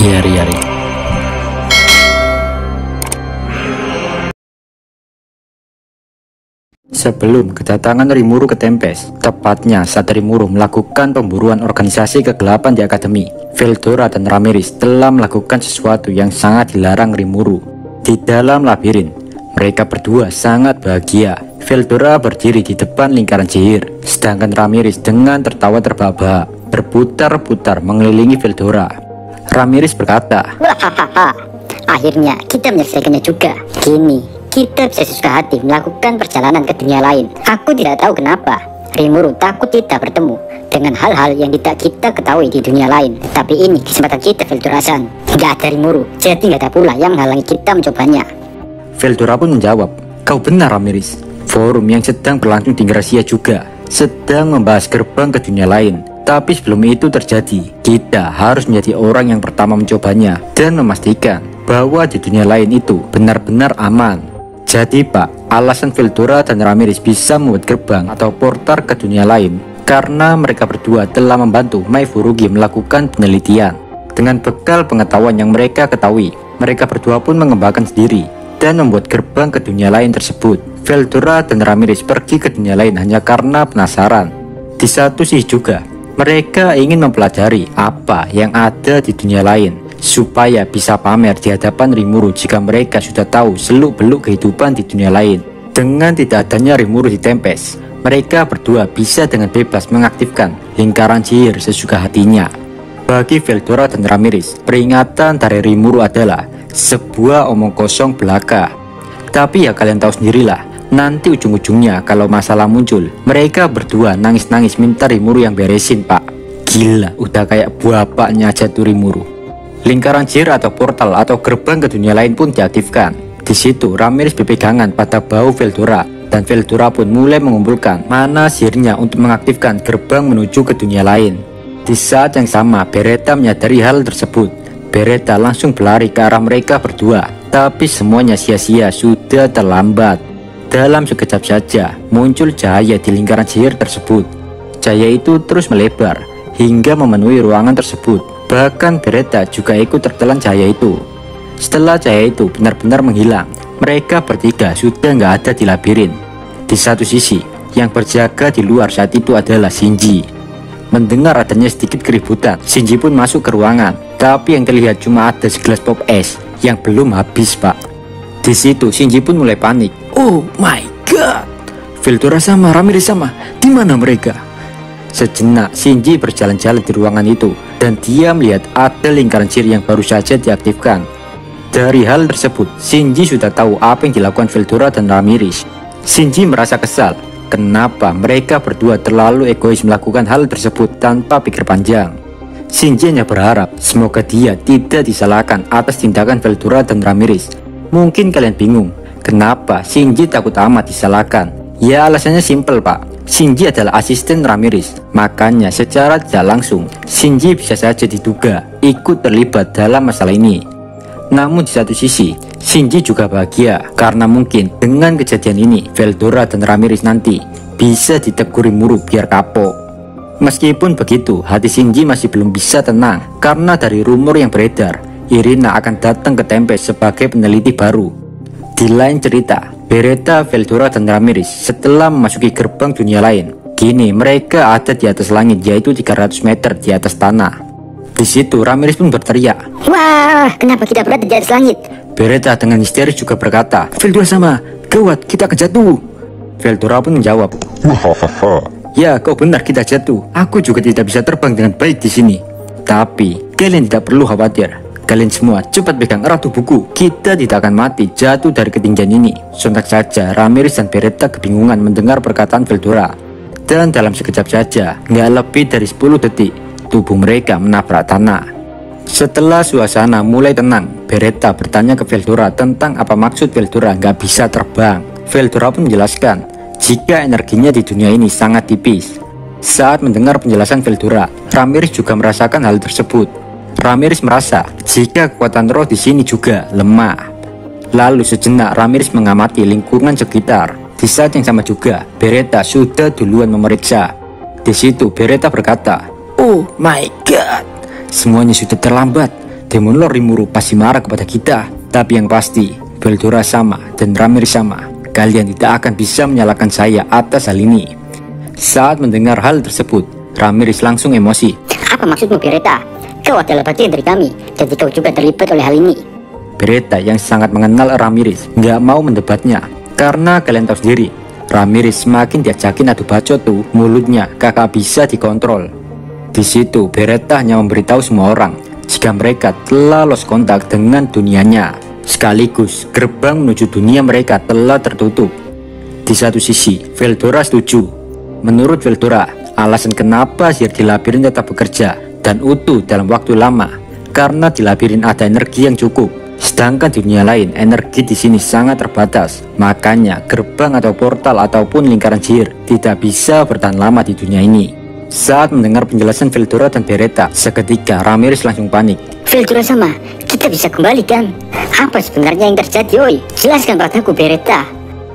Yari-yari. Sebelum kedatangan Rimuru ke Tempest, tepatnya saat Rimuru melakukan pemburuan organisasi kegelapan di Akademi, Veldora dan Ramirez telah melakukan sesuatu yang sangat dilarang Rimuru. Di dalam labirin, mereka berdua sangat bahagia. Veldora berdiri di depan lingkaran sihir, sedangkan Ramirez dengan tertawa terbahak-bahak berputar-putar mengelilingi Veldora. Ramirez berkata, "Wahahaha, akhirnya kita menyelesaikannya juga. Kini kita bisa sesuka hati melakukan perjalanan ke dunia lain. Aku tidak tahu kenapa Rimuru takut kita bertemu dengan hal-hal yang tidak kita ketahui di dunia lain. Tapi ini kesempatan kita, Veldora-san. Gak ada Rimuru, jadi gak ada pula yang menghalangi kita mencobanya." Veldora pun menjawab, "Kau benar, Ramirez. Forum yang sedang berlangsung di Gracia juga sedang membahas gerbang ke dunia lain. Tapi sebelum itu terjadi, kita harus menjadi orang yang pertama mencobanya dan memastikan bahwa di dunia lain itu benar-benar aman." Jadi Pak, alasan Veldora dan Ramirez bisa membuat gerbang atau portal ke dunia lain karena mereka berdua telah membantu Mai Furugi melakukan penelitian. Dengan bekal pengetahuan yang mereka ketahui, mereka berdua pun mengembangkan sendiri dan membuat gerbang ke dunia lain tersebut. Veldora dan Ramirez pergi ke dunia lain hanya karena penasaran. Di satu sisi juga, mereka ingin mempelajari apa yang ada di dunia lain supaya bisa pamer di hadapan Rimuru jika mereka sudah tahu seluk-beluk kehidupan di dunia lain. Dengan tidak adanya Rimuru di Tempest, mereka berdua bisa dengan bebas mengaktifkan lingkaran sihir sesuka hatinya. Bagi Veldora dan Ramirez, peringatan dari Rimuru adalah sebuah omong kosong belaka. Tapi ya kalian tahu sendirilah, nanti ujung-ujungnya kalau masalah muncul, mereka berdua nangis-nangis minta Rimuru yang beresin Pak. Gila, udah kayak bapaknya aja tuh Rimuru. Lingkaran sihir atau portal atau gerbang ke dunia lain pun diaktifkan. Di situ Ramirez berpegangan pada bahu Veldora dan Veldora pun mulai mengumpulkan mana sihirnya untuk mengaktifkan gerbang menuju ke dunia lain. Di saat yang sama, Beretta menyadari hal tersebut. Beretta langsung berlari ke arah mereka berdua, tapi semuanya sia-sia, sudah terlambat. Dalam sekejap saja muncul cahaya di lingkaran sihir tersebut. Cahaya itu terus melebar hingga memenuhi ruangan tersebut. Bahkan Beretta juga ikut tertelan cahaya itu. Setelah cahaya itu benar-benar menghilang, mereka bertiga sudah nggak ada di labirin. Di satu sisi, yang berjaga di luar saat itu adalah Shinji. Mendengar adanya sedikit keributan, Shinji pun masuk ke ruangan. Tapi yang terlihat cuma ada segelas pop es yang belum habis Pak. Di situ Shinji pun mulai panik. "Oh my god, Veldora sama Ramirez sama, di mana mereka?" Sejenak Shinji berjalan-jalan di ruangan itu dan dia melihat ada lingkaran sihir yang baru saja diaktifkan. Dari hal tersebut, Shinji sudah tahu apa yang dilakukan Veldora dan Ramirez. Shinji merasa kesal, kenapa mereka berdua terlalu egois melakukan hal tersebut tanpa pikir panjang. Shinji hanya berharap semoga dia tidak disalahkan atas tindakan Veldora dan Ramirez. Mungkin kalian bingung, kenapa Shinji takut amat disalahkan? Ya alasannya simpel Pak. Shinji adalah asisten Ramirez, makanya secara tidak langsung Shinji bisa saja diduga ikut terlibat dalam masalah ini. Namun di satu sisi, Shinji juga bahagia karena mungkin dengan kejadian ini Veldora dan Ramirez nanti bisa ditegur Rimuru biar kapok. Meskipun begitu, hati Shinji masih belum bisa tenang karena dari rumor yang beredar, Irina akan datang ke Tempest sebagai peneliti baru. Di lain cerita, Beretta, Veldora dan Ramirez setelah memasuki gerbang dunia lain, kini mereka ada di atas langit, yaitu 300 meter di atas tanah. Di situ Ramirez pun berteriak, "Wah, kenapa kita berada di atas langit?" Beretta dengan histeris juga berkata, "Veldora sama, gawat, kita akan jatuh." Veldora pun menjawab, "Hahaha. Ya, kau benar, kita jatuh. Aku juga tidak bisa terbang dengan baik di sini. Tapi kalian tidak perlu khawatir. Kalian semua cepat pegang erat tubuhku. Kita tidak akan mati jatuh dari ketinggian ini." Sontak saja Ramirez dan Beretta kebingungan mendengar perkataan Veldora. Dan dalam sekejap saja, nggak lebih dari 10 detik, tubuh mereka menabrak tanah. Setelah suasana mulai tenang, Beretta bertanya ke Veldora tentang apa maksud Veldora nggak bisa terbang. Veldora pun menjelaskan jika energinya di dunia ini sangat tipis. Saat mendengar penjelasan Veldora, Ramirez juga merasakan hal tersebut. Ramirez merasa jika kekuatan roh di sini juga lemah. Lalu sejenak Ramirez mengamati lingkungan sekitar. Di saat yang sama juga, Beretta sudah duluan memeriksa. Di situ Beretta berkata, "Oh my god, semuanya sudah terlambat. Demon Lord Rimuru pasti marah kepada kita. Tapi yang pasti, Veldora sama dan Ramirez sama. Kalian tidak akan bisa menyalahkan saya atas hal ini. Saat mendengar hal tersebut, Ramirez langsung emosi. Apa maksudmu, Beretta? Kau adalah bagian dari kami, jadi kau juga terlibat oleh hal ini. Beretta yang sangat mengenal Ramirez nggak mau mendebatnya. Karena kalian tahu sendiri, Ramirez semakin diajakin adu bacot tuh, mulutnya kakak bisa dikontrol. Di situ Beretta hanya memberitahu semua orang jika mereka telah lost kontak dengan dunianya. Sekaligus gerbang menuju dunia mereka telah tertutup. Di satu sisi, Veldora setuju. Menurut Veldora, alasan kenapa sihir di labirin tetap bekerja dan utuh dalam waktu lama karena di labirin ada energi yang cukup. Sedangkan di dunia lain, energi di sini sangat terbatas. Makanya gerbang atau portal ataupun lingkaran sihir tidak bisa bertahan lama di dunia ini. Saat mendengar penjelasan Veldora dan Beretta, seketika Ramirez langsung panik. Veldora sama, kita bisa kembali kan? Apa sebenarnya yang terjadi, oi? Jelaskan padaku, Beretta.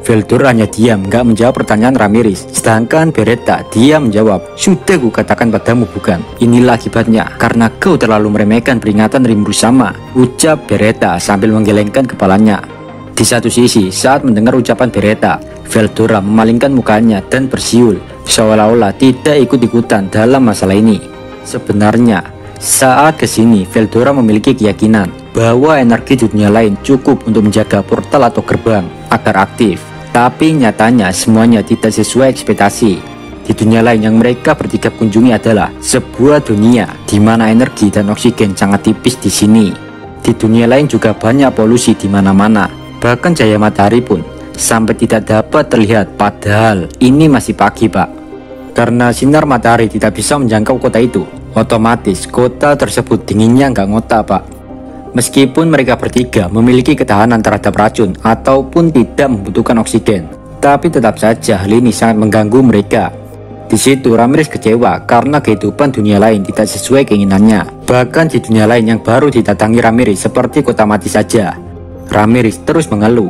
Veldora hanya diam, gak menjawab pertanyaan Ramirez. Sedangkan Beretta dia menjawab, sudah ku katakan padamu bukan. Inilah akibatnya, karena kau terlalu meremehkan peringatan Rimuru sama, ucap Beretta sambil menggelengkan kepalanya. Di satu sisi, saat mendengar ucapan Beretta, Veldora memalingkan mukanya dan bersiul, seolah-olah tidak ikut-ikutan dalam masalah ini. Sebenarnya, saat kesini, Veldora memiliki keyakinan bahwa energi di dunia lain cukup untuk menjaga portal atau gerbang agar aktif. Tapi nyatanya semuanya tidak sesuai ekspektasi. Di dunia lain yang mereka bertiga kunjungi adalah sebuah dunia di mana energi dan oksigen sangat tipis di sini. Di dunia lain juga banyak polusi di mana-mana. Bahkan cahaya matahari pun sampai tidak dapat terlihat. Padahal ini masih pagi, Pak. Karena sinar matahari tidak bisa menjangkau kota itu, otomatis kota tersebut dinginnya nggak ngotak, Pak. Meskipun mereka bertiga memiliki ketahanan terhadap racun ataupun tidak membutuhkan oksigen, tapi tetap saja hal ini sangat mengganggu mereka. Di situ Ramirez kecewa karena kehidupan dunia lain tidak sesuai keinginannya. Bahkan di dunia lain yang baru didatangi Ramirez seperti kota mati saja. Ramirez terus mengeluh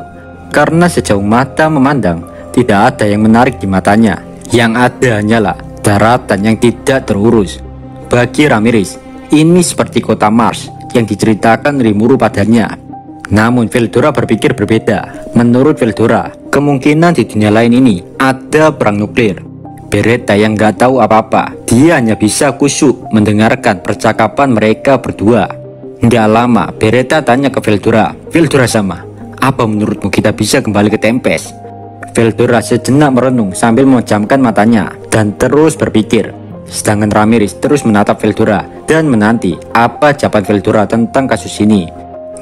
karena sejauh mata memandang tidak ada yang menarik di matanya. Yang ada hanyalah daratan yang tidak terurus. Bagi Ramirez, ini seperti kota Mars yang diceritakan Rimuru padanya. Namun Veldora berpikir berbeda. Menurut Veldora, kemungkinan di dunia lain ini ada perang nuklir. Beretta yang gak tahu apa-apa, dia hanya bisa kusyuk mendengarkan percakapan mereka berdua. Nggak lama, Beretta tanya ke Veldora, Veldora sama, apa menurutmu kita bisa kembali ke Tempest? Veldora sejenak merenung sambil memejamkan matanya dan terus berpikir. Sedangkan Ramirez terus menatap Veldora dan menanti apa jawaban Veldora tentang kasus ini.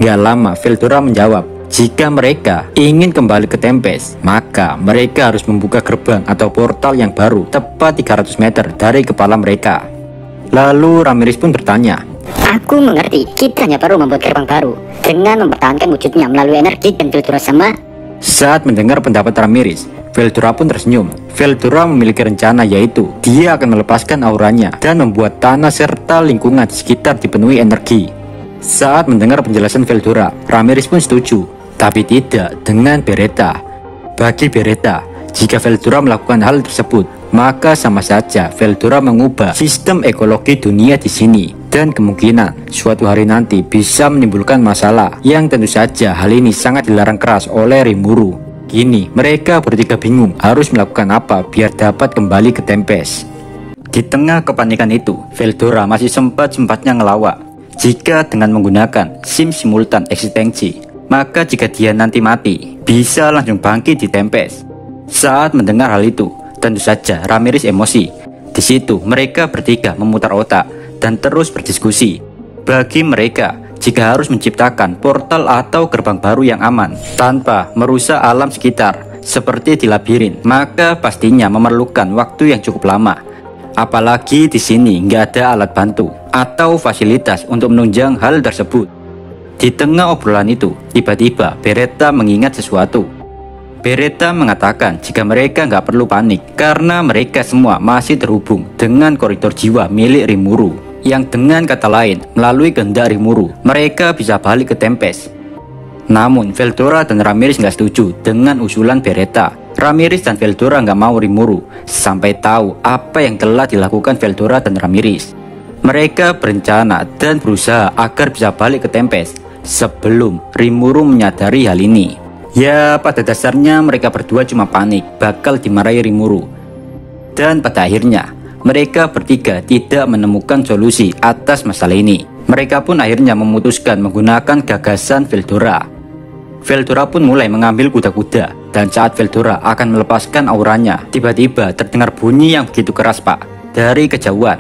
Gak lama Veldora menjawab, jika mereka ingin kembali ke Tempest, maka mereka harus membuka gerbang atau portal yang baru tepat 300 meter dari kepala mereka. Lalu Ramirez pun bertanya, aku mengerti, kita hanya perlu membuat gerbang baru dengan mempertahankan wujudnya melalui energi dan Veldora sama. Saat mendengar pendapat Ramirez, Veldora pun tersenyum. Veldora memiliki rencana, yaitu dia akan melepaskan auranya dan membuat tanah serta lingkungan di sekitar dipenuhi energi. Saat mendengar penjelasan Veldora, Ramirez pun setuju, tapi tidak dengan Beretta. Bagi Beretta, jika Veldora melakukan hal tersebut, maka sama saja Veldora mengubah sistem ekologi dunia di sini, dan kemungkinan suatu hari nanti bisa menimbulkan masalah yang tentu saja hal ini sangat dilarang keras oleh Rimuru. Kini mereka bertiga bingung harus melakukan apa biar dapat kembali ke Tempest. Di tengah kepanikan itu, Veldora masih sempat-sempatnya ngelawak. Jika dengan menggunakan SIM simultan eksistensi, maka jika dia nanti mati, bisa langsung bangkit di Tempest. Saat mendengar hal itu, tentu saja Ramirez emosi. Di situ mereka bertiga memutar otak dan terus berdiskusi. Bagi mereka, jika harus menciptakan portal atau gerbang baru yang aman tanpa merusak alam sekitar seperti di labirin, maka pastinya memerlukan waktu yang cukup lama. Apalagi di sini nggak ada alat bantu atau fasilitas untuk menunjang hal tersebut. Di tengah obrolan itu, tiba-tiba Beretta mengingat sesuatu. Beretta mengatakan jika mereka nggak perlu panik karena mereka semua masih terhubung dengan koridor jiwa milik Rimuru, yang dengan kata lain, melalui kehendak Rimuru, mereka bisa balik ke Tempest. Namun Veldora dan Ramirez nggak setuju dengan usulan Beretta. Ramirez dan Veldora nggak mau Rimuru sampai tahu apa yang telah dilakukan Veldora dan Ramirez. Mereka berencana dan berusaha agar bisa balik ke Tempest sebelum Rimuru menyadari hal ini. Ya, pada dasarnya mereka berdua cuma panik bakal dimarahi Rimuru. Dan pada akhirnya mereka bertiga tidak menemukan solusi atas masalah ini. Mereka pun akhirnya memutuskan menggunakan gagasan Veldora. Veldora pun mulai mengambil kuda-kuda, dan saat Veldora akan melepaskan auranya, tiba-tiba terdengar bunyi yang begitu keras pak dari kejauhan.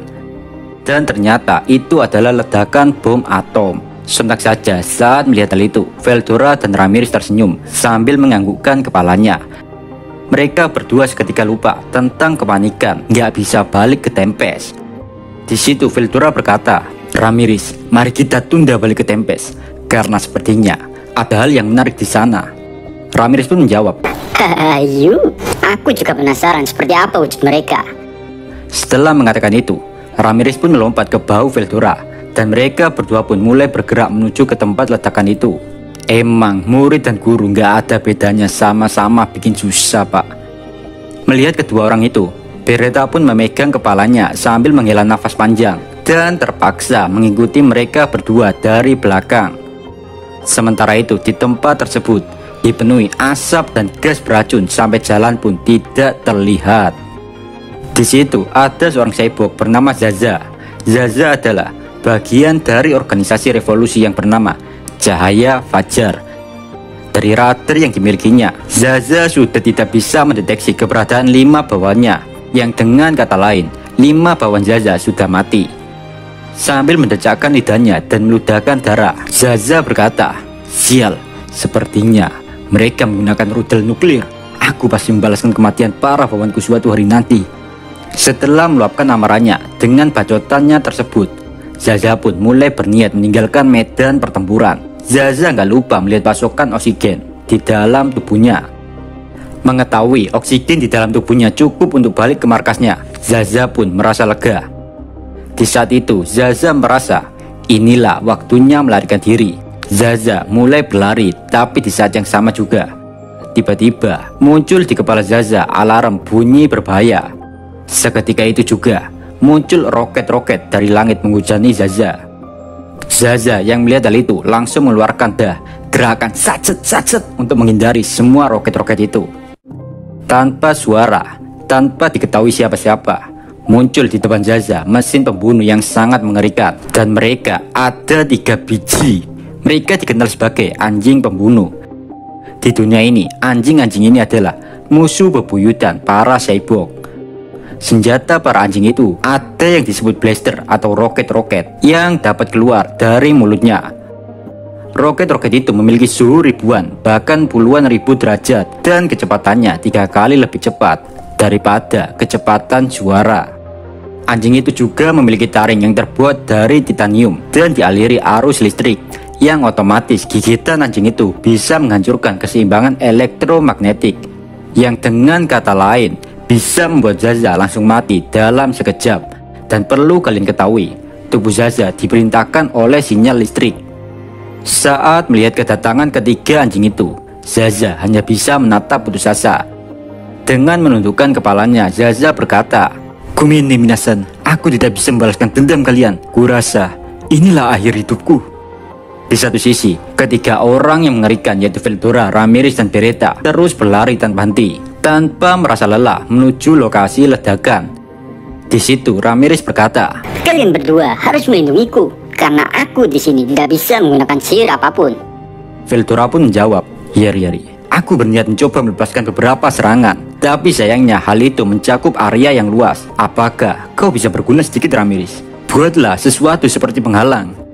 Dan ternyata itu adalah ledakan bom atom. Sontak saja saat melihat hal itu, Veldora dan Ramirez tersenyum sambil menganggukkan kepalanya. Mereka berdua seketika lupa tentang kepanikan nggak bisa balik ke Tempest. Di situ Veldora berkata, "Ramirez, mari kita tunda balik ke Tempest karena sepertinya ada hal yang menarik di sana." Ramirez pun menjawab, Ayo, aku juga penasaran seperti apa wujud mereka. Setelah mengatakan itu, Ramirez pun melompat ke bahu Veldora dan mereka berdua pun mulai bergerak menuju ke tempat ledakan itu. Emang murid dan guru nggak ada bedanya, sama-sama bikin susah pak. Melihat kedua orang itu, Beretta pun memegang kepalanya sambil menghela nafas panjang dan terpaksa mengikuti mereka berdua dari belakang. Sementara itu di tempat tersebut dipenuhi asap dan gas beracun sampai jalan pun tidak terlihat. Di situ ada seorang cyborg bernama Zaza. Zaza adalah bagian dari organisasi revolusi yang bernama Cahaya Fajar. Dari radar yang dimilikinya, Zaza sudah tidak bisa mendeteksi keberadaan 5 bawahannya, yang dengan kata lain, 5 bawahan Zaza sudah mati. Sambil mendecakkan lidahnya dan meludahkan darah, Zaza berkata, "Sial, sepertinya mereka menggunakan rudal nuklir. Aku pasti membalaskan kematian para bawahanku suatu hari nanti." Setelah meluapkan amarahnya dengan bacotannya tersebut, Zaza pun mulai berniat meninggalkan medan pertempuran. Zaza nggak lupa melihat pasokan oksigen di dalam tubuhnya. Mengetahui oksigen di dalam tubuhnya cukup untuk balik ke markasnya, Zaza pun merasa lega. Di saat itu, Zaza merasa inilah waktunya melarikan diri. Zaza mulai berlari, tapi di saat yang sama juga, tiba-tiba muncul di kepala Zaza alarm bunyi berbahaya. Seketika itu juga muncul roket-roket dari langit menghujani Zaza. Zaza yang melihat hal itu langsung mengeluarkan gerakan satset untuk menghindari semua roket-roket itu. Tanpa suara, tanpa diketahui siapa-siapa, muncul di depan Zaza mesin pembunuh yang sangat mengerikan. Dan mereka ada 3 biji. Mereka dikenal sebagai anjing pembunuh. Di dunia ini, anjing-anjing ini adalah musuh bebuyutan para cyborg. Senjata para anjing itu ada yang disebut blaster atau roket-roket yang dapat keluar dari mulutnya. Roket-roket itu memiliki suhu ribuan bahkan puluhan ribu derajat dan kecepatannya 3 kali lebih cepat daripada kecepatan suara. Anjing itu juga memiliki taring yang terbuat dari titanium dan dialiri arus listrik yang otomatis gigitan anjing itu bisa menghancurkan keseimbangan elektromagnetik, yang dengan kata lain bisa membuat Zaza langsung mati dalam sekejap. Dan perlu kalian ketahui, tubuh Zaza diperintahkan oleh sinyal listrik. Saat melihat kedatangan ketiga anjing itu, Zaza hanya bisa menatap putus asa. Dengan menundukkan kepalanya, Zaza berkata, "Kumine minasan, aku tidak bisa membalaskan dendam kalian. Kurasa inilah akhir hidupku." Di satu sisi, ketiga orang yang mengerikan yaitu Veldora, Ramirez, dan Beretta terus berlari tanpa henti, tanpa merasa lelah menuju lokasi ledakan. Di situ Ramirez berkata, Kalian berdua harus melindungiku karena aku di sini tidak bisa menggunakan sihir apapun. Veldora pun menjawab, Yari, aku berniat mencoba melepaskan beberapa serangan, tapi sayangnya hal itu mencakup area yang luas. Apakah kau bisa berguna sedikit, Ramirez? Buatlah sesuatu seperti penghalang.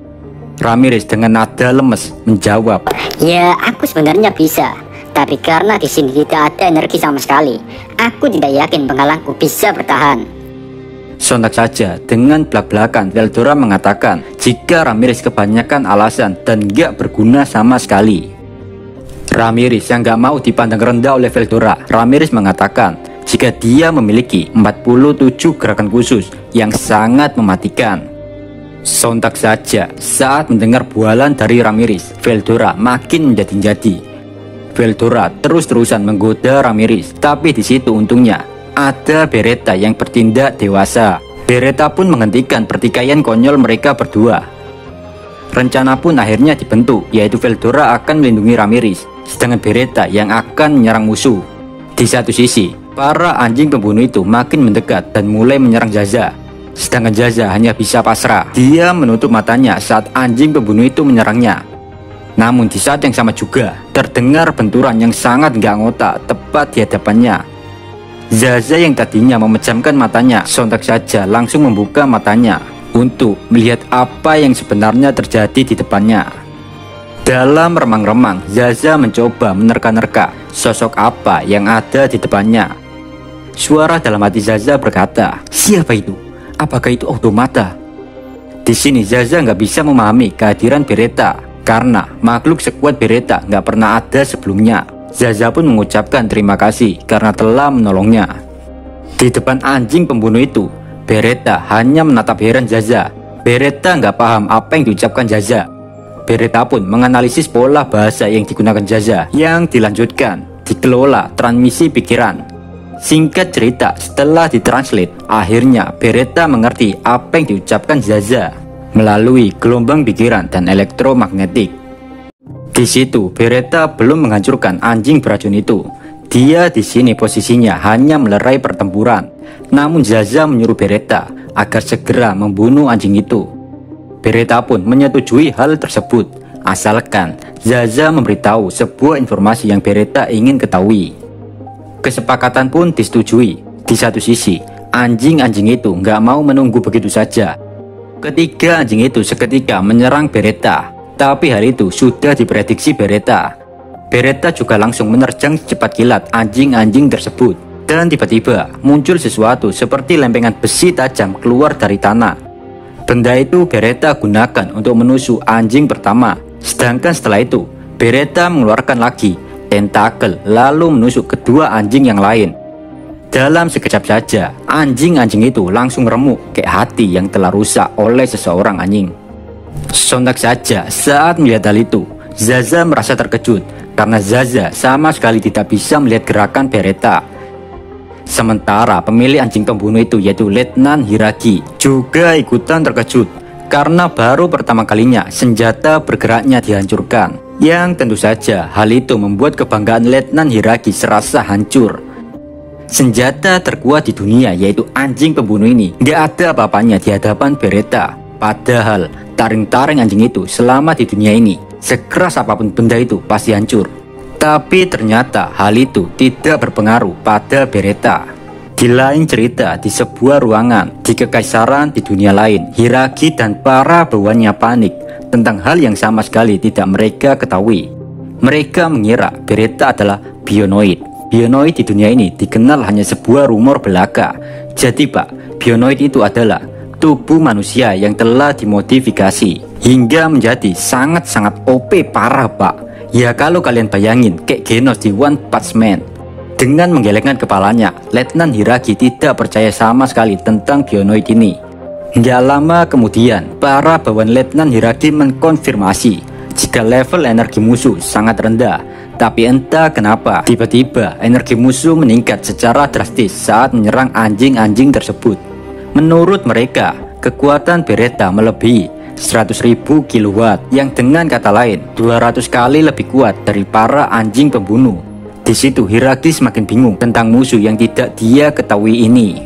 Ramirez dengan nada lemes menjawab, Ya, aku sebenarnya bisa, tapi karena di sini tidak ada energi sama sekali, aku tidak yakin penghalangku bisa bertahan. Sontak saja dengan belak-belakan Veldora mengatakan jika Ramirez kebanyakan alasan dan gak berguna sama sekali. Ramirez yang gak mau dipandang rendah oleh Veldora, Ramirez mengatakan jika dia memiliki 47 gerakan khusus yang sangat mematikan. Sontak saja saat mendengar bualan dari Ramirez, Veldora makin menjadi-jadi. Veldora terus-terusan menggoda Ramirez, tapi di situ untungnya ada Beretta yang bertindak dewasa. Beretta pun menghentikan pertikaian konyol mereka berdua. Rencana pun akhirnya dibentuk, yaitu Veldora akan melindungi Ramirez, sedangkan Beretta yang akan menyerang musuh. Di satu sisi, para anjing pembunuh itu makin mendekat dan mulai menyerang Zaza. Sedangkan Zaza hanya bisa pasrah. Dia menutup matanya saat anjing pembunuh itu menyerangnya. Namun di saat yang sama juga, terdengar benturan yang sangat gak ngotak tepat di hadapannya. Zaza yang tadinya memejamkan matanya, sontak saja langsung membuka matanya untuk melihat apa yang sebenarnya terjadi di depannya. Dalam remang-remang, Zaza mencoba menerka-nerka sosok apa yang ada di depannya. Suara dalam hati Zaza berkata, "Siapa itu? Apakah itu automata?" Di sini Zaza nggak bisa memahami kehadiran Beretta, karena makhluk sekuat Beretta nggak pernah ada sebelumnya. Zaza pun mengucapkan terima kasih karena telah menolongnya. Di depan anjing pembunuh itu, Beretta hanya menatap heran Zaza. Beretta nggak paham apa yang diucapkan Zaza. Beretta pun menganalisis pola bahasa yang digunakan Zaza, yang dilanjutkan dikelola transmisi pikiran. Singkat cerita, setelah ditranslate, akhirnya Beretta mengerti apa yang diucapkan Zaza melalui gelombang pikiran dan elektromagnetik. Di situ, Beretta belum menghancurkan anjing beracun itu. Dia di sini posisinya hanya melerai pertempuran. Namun Zaza menyuruh Beretta agar segera membunuh anjing itu. Beretta pun menyetujui hal tersebut, asalkan Zaza memberitahu sebuah informasi yang Beretta ingin ketahui. Kesepakatan pun disetujui. Di satu sisi, anjing-anjing itu nggak mau menunggu begitu saja. Ketiga anjing itu seketika menyerang Beretta, tapi hal itu sudah diprediksi Beretta. Beretta juga langsung menerjang secepat kilat anjing-anjing tersebut. Dan tiba-tiba muncul sesuatu seperti lempengan besi tajam keluar dari tanah. Benda itu Beretta gunakan untuk menusuk anjing pertama. Sedangkan setelah itu, Beretta mengeluarkan lagi tentakel lalu menusuk kedua anjing yang lain. Dalam sekejap saja, anjing-anjing itu langsung remuk kayak hati yang telah rusak oleh seseorang anjing. Sontak saja saat melihat hal itu, Zaza merasa terkejut karena Zaza sama sekali tidak bisa melihat gerakan Beretta. Sementara pemilik anjing pembunuh itu, yaitu Letnan Hiragi, juga ikutan terkejut karena baru pertama kalinya senjata bergeraknya dihancurkan. Yang tentu saja hal itu membuat kebanggaan Letnan Hiragi serasa hancur. Senjata terkuat di dunia, yaitu anjing pembunuh ini, nggak ada apa-apanya di hadapan Beretta. Padahal taring-taring anjing itu selama di dunia ini, sekeras apapun benda itu pasti hancur. Tapi ternyata hal itu tidak berpengaruh pada Beretta. Di lain cerita, di sebuah ruangan di kekaisaran di dunia lain, Hiragi dan para bawahannya panik tentang hal yang sama sekali tidak mereka ketahui. Mereka mengira Beretta adalah bionoid. Bionoid di dunia ini dikenal hanya sebuah rumor belaka. Jadi Pak, bionoid itu adalah tubuh manusia yang telah dimodifikasi hingga menjadi sangat-sangat OP parah Pak. Ya kalau kalian bayangin kayak Genos di One Punch Man. Dengan menggelengkan kepalanya, Letnan Hiragi tidak percaya sama sekali tentang bionoid ini. Nggak lama kemudian, para bawahan Letnan Hiragi mengkonfirmasi jika level energi musuh sangat rendah. Tapi entah kenapa, tiba-tiba energi musuh meningkat secara drastis saat menyerang anjing-anjing tersebut. Menurut mereka, kekuatan Beretta melebihi 100.000 kilowatt, yang dengan kata lain 200 kali lebih kuat dari para anjing pembunuh. Di situ Hiragi semakin bingung tentang musuh yang tidak dia ketahui ini.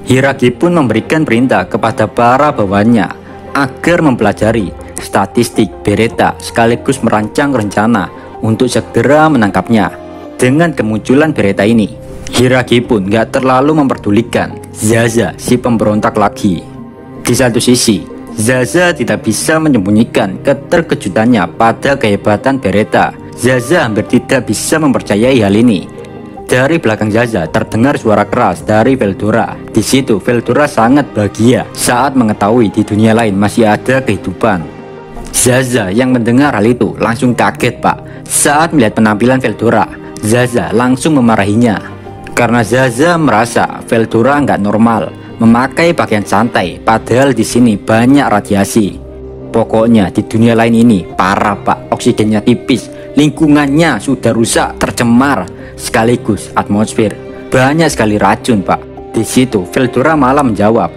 Hiragi pun memberikan perintah kepada para bawahannya agar mempelajari statistik Beretta sekaligus merancang rencana untuk segera menangkapnya. Dengan kemunculan Beretta ini, Hiragi pun gak terlalu memperdulikan Zaza si pemberontak lagi. Di satu sisi, Zaza tidak bisa menyembunyikan keterkejutannya pada kehebatan Beretta. Zaza hampir tidak bisa mempercayai hal ini. Dari belakang Zaza terdengar suara keras dari Veldora. Di situ Veldora sangat bahagia saat mengetahui di dunia lain masih ada kehidupan. Zaza yang mendengar hal itu langsung kaget Pak. Saat melihat penampilan Veldora, Zaza langsung memarahinya karena Zaza merasa Veldora nggak normal, memakai pakaian santai, padahal di sini banyak radiasi. Pokoknya di dunia lain ini parah Pak, oksigennya tipis, lingkungannya sudah rusak, tercemar, sekaligus atmosfer banyak sekali racun Pak. Di situ Veldora malah menjawab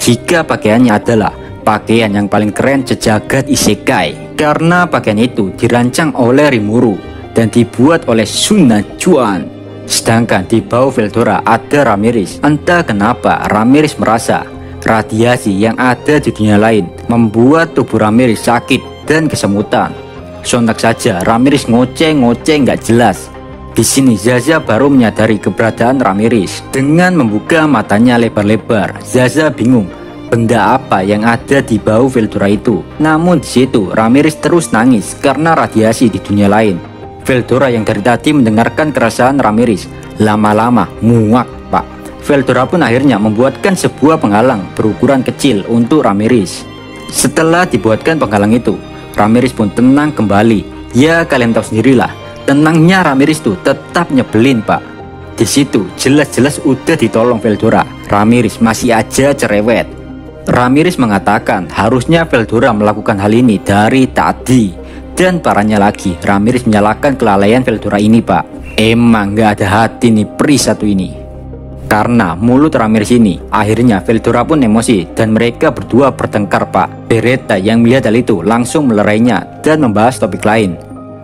jika pakaiannya adalah pakaian yang paling keren sejagat isekai. Karena pakaian itu dirancang oleh Rimuru dan dibuat oleh Sun Nachuan. Sedangkan di bawah Veldora ada Ramirez. Entah kenapa Ramirez merasa radiasi yang ada di dunia lain membuat tubuh Ramirez sakit dan kesemutan. Sontak saja Ramirez ngoceh-ngoceh nggak jelas. Di sini Zaza baru menyadari keberadaan Ramirez. Dengan membuka matanya lebar-lebar, Zaza bingung benda apa yang ada di bawah Veldora itu. Namun di situ Ramirez terus nangis karena radiasi di dunia lain. Veldora yang dari tadi mendengarkan keresahan Ramirez lama-lama muak, Pak. Veldora pun akhirnya membuatkan sebuah penghalang berukuran kecil untuk Ramirez. Setelah dibuatkan penghalang itu, Ramirez pun tenang kembali. Ya kalian tahu sendirilah, tenangnya Ramirez tuh tetap nyebelin, Pak. Di situ jelas-jelas udah ditolong Veldora, Ramirez masih aja cerewet. Ramirez mengatakan harusnya Veldora melakukan hal ini dari tadi. Dan parahnya lagi, Ramirez menyalahkan kelalaian Veldora ini, Pak. Emang gak ada hati nih peri satu ini. Karena mulut Ramirez ini, akhirnya Veldora pun emosi dan mereka berdua bertengkar, Pak. Beretta yang melihat hal itu langsung melerainya dan membahas topik lain.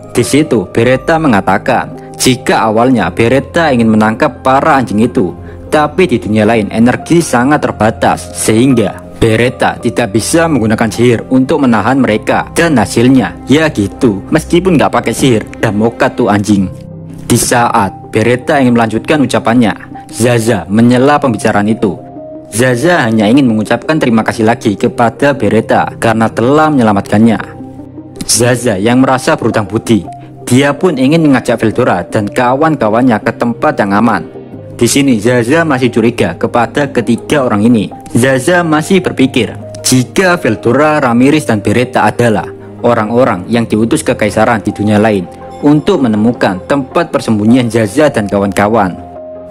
Di situ Beretta mengatakan jika awalnya Beretta ingin menangkap para anjing itu, tapi di dunia lain energi sangat terbatas sehingga Beretta tidak bisa menggunakan sihir untuk menahan mereka. Dan hasilnya ya gitu, meskipun gak pakai sihir dan mokat tuh anjing. Di saat Beretta ingin melanjutkan ucapannya, Zaza menyela pembicaraan itu. Zaza hanya ingin mengucapkan terima kasih lagi kepada Beretta karena telah menyelamatkannya. Zaza yang merasa berhutang budi, dia pun ingin mengajak Veldora dan kawan-kawannya ke tempat yang aman. Di sini Zaza masih curiga kepada ketiga orang ini. Zaza masih berpikir jika Veldora, Ramirez, dan Beretta adalah orang-orang yang diutus kekaisaran di dunia lain untuk menemukan tempat persembunyian Zaza dan kawan-kawan.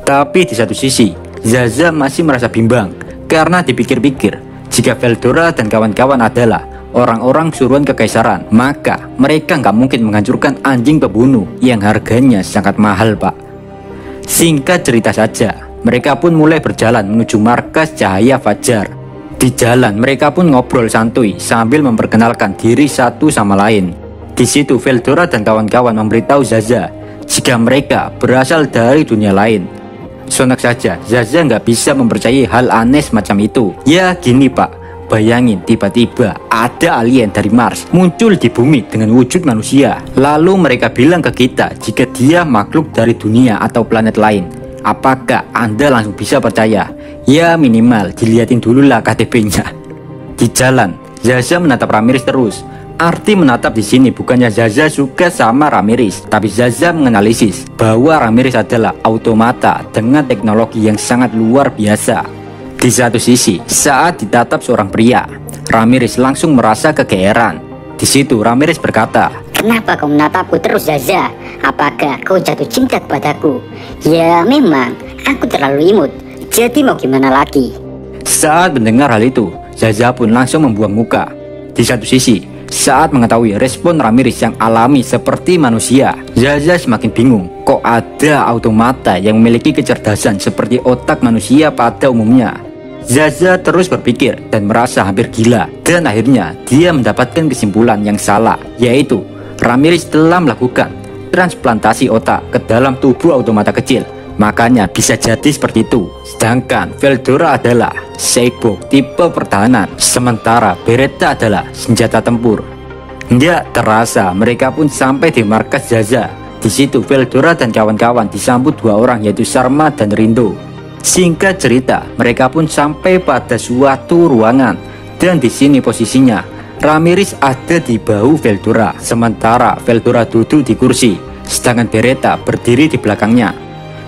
Tapi di satu sisi Zaza masih merasa bimbang karena dipikir-pikir jika Veldora dan kawan-kawan adalah orang-orang suruhan kekaisaran, maka mereka nggak mungkin menghancurkan anjing pembunuh yang harganya sangat mahal, Pak. Singkat cerita saja, mereka pun mulai berjalan menuju markas Cahaya Fajar. Di jalan mereka pun ngobrol santuy sambil memperkenalkan diri satu sama lain. Di situ Veldora dan kawan-kawan memberitahu Zaza jika mereka berasal dari dunia lain. Sontak saja Zaza nggak bisa mempercayai hal aneh semacam itu. Ya gini, Pak, bayangin tiba-tiba ada alien dari Mars muncul di bumi dengan wujud manusia. Lalu mereka bilang ke kita jika dia makhluk dari dunia atau planet lain. Apakah Anda langsung bisa percaya? Ya minimal dilihatin dulu lah KTP-nya. Di jalan, Zaza menatap Ramirez terus. Arti menatap di sini bukannya Zaza suka sama Ramirez, tapi Zaza menganalisis bahwa Ramirez adalah automata dengan teknologi yang sangat luar biasa. Di satu sisi, saat ditatap seorang pria, Ramirez langsung merasa kegeeran. Di situ Ramirez berkata, "Kenapa kau menatapku terus, Zaza? Apakah kau jatuh cinta kepadaku?" "Ya memang, aku terlalu imut. Jadi mau gimana lagi?" Saat mendengar hal itu, Zaza pun langsung membuang muka. Di satu sisi, saat mengetahui respon Ramirez yang alami seperti manusia, Zaza semakin bingung. Kok ada automata yang memiliki kecerdasan seperti otak manusia pada umumnya? Zaza terus berpikir dan merasa hampir gila. Dan akhirnya dia mendapatkan kesimpulan yang salah, yaitu Ramirez telah melakukan transplantasi otak ke dalam tubuh automata kecil. Makanya bisa jadi seperti itu. Sedangkan Veldora adalah cyborg tipe pertahanan, sementara Beretta adalah senjata tempur. Nggak terasa mereka pun sampai di markas Zaza. Di situ Veldora dan kawan-kawan disambut dua orang, yaitu Sharma dan Rindo. Singkat cerita, mereka pun sampai pada suatu ruangan. Dan di sini posisinya Ramirez ada di bahu Veldora, sementara Veldora duduk di kursi, sedangkan Beretta berdiri di belakangnya.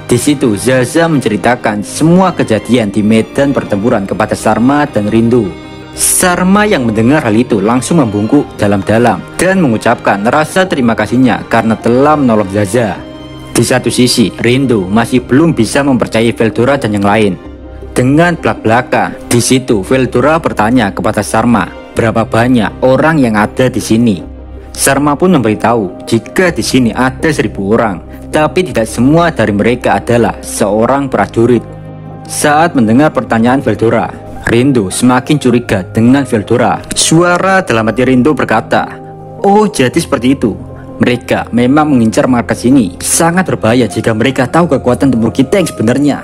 Di situ Zaza menceritakan semua kejadian di medan pertempuran kepada Sharma dan Rindo. Sharma yang mendengar hal itu langsung membungkuk dalam-dalam dan mengucapkan rasa terima kasihnya karena telah menolong Zaza. Di satu sisi, Rindo masih belum bisa mempercayai Veldora dan yang lain. Dengan belak-belakan, di situ Veldora bertanya kepada Sharma, berapa banyak orang yang ada di sini. Sharma pun memberitahu jika di sini ada 1000 orang, tapi tidak semua dari mereka adalah seorang prajurit. Saat mendengar pertanyaan Veldora, Rindo semakin curiga dengan Veldora. Suara dalam hati Rindo berkata, "Oh, jadi seperti itu. Mereka memang mengincar markas ini. Sangat berbahaya jika mereka tahu kekuatan tempur kita yang sebenarnya."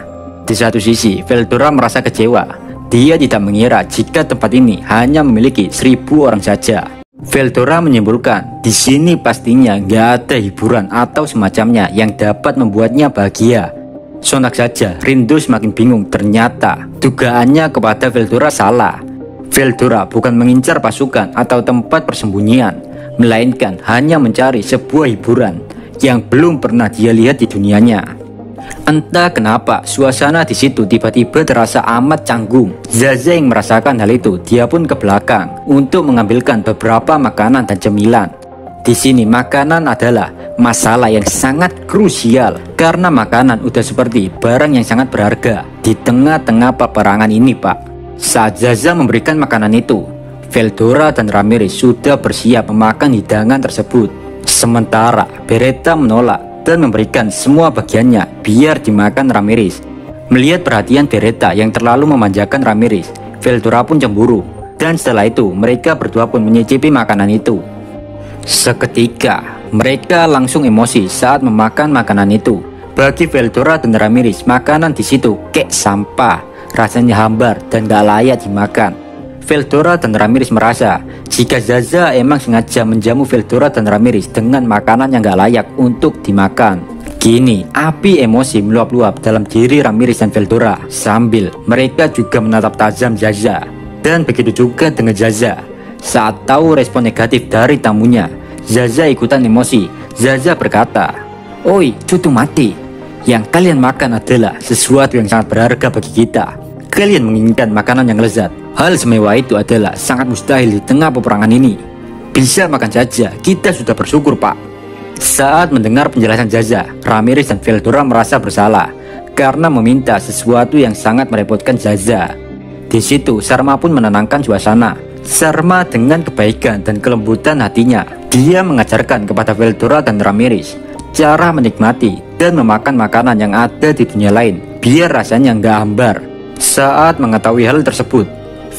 Di satu sisi, Veldora merasa kecewa. Dia tidak mengira jika tempat ini hanya memiliki 1000 orang saja. Veldora menyimpulkan, di sini pastinya nggak ada hiburan atau semacamnya yang dapat membuatnya bahagia. Sontak saja, Rindo semakin bingung. Ternyata dugaannya kepada Veldora salah. Veldora bukan mengincar pasukan atau tempat persembunyian, melainkan hanya mencari sebuah hiburan yang belum pernah dia lihat di dunianya. Entah kenapa suasana di situ tiba-tiba terasa amat canggung. Zaza yang merasakan hal itu, dia pun ke belakang untuk mengambilkan beberapa makanan dan cemilan. Di sini makanan adalah masalah yang sangat krusial karena makanan udah seperti barang yang sangat berharga di tengah-tengah peperangan ini, Pak. Saat Zaza memberikan makanan itu, Veldora dan Ramirez sudah bersiap memakan hidangan tersebut. Sementara Beretta menolak dan memberikan semua bagiannya biar dimakan Ramirez. Melihat perhatian Beretta yang terlalu memanjakan Ramirez, Veldora pun cemburu. Dan setelah itu mereka berdua pun menyicipi makanan itu. Seketika mereka langsung emosi saat memakan makanan itu. Bagi Veldora dan Ramirez, makanan di situ kayak sampah, rasanya hambar dan gak layak dimakan. Veldora dan Ramirez merasa jika Zaza emang sengaja menjamu Veldora dan Ramirez dengan makanan yang gak layak untuk dimakan. Kini api emosi meluap-luap dalam diri Ramirez dan Veldora, sambil mereka juga menatap tajam Zaza. Dan begitu juga dengan Zaza. Saat tahu respon negatif dari tamunya, Zaza ikutan emosi. Zaza berkata, "Oi, cutu mati, yang kalian makan adalah sesuatu yang sangat berharga bagi kita. Kalian menginginkan makanan yang lezat. Hal semewah itu adalah sangat mustahil di tengah peperangan ini. Bisa makan saja, kita sudah bersyukur, Pak." Saat mendengar penjelasan Zaza, Ramirez dan Veldora merasa bersalah karena meminta sesuatu yang sangat merepotkan Zaza. Di situ Sarma pun menenangkan suasana. Sarma dengan kebaikan dan kelembutan hatinya, dia mengajarkan kepada Veldora dan Ramirez cara menikmati dan memakan makanan yang ada di dunia lain biar rasanya nggak hambar. Saat mengetahui hal tersebut,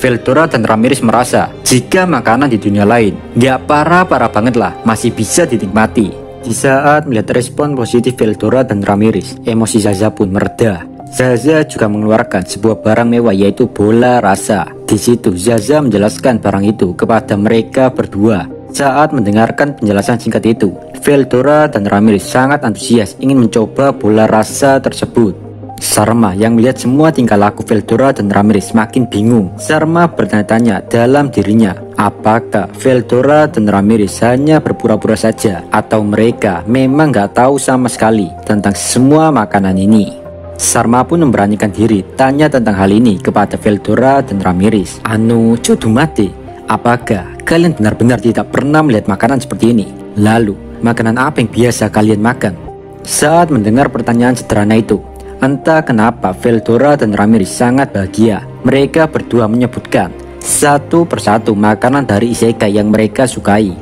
Veldora dan Ramirez merasa jika makanan di dunia lain nggak parah-parah banget lah, masih bisa dinikmati. Di saat melihat respon positif Veldora dan Ramirez, emosi Zaza pun mereda. Zaza juga mengeluarkan sebuah barang mewah, yaitu bola rasa. Di situ Zaza menjelaskan barang itu kepada mereka berdua. Saat mendengarkan penjelasan singkat itu, Veldora dan Ramirez sangat antusias ingin mencoba bola rasa tersebut. Sarma yang melihat semua tingkah laku Veldora dan Ramirez makin bingung. Sarma bertanya-tanya dalam dirinya, apakah Veldora dan Ramirez hanya berpura-pura saja atau mereka memang gak tahu sama sekali tentang semua makanan ini. Sarma pun memberanikan diri tanya tentang hal ini kepada Veldora dan Ramirez. "Anu, cudu mati, apakah kalian benar-benar tidak pernah melihat makanan seperti ini? Lalu, makanan apa yang biasa kalian makan?" Saat mendengar pertanyaan sederhana itu, entah kenapa Veldora dan Ramirez sangat bahagia. Mereka berdua menyebutkan satu persatu makanan dari isekai yang mereka sukai.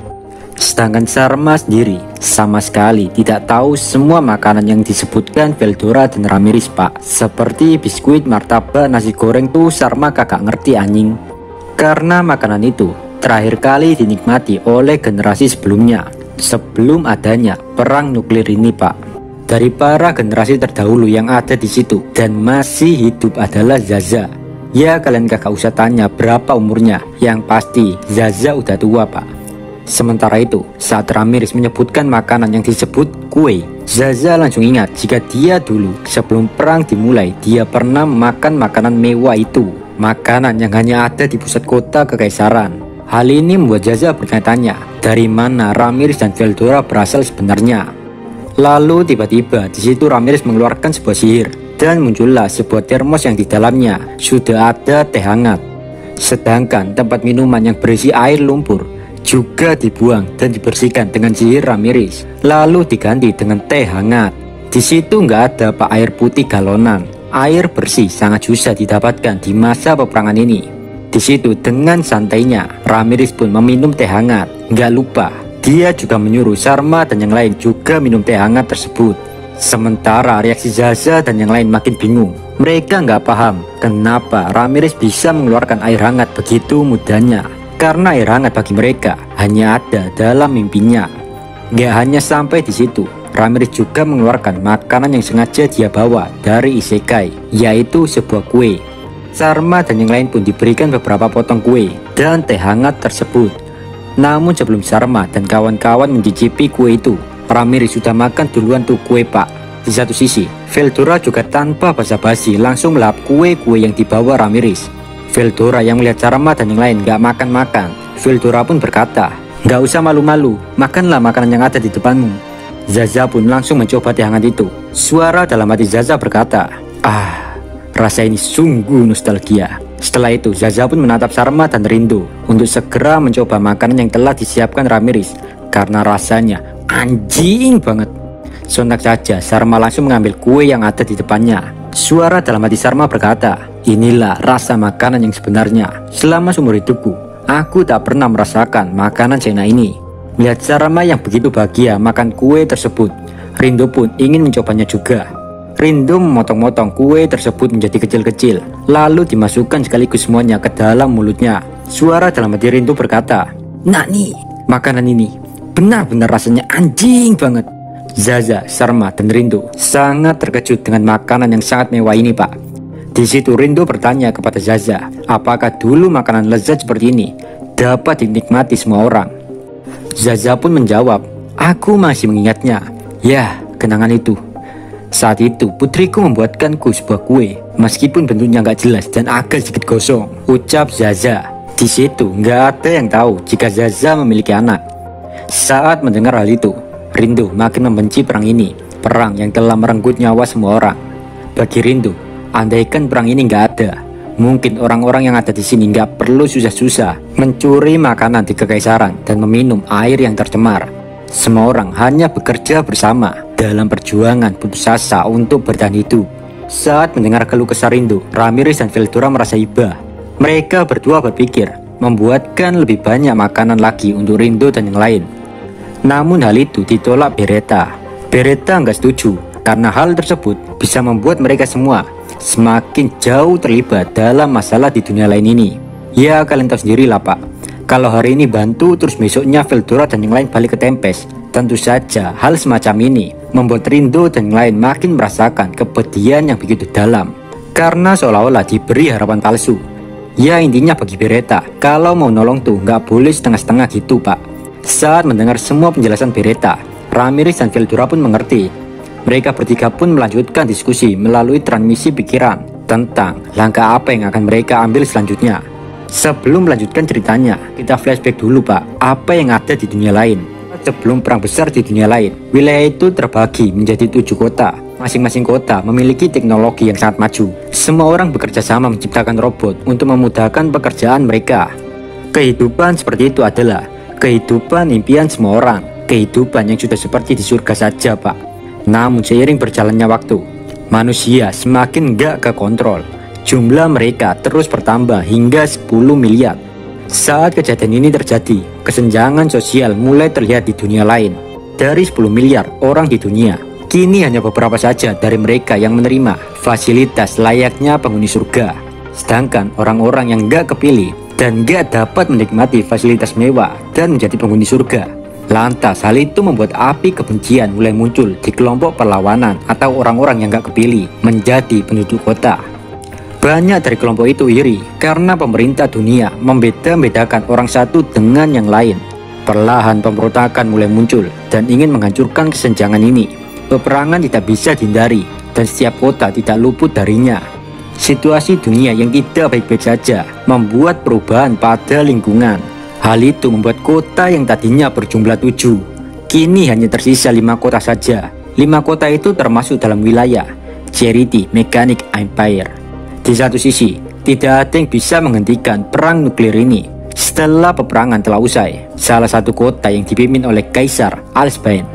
Sedangkan Sarma sendiri sama sekali tidak tahu semua makanan yang disebutkan Veldora dan Ramirez, Pak. Seperti biskuit, martabak, nasi goreng tuh Sarma kagak ngerti anjing. Karena makanan itu terakhir kali dinikmati oleh generasi sebelumnya, sebelum adanya perang nuklir ini, Pak. Dari para generasi terdahulu yang ada di situ dan masih hidup adalah Zaza. Ya kalian kagak usah tanya berapa umurnya, yang pasti Zaza udah tua, Pak. Sementara itu, saat Ramirez menyebutkan makanan yang disebut kue, Zaza langsung ingat jika dia dulu sebelum perang dimulai dia pernah makan makanan mewah itu. Makanan yang hanya ada di pusat kota kekaisaran. Hal ini membuat Zaza bertanya-tanya dari mana Ramirez dan Veldora berasal sebenarnya. Lalu tiba-tiba di situ Ramirez mengeluarkan sebuah sihir dan muncullah sebuah termos yang di dalamnya sudah ada teh hangat. Sedangkan tempat minuman yang berisi air lumpur juga dibuang dan dibersihkan dengan sihir Ramirez, lalu diganti dengan teh hangat. Di situ nggak ada pak air putih galonan. Air bersih sangat susah didapatkan di masa peperangan ini. Di situ dengan santainya Ramirez pun meminum teh hangat. Nggak lupa dia juga menyuruh Sarma dan yang lain juga minum teh hangat tersebut. Sementara reaksi Zaza dan yang lain makin bingung. Mereka nggak paham kenapa Ramirez bisa mengeluarkan air hangat begitu mudahnya. Karena air hangat bagi mereka hanya ada dalam mimpinya. Nggak hanya sampai di situ, Ramirez juga mengeluarkan makanan yang sengaja dia bawa dari Isekai, yaitu sebuah kue. Sarma dan yang lain pun diberikan beberapa potong kue dan teh hangat tersebut. Namun sebelum Sarma dan kawan-kawan mencicipi kue itu, Ramirez sudah makan duluan tuh kue pak. Di satu sisi, Veldora juga tanpa basa-basi langsung melahap kue-kue yang dibawa Ramirez. Veldora yang melihat Sarma dan yang lain gak makan-makan, Veldora pun berkata, "Gak usah malu-malu, makanlah makanan yang ada di depanmu." Zaza pun langsung mencoba teh hangat itu. Suara dalam hati Zaza berkata, "Ah, rasa ini sungguh nostalgia." Setelah itu, Zaza pun menatap Sarma dan Rindo untuk segera mencoba makanan yang telah disiapkan Ramirez karena rasanya anjing banget. Sontak saja Sarma langsung mengambil kue yang ada di depannya. Suara dalam hati Sarma berkata, "Inilah rasa makanan yang sebenarnya. Selama seumur hidupku, aku tak pernah merasakan makanan seenak ini." Melihat Sarma yang begitu bahagia makan kue tersebut, Rindo pun ingin mencobanya juga. Rindo memotong-motong kue tersebut menjadi kecil-kecil, lalu dimasukkan sekaligus semuanya ke dalam mulutnya. Suara dalam hati Rindo berkata, "Nah nih, makanan ini benar-benar rasanya anjing banget." Zaza, Sarma, dan Rindo sangat terkejut dengan makanan yang sangat mewah ini pak. Di situ Rindo bertanya kepada Zaza, apakah dulu makanan lezat seperti ini dapat dinikmati semua orang. Zaza pun menjawab, "Aku masih mengingatnya. Ya, kenangan itu. Saat itu putriku membuatkanku sebuah kue, meskipun bentuknya nggak jelas dan agak sedikit gosong," ucap Zaza. Di situ nggak ada yang tahu jika Zaza memiliki anak. Saat mendengar hal itu, Rindo makin membenci perang ini, perang yang telah merenggut nyawa semua orang. Bagi Rindo, andaikan perang ini nggak ada, mungkin orang-orang yang ada di sini nggak perlu susah-susah mencuri makanan di kekaisaran dan meminum air yang tercemar. Semua orang hanya bekerja bersama dalam perjuangan putus asa untuk bertahan hidup. Saat mendengar keluh kesah Rindo, Ramirez dan Veldora merasa iba. Mereka berdua berpikir membuatkan lebih banyak makanan lagi untuk Rindo dan yang lain. Namun hal itu ditolak Beretta. Beretta nggak setuju karena hal tersebut bisa membuat mereka semua semakin jauh terlibat dalam masalah di dunia lain ini. Ya kalian tahu sendiri lah pak, kalau hari ini bantu terus besoknya Veldora dan yang lain balik ke Tempest. Tentu saja hal semacam ini membuat Rindo dan yang lain makin merasakan kepedihan yang begitu dalam, karena seolah-olah diberi harapan palsu. Ya intinya bagi Beretta, kalau mau nolong tuh nggak boleh setengah-setengah gitu pak. Saat mendengar semua penjelasan Beretta, Ramirez dan Veldora pun mengerti. Mereka bertiga pun melanjutkan diskusi melalui transmisi pikiran tentang langkah apa yang akan mereka ambil selanjutnya. Sebelum melanjutkan ceritanya, kita flashback dulu pak, apa yang ada di dunia lain. Sebelum perang besar di dunia lain, wilayah itu terbagi menjadi 7 kota. Masing-masing kota memiliki teknologi yang sangat maju. Semua orang bekerja sama menciptakan robot untuk memudahkan pekerjaan mereka. Kehidupan seperti itu adalah kehidupan impian semua orang, kehidupan yang sudah seperti di surga saja pak. Namun seiring berjalannya waktu, manusia semakin gak kekontrol. Jumlah mereka terus bertambah hingga 10 miliar. Saat kejadian ini terjadi, kesenjangan sosial mulai terlihat di dunia lain. Dari 10 miliar orang di dunia, kini hanya beberapa saja dari mereka yang menerima fasilitas layaknya penghuni surga. Sedangkan orang-orang yang gak kepilih dan gak dapat menikmati fasilitas mewah dan menjadi penghuni surga. Lantas hal itu membuat api kebencian mulai muncul di kelompok perlawanan atau orang-orang yang gak kepilih menjadi penduduk kota. Banyak dari kelompok itu iri karena pemerintah dunia membeda-bedakan orang satu dengan yang lain. Perlahan pemberontakan mulai muncul dan ingin menghancurkan kesenjangan ini. Peperangan tidak bisa dihindari dan setiap kota tidak luput darinya. Situasi dunia yang tidak baik-baik saja membuat perubahan pada lingkungan. Hal itu membuat kota yang tadinya berjumlah 7, kini hanya tersisa 5 kota saja. 5 kota itu termasuk dalam wilayah Charity Mechanic Empire. Di satu sisi, tidak ada yang bisa menghentikan perang nuklir ini. Setelah peperangan telah usai, salah satu kota yang dipimpin oleh Kaisar Alsbane.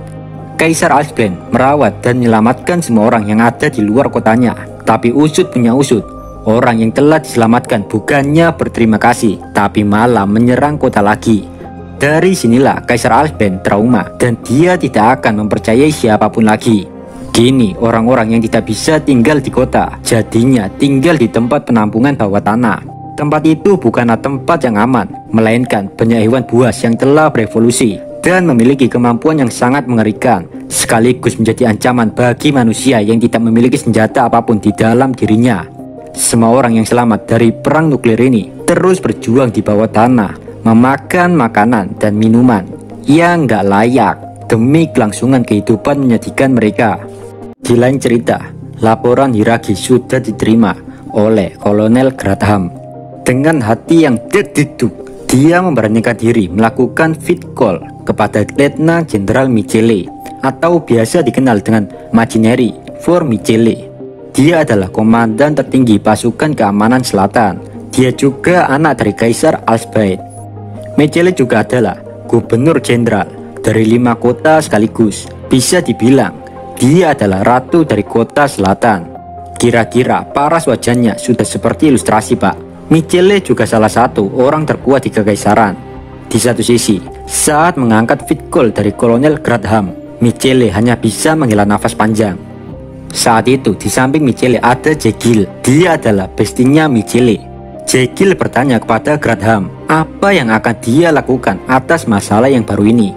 Kaisar Alsbane merawat dan menyelamatkan semua orang yang ada di luar kotanya. Tapi usut punya usut, orang yang telah diselamatkan bukannya berterima kasih, tapi malah menyerang kota lagi. Dari sinilah Kaisar Alsbane trauma dan dia tidak akan mempercayai siapapun lagi. Kini orang-orang yang tidak bisa tinggal di kota jadinya tinggal di tempat penampungan bawah tanah. Tempat itu bukanlah tempat yang aman, melainkan banyak hewan buas yang telah berevolusi dan memiliki kemampuan yang sangat mengerikan, sekaligus menjadi ancaman bagi manusia yang tidak memiliki senjata apapun di dalam dirinya. Semua orang yang selamat dari perang nuklir ini terus berjuang di bawah tanah, memakan makanan dan minuman yang gak layak demi kelangsungan kehidupan menyedihkan mereka. Di lain cerita, laporan Hiiragi sudah diterima oleh Kolonel Gradham. Dengan hati yang deg-deg, dia memberanikan diri melakukan fit call kepada Letnan Jenderal Michele atau biasa dikenal dengan Machinery for Michele. Dia adalah komandan tertinggi pasukan keamanan selatan. Dia juga anak dari Kaisar Albait. Michele juga adalah gubernur jenderal dari 5 kota sekaligus. Bisa dibilang dia adalah ratu dari kota selatan. Kira-kira paras wajahnya sudah seperti ilustrasi, Pak. Michele juga salah satu orang terkuat di kekaisaran. Di satu sisi, saat mengangkat fit call dari Kolonel Gradham, Michele hanya bisa menghela nafas panjang. Saat itu di samping Michele ada Jegil. Dia adalah bestinya Michele. Jegil bertanya kepada Gradham apa yang akan dia lakukan atas masalah yang baru ini.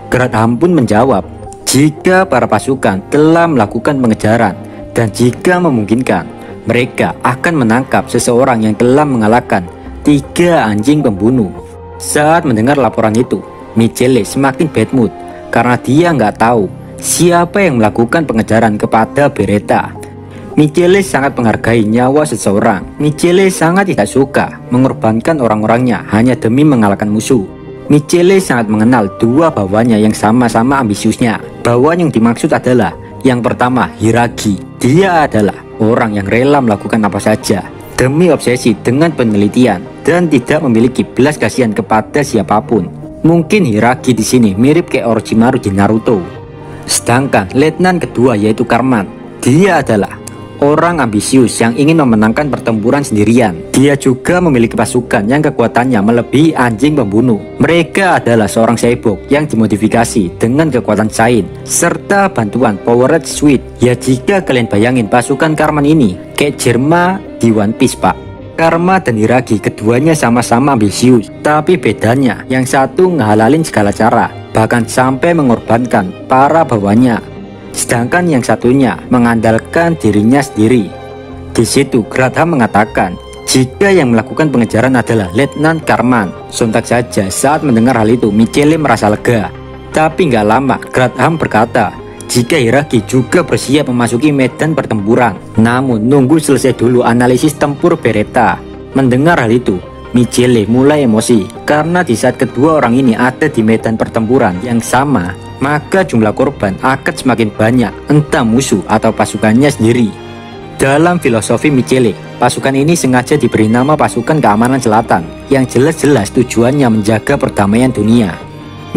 Gradham pun menjawab, jika para pasukan telah melakukan pengejaran dan jika memungkinkan, mereka akan menangkap seseorang yang telah mengalahkan 3 anjing pembunuh. Saat mendengar laporan itu, Michele semakin bad mood karena dia nggak tahu siapa yang melakukan pengejaran kepada Beretta. Michele sangat menghargai nyawa seseorang. Michele sangat tidak suka mengorbankan orang-orangnya hanya demi mengalahkan musuh. Michele sangat mengenal 2 bawahannya yang sama-sama ambisiusnya. Bawahan yang dimaksud adalah yang pertama, Hiiragi. Dia adalah orang yang rela melakukan apa saja demi obsesi dengan penelitian dan tidak memiliki belas kasihan kepada siapapun. Mungkin Hiiragi di sini mirip kayak Orochimaru di Naruto. Sedangkan letnan kedua yaitu Karman. Dia adalah orang ambisius yang ingin memenangkan pertempuran sendirian. Dia juga memiliki pasukan yang kekuatannya melebihi anjing pembunuh. Mereka adalah seorang cyborg yang dimodifikasi dengan kekuatan Sain serta bantuan Powered Suit. Ya jika kalian bayangin pasukan Karman ini kayak Jerma di One Piece, Pak. Karma dan Hiiragi keduanya sama-sama ambisius, tapi bedanya yang satu ngehalalin segala cara, bahkan sampai mengorbankan para bawahannya. Sedangkan yang satunya mengandalkan dirinya sendiri. Di situ Gradham mengatakan jika yang melakukan pengejaran adalah Letnan Karman. Sontak saja saat mendengar hal itu Michele merasa lega. Tapi nggak lama Gradham berkata jika Hiiragi juga bersiap memasuki medan pertempuran. Namun nunggu selesai dulu analisis tempur Beretta. Mendengar hal itu Michele mulai emosi karena di saat kedua orang ini ada di medan pertempuran yang sama, maka jumlah korban akan semakin banyak, entah musuh atau pasukannya sendiri. Dalam filosofi Michele, pasukan ini sengaja diberi nama pasukan keamanan selatan, yang jelas-jelas tujuannya menjaga perdamaian dunia.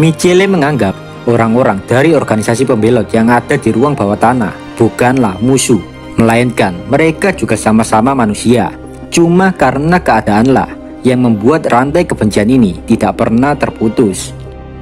Michele menganggap orang-orang dari organisasi pembelot yang ada di ruang bawah tanah bukanlah musuh, melainkan mereka juga sama-sama manusia. Cuma karena keadaanlah yang membuat rantai kebencian ini tidak pernah terputus.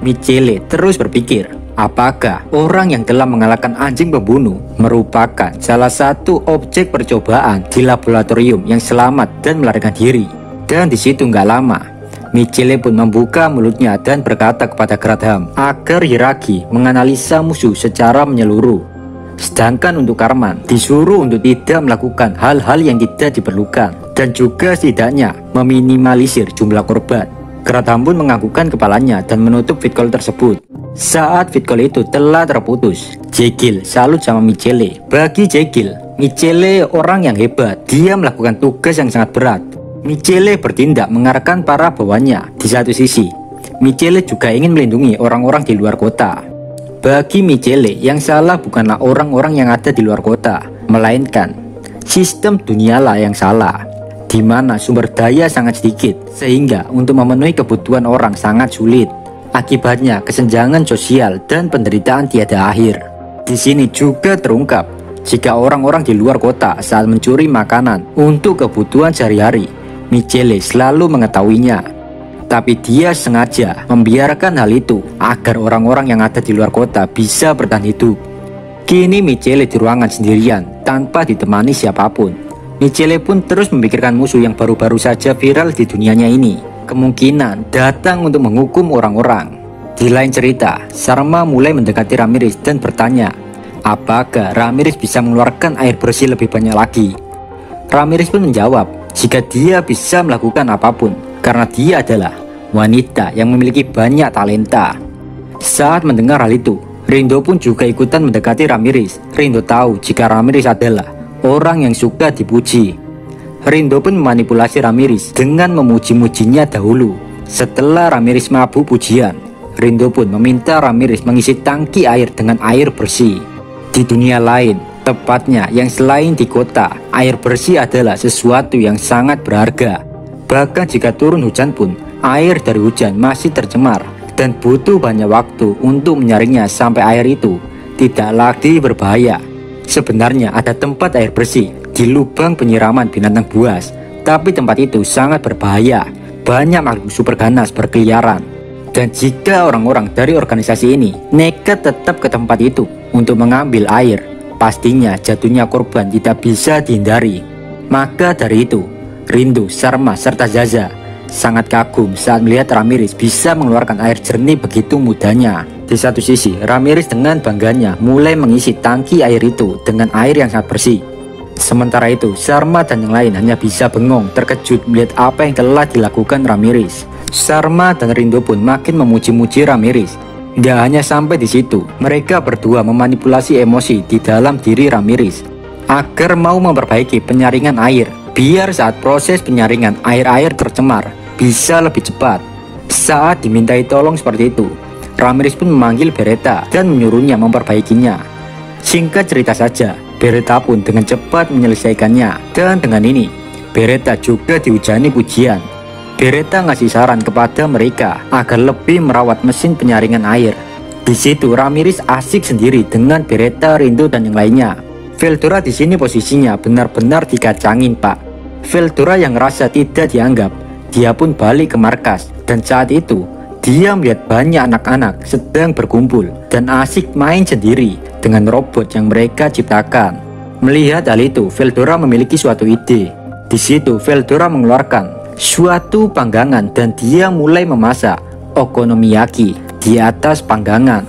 Michele terus berpikir, apakah orang yang telah mengalahkan anjing pembunuh merupakan salah satu objek percobaan di laboratorium yang selamat dan melarikan diri? Dan di situ nggak lama, Michele pun membuka mulutnya dan berkata kepada Gradham agar Hiiragi menganalisa musuh secara menyeluruh. Sedangkan untuk Karman disuruh untuk tidak melakukan hal-hal yang tidak diperlukan dan juga setidaknya meminimalisir jumlah korban. Gradham pun menganggukkan kepalanya dan menutup fit call tersebut. Saat fit call itu telah terputus, Jegil salut sama Michele. Bagi Jegil, Michele orang yang hebat. Dia melakukan tugas yang sangat berat. Michele bertindak mengarahkan para bawahannya. Di satu sisi, Michele juga ingin melindungi orang-orang di luar kota. Bagi Michele, yang salah bukanlah orang-orang yang ada di luar kota, melainkan sistem dunialah yang salah, di mana sumber daya sangat sedikit, sehingga untuk memenuhi kebutuhan orang sangat sulit. Akibatnya kesenjangan sosial dan penderitaan tiada akhir. Di sini juga terungkap jika orang-orang di luar kota saat mencuri makanan untuk kebutuhan sehari-hari, Michele selalu mengetahuinya. Tapi dia sengaja membiarkan hal itu agar orang-orang yang ada di luar kota bisa bertahan hidup. Kini Michele di ruangan sendirian tanpa ditemani siapapun. Michele pun terus memikirkan musuh yang baru-baru saja viral di dunianya ini. Kemungkinan datang untuk menghukum orang-orang. Di lain cerita, Sarma mulai mendekati Ramirez dan bertanya, apakah Ramirez bisa mengeluarkan air bersih lebih banyak lagi? Ramirez pun menjawab, jika dia bisa melakukan apapun, karena dia adalah wanita yang memiliki banyak talenta. Saat mendengar hal itu, Rindo pun juga ikutan mendekati Ramirez. Rindo tahu jika Ramirez adalah orang yang suka dipuji. Rindo pun memanipulasi Ramirez dengan memuji-mujinya dahulu. Setelah Ramirez mabuk pujian, Rindo pun meminta Ramirez mengisi tangki air dengan air bersih. Di dunia lain, tepatnya yang selain di kota, air bersih adalah sesuatu yang sangat berharga. Bahkan jika turun hujan pun, air dari hujan masih tercemar dan butuh banyak waktu untuk menyaringnya sampai air itu tidak lagi berbahaya. Sebenarnya ada tempat air bersih di lubang penyiraman binatang buas, tapi tempat itu sangat berbahaya. Banyak makhluk super ganas berkeliaran. Dan jika orang-orang dari organisasi ini nekat tetap ke tempat itu untuk mengambil air, pastinya jatuhnya korban tidak bisa dihindari. Maka dari itu, Rindo, Sarma, serta Zaza sangat kagum saat melihat Ramirez bisa mengeluarkan air jernih begitu mudahnya. Di satu sisi, Ramirez dengan bangganya mulai mengisi tangki air itu dengan air yang sangat bersih. Sementara itu, Sarma dan yang lain hanya bisa bengong terkejut melihat apa yang telah dilakukan Ramirez. Sarma dan Rindo pun makin memuji-muji Ramirez. Tidak hanya sampai di situ, mereka berdua memanipulasi emosi di dalam diri Ramirez agar mau memperbaiki penyaringan air, biar saat proses penyaringan air-air tercemar bisa lebih cepat. Saat dimintai tolong seperti itu, Ramirez pun memanggil Beretta dan menyuruhnya memperbaikinya. Singkat cerita saja, Beretta pun dengan cepat menyelesaikannya. Dan dengan ini, Beretta juga dihujani pujian. Beretta ngasih saran kepada mereka agar lebih merawat mesin penyaringan air. Di situ Ramirez asik sendiri dengan Beretta, Rindo dan yang lainnya. Veldora di sini posisinya benar-benar dikacangin, Pak. Veldora yang ngerasa tidak dianggap, dia pun balik ke markas dan saat itu dia melihat banyak anak-anak sedang berkumpul dan asik main sendiri dengan robot yang mereka ciptakan. Melihat hal itu, Veldora memiliki suatu ide. Di situ Veldora mengeluarkan suatu panggangan dan dia mulai memasak okonomiyaki di atas panggangan.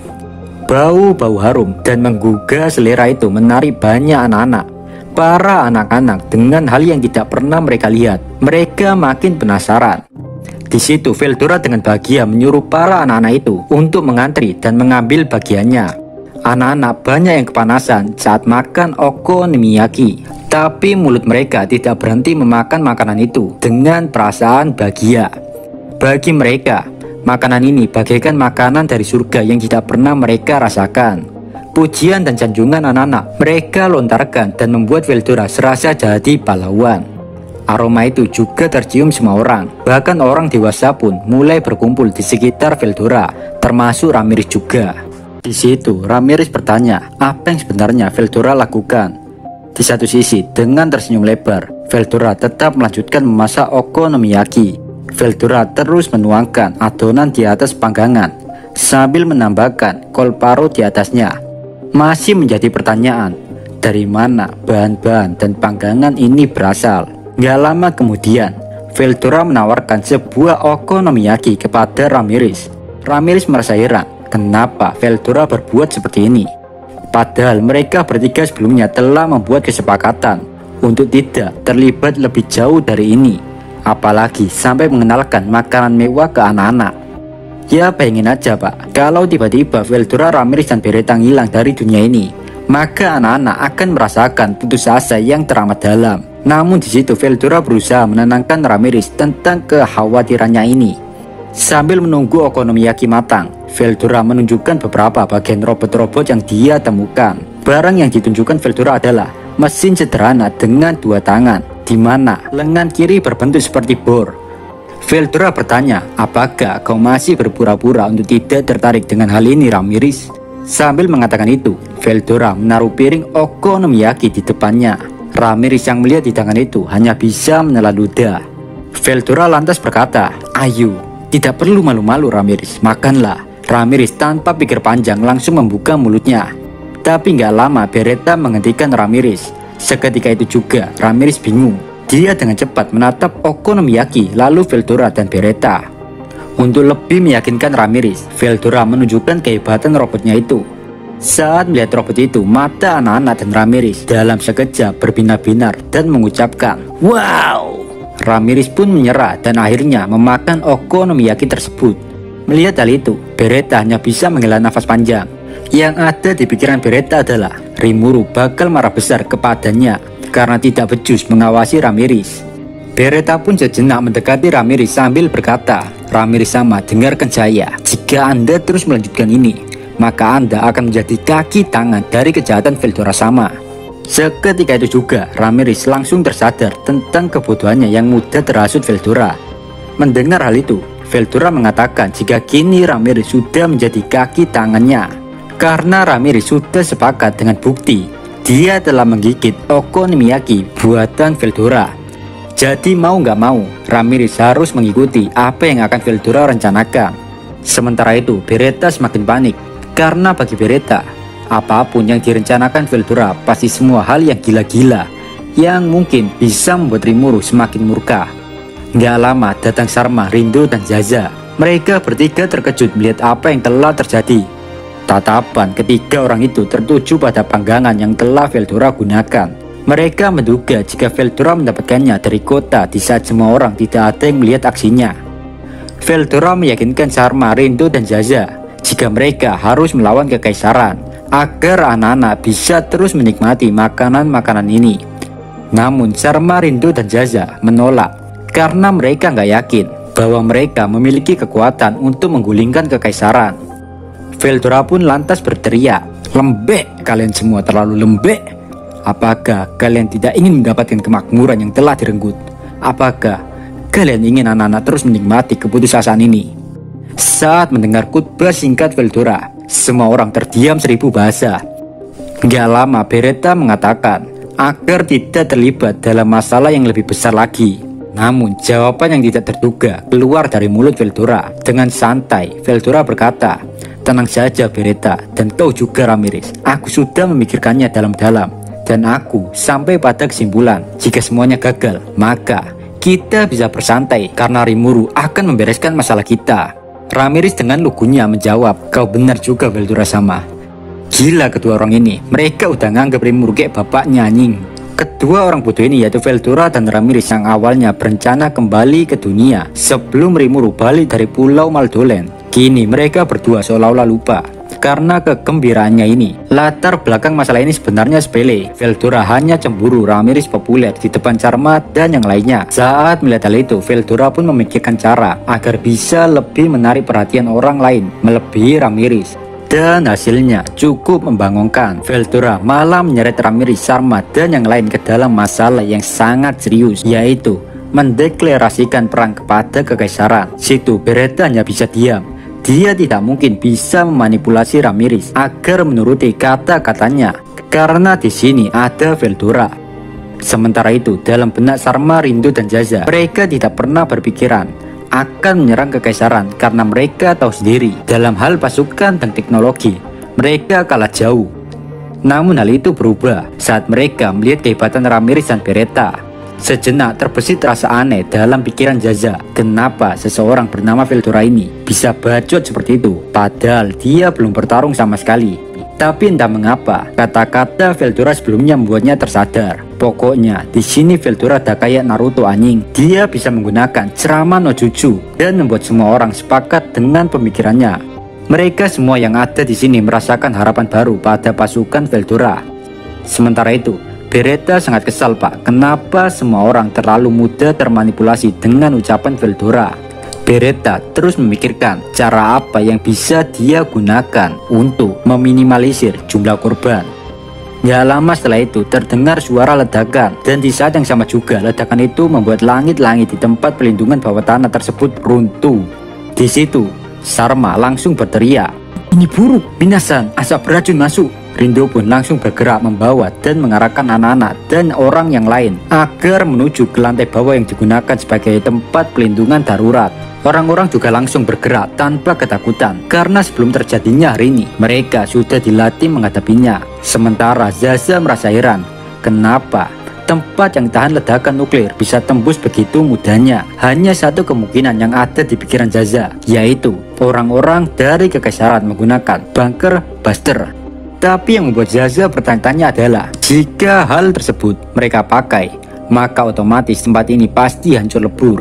Bau-bau harum dan menggugah selera itu menarik banyak anak-anak. Para anak-anak dengan hal yang tidak pernah mereka lihat, mereka makin penasaran. Di situ Veldora dengan bahagia menyuruh para anak-anak itu untuk mengantri dan mengambil bagiannya. Anak-anak banyak yang kepanasan saat makan okonomiyaki, tapi mulut mereka tidak berhenti memakan makanan itu dengan perasaan bahagia. Bagi mereka, makanan ini bagaikan makanan dari surga yang tidak pernah mereka rasakan. Pujian dan sanjungan anak-anak mereka lontarkan dan membuat Veldora serasa jadi pahlawan. Aroma itu juga tercium semua orang, bahkan orang dewasa pun mulai berkumpul di sekitar Veldora, termasuk Ramirez juga. Di situ Ramirez bertanya apa yang sebenarnya Veldora lakukan. Di satu sisi, dengan tersenyum lebar, Veldora tetap melanjutkan memasak okonomiyaki. Veldora terus menuangkan adonan di atas panggangan sambil menambahkan kol parut di atasnya. Masih menjadi pertanyaan, dari mana bahan-bahan dan panggangan ini berasal. Gak lama kemudian, Veldora menawarkan sebuah okonomiyaki kepada Ramirez. Ramirez merasa heran kenapa Veldora berbuat seperti ini. Padahal mereka bertiga sebelumnya telah membuat kesepakatan untuk tidak terlibat lebih jauh dari ini, apalagi sampai mengenalkan makanan mewah ke anak-anak. Ya bayangin aja Pak, kalau tiba-tiba Veldora, Ramirez dan Beretta hilang dari dunia ini, maka anak-anak akan merasakan putus asa yang teramat dalam. Namun di situ Veldora berusaha menenangkan Ramirez tentang kekhawatirannya ini. Sambil menunggu okonomiyaki matang, Veldora menunjukkan beberapa bagian robot-robot yang dia temukan. Barang yang ditunjukkan Veldora adalah mesin sederhana dengan dua tangan, di mana lengan kiri berbentuk seperti bor. Veldora bertanya, apakah kau masih berpura-pura untuk tidak tertarik dengan hal ini, Ramirez? Sambil mengatakan itu, Veldora menaruh piring okonomiyaki di depannya. Ramirez yang melihat di tangan itu hanya bisa menelan ludah. Veldora lantas berkata, ayo, tidak perlu malu-malu Ramirez, makanlah. Ramirez tanpa pikir panjang langsung membuka mulutnya. Tapi nggak lama Beretta menghentikan Ramirez. Seketika itu juga Ramirez bingung. Dia dengan cepat menatap Okonomiyaki, lalu Veldora dan Beretta. Untuk lebih meyakinkan Ramirez, Veldora menunjukkan kehebatan robotnya itu. Saat melihat robot itu, mata anak-anak dan Ramirez dalam sekejap berbinar-binar dan mengucapkan, "Wow!" Ramirez pun menyerah dan akhirnya memakan Okonomiyaki tersebut. Melihat hal itu, Beretta hanya bisa menghela nafas panjang. Yang ada di pikiran Beretta adalah Rimuru bakal marah besar kepadanya karena tidak becus mengawasi Ramirez. Beretta pun sejenak mendekati Ramirez sambil berkata, "Ramirez-sama, dengarkan saya. Jika Anda terus melanjutkan ini, maka Anda akan menjadi kaki tangan dari kejahatan Veldora-sama." Seketika itu juga Ramirez langsung tersadar tentang kebodohannya yang mudah terhasut Veldora. Mendengar hal itu, Veldora mengatakan jika kini Ramirez sudah menjadi kaki tangannya. Karena Ramirez sudah sepakat dengan bukti dia telah menggigit Okonomiyaki buatan Veldora. Jadi mau nggak mau, Ramirez harus mengikuti apa yang akan Veldora rencanakan. Sementara itu, Beretta semakin panik. Karena bagi Beretta, apapun yang direncanakan Veldora pasti semua hal yang gila-gila yang mungkin bisa membuat Rimuru semakin murka. Nggak lama datang Sarma, Rindo, dan Zaza. Mereka bertiga terkejut melihat apa yang telah terjadi. Tatapan ketiga orang itu tertuju pada panggangan yang telah Veldora gunakan. Mereka menduga jika Veldora mendapatkannya dari kota di saat semua orang tidak ada yang melihat aksinya. Veldora meyakinkan Sarma, Rindo, dan Zaza jika mereka harus melawan kekaisaran agar anak-anak bisa terus menikmati makanan-makanan ini. Namun Sarma, Rindo, dan Zaza menolak karena mereka nggak yakin bahwa mereka memiliki kekuatan untuk menggulingkan kekaisaran. Veldora pun lantas berteriak, "Lembek, kalian semua terlalu lembek. Apakah kalian tidak ingin mendapatkan kemakmuran yang telah direnggut? Apakah kalian ingin anak-anak terus menikmati keputusasaan ini?" Saat mendengar khutbah singkat Veldora, semua orang terdiam 1000 bahasa. Gak lama Beretta mengatakan agar tidak terlibat dalam masalah yang lebih besar lagi. Namun jawaban yang tidak terduga keluar dari mulut Veldora. Dengan santai Veldora berkata, "Tenang saja Beretta, dan kau juga Ramirez. Aku sudah memikirkannya dalam-dalam, dan aku sampai pada kesimpulan jika semuanya gagal, maka kita bisa bersantai karena Rimuru akan membereskan masalah kita." Ramirez dengan lugunya menjawab, "Kau benar juga Veldora-sama. Gila kedua orang ini, mereka udah nganggap Rimuru kayak bapaknya anjing." Kedua orang bodoh ini yaitu Veldora dan Ramirez yang awalnya berencana kembali ke dunia sebelum Rimuru balik dari Pulau Maldolen. Kini mereka berdua seolah-olah lupa karena kegembiraannya ini. Latar belakang masalah ini sebenarnya sepele. Veldora hanya cemburu Ramirez populer di depan Sarma dan yang lainnya. Saat melihat hal itu, Veldora pun memikirkan cara agar bisa lebih menarik perhatian orang lain melebihi Ramirez. Dan hasilnya cukup membangunkan. Veldora malah menyeret Ramirez, Sarma, dan yang lain ke dalam masalah yang sangat serius, yaitu mendeklarasikan perang kepada kekaisaran. Situ Beretta hanya bisa diam. Dia tidak mungkin bisa memanipulasi Ramirez agar menuruti kata-katanya karena di sini ada Veldora. Sementara itu dalam benak Sarma, Rindo, dan Zaza, mereka tidak pernah berpikiran akan menyerang kekaisaran karena mereka tahu sendiri dalam hal pasukan dan teknologi mereka kalah jauh. Namun hal itu berubah saat mereka melihat kehebatan Ramirez dan Beretta. Sejenak terbesit rasa aneh dalam pikiran Zaza. Kenapa seseorang bernama Veldora ini bisa bacot seperti itu padahal dia belum bertarung sama sekali. Tapi entah mengapa kata-kata Veldora sebelumnya membuatnya tersadar. Pokoknya di sini Veldora ada kayak Naruto anjing. Dia bisa menggunakan ceramah no jutsu dan membuat semua orang sepakat dengan pemikirannya. Mereka semua yang ada di sini merasakan harapan baru pada pasukan Veldora. Sementara itu Beretta sangat kesal pak, kenapa semua orang terlalu mudah termanipulasi dengan ucapan Veldora. Beretta terus memikirkan cara apa yang bisa dia gunakan untuk meminimalisir jumlah korban. Gak lama setelah itu terdengar suara ledakan, dan di saat yang sama juga ledakan itu membuat langit-langit di tempat pelindungan bawah tanah tersebut runtuh. Di situ Sarma langsung berteriak, "Ini buruk, Minasan, asap beracun masuk." Rindo pun langsung bergerak membawa dan mengarahkan anak-anak dan orang yang lain agar menuju ke lantai bawah yang digunakan sebagai tempat pelindungan darurat. Orang-orang juga langsung bergerak tanpa ketakutan karena sebelum terjadinya hari ini mereka sudah dilatih menghadapinya. Sementara Zaza merasa heran, kenapa tempat yang tahan ledakan nuklir bisa tembus begitu mudahnya. Hanya satu kemungkinan yang ada di pikiran Zaza, yaitu orang-orang dari Kekaisaran menggunakan bunker buster. Tapi yang membuat Zaza bertanya-tanya adalah, jika hal tersebut mereka pakai, maka otomatis tempat ini pasti hancur lebur.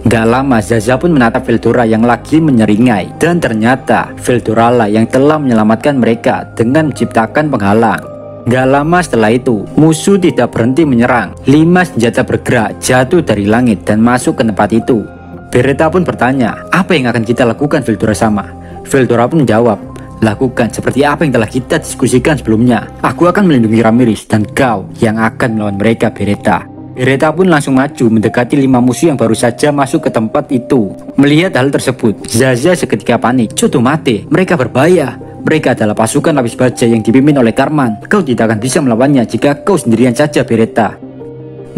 Gak lama Zaza pun menatap Veldora yang lagi menyeringai, dan ternyata Veldora lah yang telah menyelamatkan mereka dengan menciptakan penghalang. Gak lama setelah itu, musuh tidak berhenti menyerang. 5 senjata bergerak jatuh dari langit dan masuk ke tempat itu. Beretta pun bertanya, apa yang akan kita lakukan Veldora sama? Veldora pun menjawab, lakukan seperti apa yang telah kita diskusikan sebelumnya. Aku akan melindungi Ramirez dan kau yang akan melawan mereka, Beretta. Beretta pun langsung maju mendekati 5 musuh yang baru saja masuk ke tempat itu. Melihat hal tersebut, Zaza seketika panik. Cutu mate, mereka berbahaya. Mereka adalah pasukan lapis baja yang dipimpin oleh Karman. Kau tidak akan bisa melawannya jika kau sendirian saja, Beretta.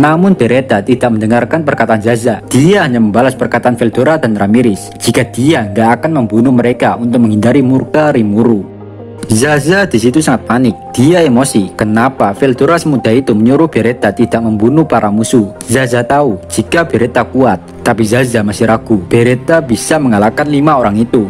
Namun Beretta tidak mendengarkan perkataan Zaza. Dia hanya membalas perkataan Veldora dan Ramirez jika dia gak akan membunuh mereka untuk menghindari murka Rimuru. Zaza di situ sangat panik. Dia emosi kenapa Veldora semudah itu menyuruh Beretta tidak membunuh para musuh. Zaza tahu jika Beretta kuat, tapi Zaza masih ragu Beretta bisa mengalahkan 5 orang itu.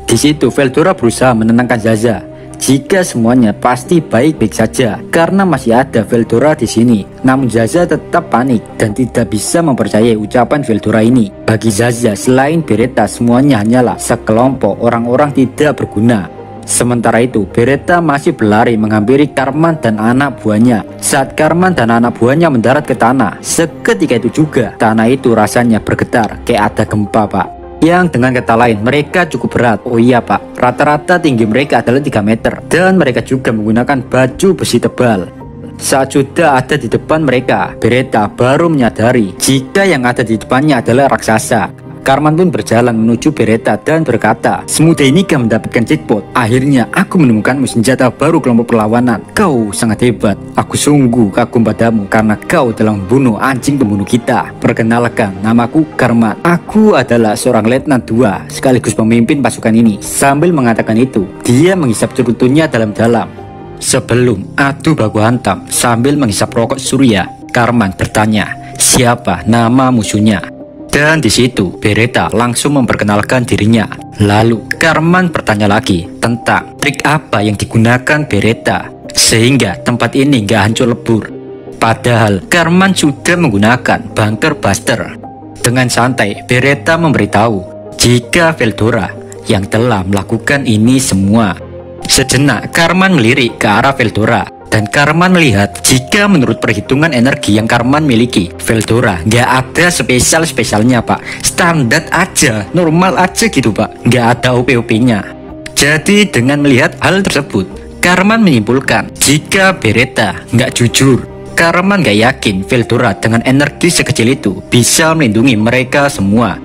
Di situ Veldora berusaha menenangkan Zaza. Jika semuanya pasti baik-baik saja karena masih ada Veldora di sini. Namun Zaza tetap panik dan tidak bisa mempercayai ucapan Veldora ini. Bagi Zaza, selain Beretta, semuanya hanyalah sekelompok orang-orang tidak berguna. Sementara itu, Beretta masih berlari menghampiri Karman dan anak buahnya. Saat Karman dan anak buahnya mendarat ke tanah, seketika itu juga tanah itu rasanya bergetar kayak ada gempa, Pak. Yang dengan kata lain, mereka cukup berat. Oh iya Pak, rata-rata tinggi mereka adalah 3 meter. Dan mereka juga menggunakan baju besi tebal. Saat sudah ada di depan mereka, Beretta baru menyadari jika yang ada di depannya adalah raksasa. Karman pun berjalan menuju Beretta dan berkata, semudah ini kau mendapatkan jackpot. Akhirnya aku menemukanmu senjata baru kelompok perlawanan. Kau sangat hebat. Aku sungguh kagum padamu karena kau telah membunuh anjing pembunuh kita. Perkenalkan, namaku Karman. Aku adalah seorang letnan 2 sekaligus pemimpin pasukan ini. Sambil mengatakan itu, dia menghisap cerutunya dalam-dalam. Sebelum adu baku hantam sambil menghisap rokok surya, Karman bertanya, siapa nama musuhnya? Dan di situ Beretta langsung memperkenalkan dirinya. Lalu Karman bertanya lagi tentang trik apa yang digunakan Beretta sehingga tempat ini gak hancur lebur. Padahal Karman sudah menggunakan bunker buster. Dengan santai Beretta memberitahu jika Veldora yang telah melakukan ini semua. Sejenak Karman melirik ke arah Veldora. Dan Karman melihat jika menurut perhitungan energi yang Karman miliki, Veldora nggak ada spesial-spesialnya Pak. Standar aja, normal aja gitu Pak. Nggak ada OP-OP-nya. Jadi dengan melihat hal tersebut, Karman menyimpulkan jika Beretta nggak jujur. Karman nggak yakin Veldora dengan energi sekecil itu bisa melindungi mereka semua.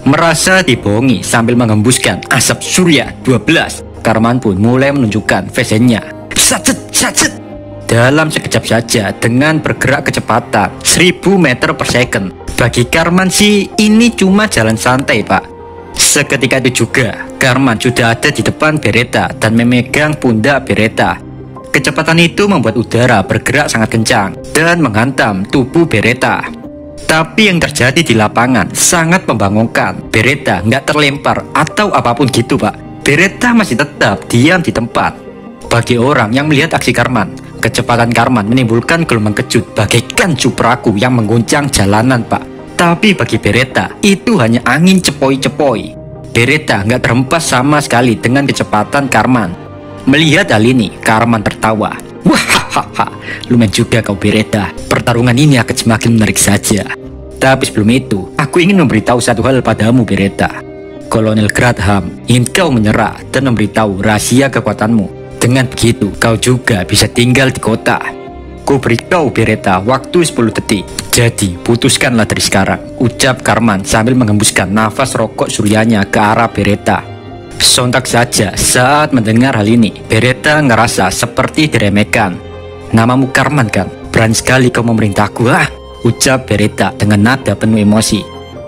Merasa dibohongi sambil mengembuskan asap surya 12, Karman pun mulai menunjukkan fasenya. Sacet. Dalam sekejap saja dengan bergerak kecepatan 1000 meter per second. Bagi Karman sih ini cuma jalan santai Pak. Seketika itu juga Karman sudah ada di depan Beretta dan memegang pundak Beretta. Kecepatan itu membuat udara bergerak sangat kencang dan menghantam tubuh Beretta. Tapi yang terjadi di lapangan sangat membangunkan. Beretta nggak terlempar atau apapun gitu Pak. Beretta masih tetap diam di tempat. Bagi orang yang melihat aksi Karman, kecepatan Karman menimbulkan gelombang kejut bagaikan cupraku yang mengguncang jalanan Pak. Tapi bagi Beretta itu hanya angin cepoi-cepoi. Beretta nggak terhempas sama sekali dengan kecepatan Karman. Melihat hal ini, Karman tertawa. Wahahaha, lumayan juga kau Beretta. Pertarungan ini akan semakin menarik saja. Tapi sebelum itu, aku ingin memberitahu satu hal padamu Beretta. Kolonel Gradham ingin kau menyerah dan memberitahu rahasia kekuatanmu. Dengan begitu, kau juga bisa tinggal di kota. Ku beri kau Beretta waktu 10 detik. Jadi, putuskanlah dari sekarang, ucap Karman sambil menghembuskan nafas rokok suryanya ke arah Beretta. Sontak saja saat mendengar hal ini, Beretta ngerasa seperti diremehkan. "Namamu Karman kan? Berani sekali kau memerintahku, ah!" ucap Beretta dengan nada penuh emosi.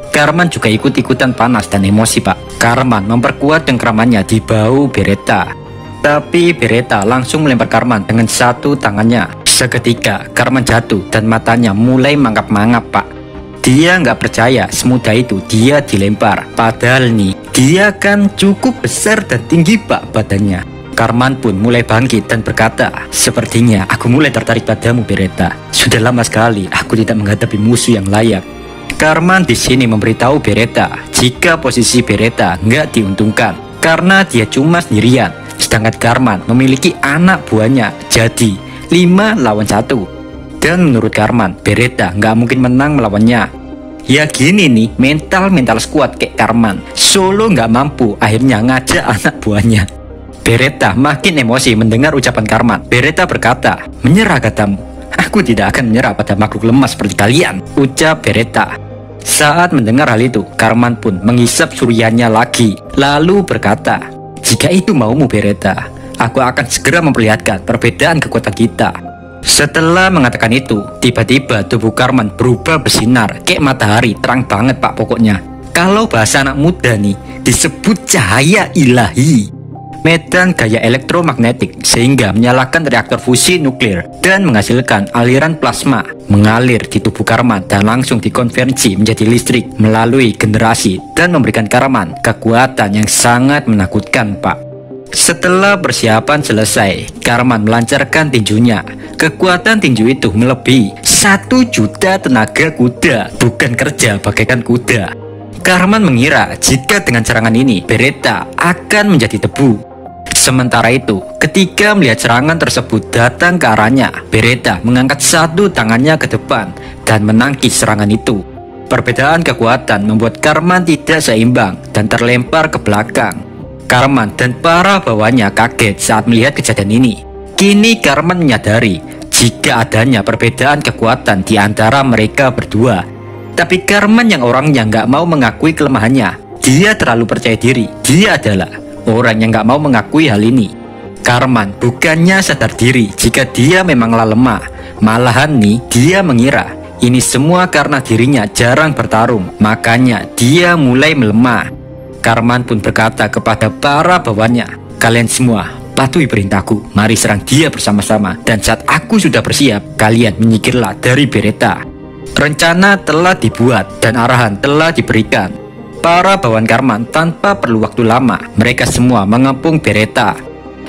Karman juga ikut-ikutan panas dan emosi, Pak. Karman memperkuat cengkramannya di bahu Beretta. Tapi Beretta langsung melempar Karman dengan satu tangannya. Seketika Karman jatuh dan matanya mulai mangap-mangap, Pak. Dia nggak percaya semudah itu dia dilempar. Padahal nih, dia kan cukup besar dan tinggi, Pak, badannya. Karman pun mulai bangkit dan berkata, "Sepertinya aku mulai tertarik padamu, Beretta. Sudah lama sekali aku tidak menghadapi musuh yang layak." Karman di sini memberitahu Beretta jika posisi Beretta nggak diuntungkan karena dia cuma sendirian, sedangkan Karman memiliki anak buahnya, jadi 5 lawan 1. Dan menurut Karman, Beretta nggak mungkin menang melawannya. Ya gini nih, mental squad kayak Karman, solo nggak mampu, akhirnya ngajak anak buahnya. Beretta makin emosi mendengar ucapan Karman. Beretta berkata, "Menyerah katamu? Aku tidak akan menyerah pada makhluk lemah seperti kalian," ucap Beretta. Saat mendengar hal itu, Karman pun menghisap suriannya lagi, lalu berkata, "Jika itu maumu, Beretta, aku akan segera memperlihatkan perbedaan kekuatan kita." Setelah mengatakan itu, tiba-tiba tubuh Karman berubah bersinar kayak matahari, terang banget, Pak, pokoknya. Kalau bahasa anak muda nih, disebut cahaya ilahi. Medan gaya elektromagnetik sehingga menyalakan reaktor fusi nuklir dan menghasilkan aliran plasma mengalir di tubuh Karman dan langsung dikonversi menjadi listrik melalui generasi dan memberikan Karman kekuatan yang sangat menakutkan, Pak. Setelah persiapan selesai, Karman melancarkan tinjunya. Kekuatan tinju itu melebihi 1 juta tenaga kuda, bukan kerja bagaikan kuda. Karman mengira jika dengan serangan ini Beretta akan menjadi debu. Sementara itu, ketika melihat serangan tersebut datang ke arahnya, Beretta mengangkat satu tangannya ke depan dan menangkis serangan itu. Perbedaan kekuatan membuat Karman tidak seimbang dan terlempar ke belakang. Karman dan para bawahannya kaget saat melihat kejadian ini. Kini Karman menyadari jika adanya perbedaan kekuatan di antara mereka berdua. Tapi Karman yang orangnya nggak mau mengakui kelemahannya. Dia terlalu percaya diri. Dia adalah orang yang nggak mau mengakui hal ini. Karman bukannya sadar diri jika dia memanglah lemah. Malahan nih, dia mengira ini semua karena dirinya jarang bertarung. Makanya dia mulai melemah. Karman pun berkata kepada para bawahannya, "Kalian semua patuhi perintahku, mari serang dia bersama-sama. Dan saat aku sudah bersiap, kalian menyingkirlah dari Beretta." Rencana telah dibuat dan arahan telah diberikan. Para bawahan Karman tanpa perlu waktu lama, mereka semua mengepung Beretta.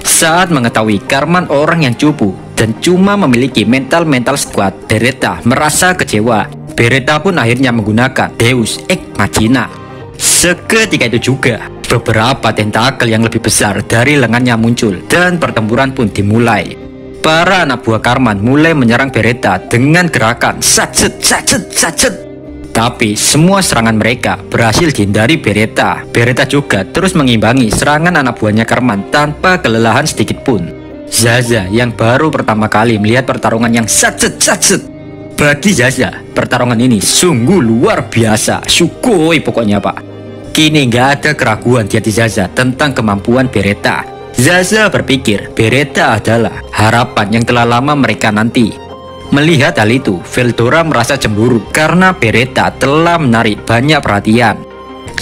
Saat mengetahui Karman orang yang cupu dan cuma memiliki mental squad, Beretta merasa kecewa. Beretta pun akhirnya menggunakan Deus Ex Machina. Seketika itu juga, beberapa tentakel yang lebih besar dari lengannya muncul dan pertempuran pun dimulai. Para anak buah Karman mulai menyerang Beretta dengan gerakan satset. Tapi semua serangan mereka berhasil dihindari Beretta. Beretta juga terus mengimbangi serangan anak buahnya Karman tanpa kelelahan sedikit pun. Zaza yang baru pertama kali melihat pertarungan yang satset. Bagi Zaza, pertarungan ini sungguh luar biasa. Sugoi pokoknya, Pak. Kini nggak ada keraguan di hati Zaza tentang kemampuan Beretta. Zaza berpikir Beretta adalah harapan yang telah lama mereka nanti. Melihat hal itu, Veldora merasa cemburu karena Beretta telah menarik banyak perhatian.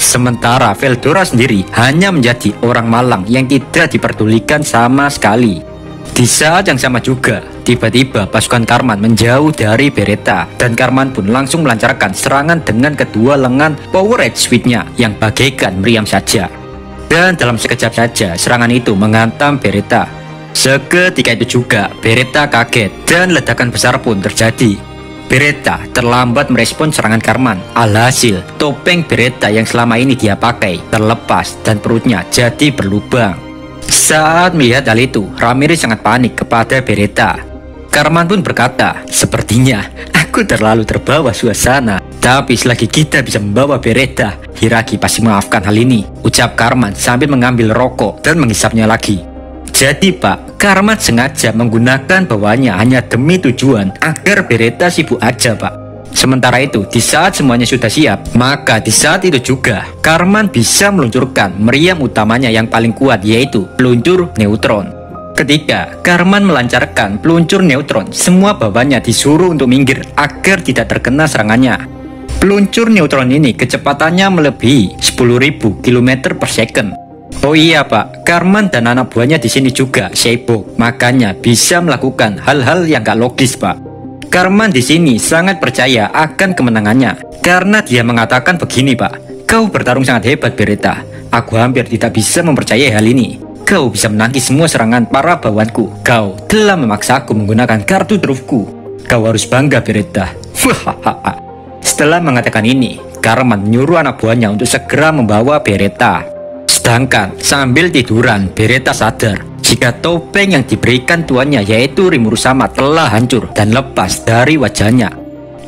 Sementara Veldora sendiri hanya menjadi orang malang yang tidak diperdulikan sama sekali. Di saat yang sama juga, tiba-tiba pasukan Karman menjauh dari Beretta dan Karman pun langsung melancarkan serangan dengan kedua lengan Power Edge Switch-nya yang bagaikan meriam saja. Dan dalam sekejap saja serangan itu menghantam Beretta. Seketika itu juga Beretta kaget dan ledakan besar pun terjadi. Beretta terlambat merespon serangan Karman. Alhasil topeng Beretta yang selama ini dia pakai terlepas dan perutnya jadi berlubang. Saat melihat hal itu, Ramirez sangat panik kepada Beretta. Karman pun berkata, "Sepertinya aku terlalu terbawa suasana. Tapi selagi kita bisa membawa Beretta, Hiiragi pasti memaafkan hal ini," ucap Karman sambil mengambil rokok dan menghisapnya lagi. Jadi Pak, Karman sengaja menggunakan bawahannya hanya demi tujuan agar Beretta sibuk aja, Pak. Sementara itu, di saat semuanya sudah siap, maka di saat itu juga Karman bisa meluncurkan meriam utamanya yang paling kuat, yaitu peluncur neutron. Ketika Karman melancarkan peluncur neutron, semua bawahannya disuruh untuk minggir agar tidak terkena serangannya. Peluncur neutron ini kecepatannya melebihi 10.000 km per second. Oh iya Pak, Karman dan anak buahnya di sini juga sibuk, makanya bisa melakukan hal-hal yang gak logis Pak. Karman di sini sangat percaya akan kemenangannya karena dia mengatakan begini Pak, kau bertarung sangat hebat Beretta, aku hampir tidak bisa mempercayai hal ini. Kau bisa menangkis semua serangan para bawahanku, kau telah memaksaku menggunakan kartu trufku, kau harus bangga Beretta. Setelah mengatakan ini, Karman menyuruh anak buahnya untuk segera membawa Beretta. Sedangkan sambil tiduran, Beretta sadar jika topeng yang diberikan tuannya yaitu Rimuru Sama telah hancur dan lepas dari wajahnya.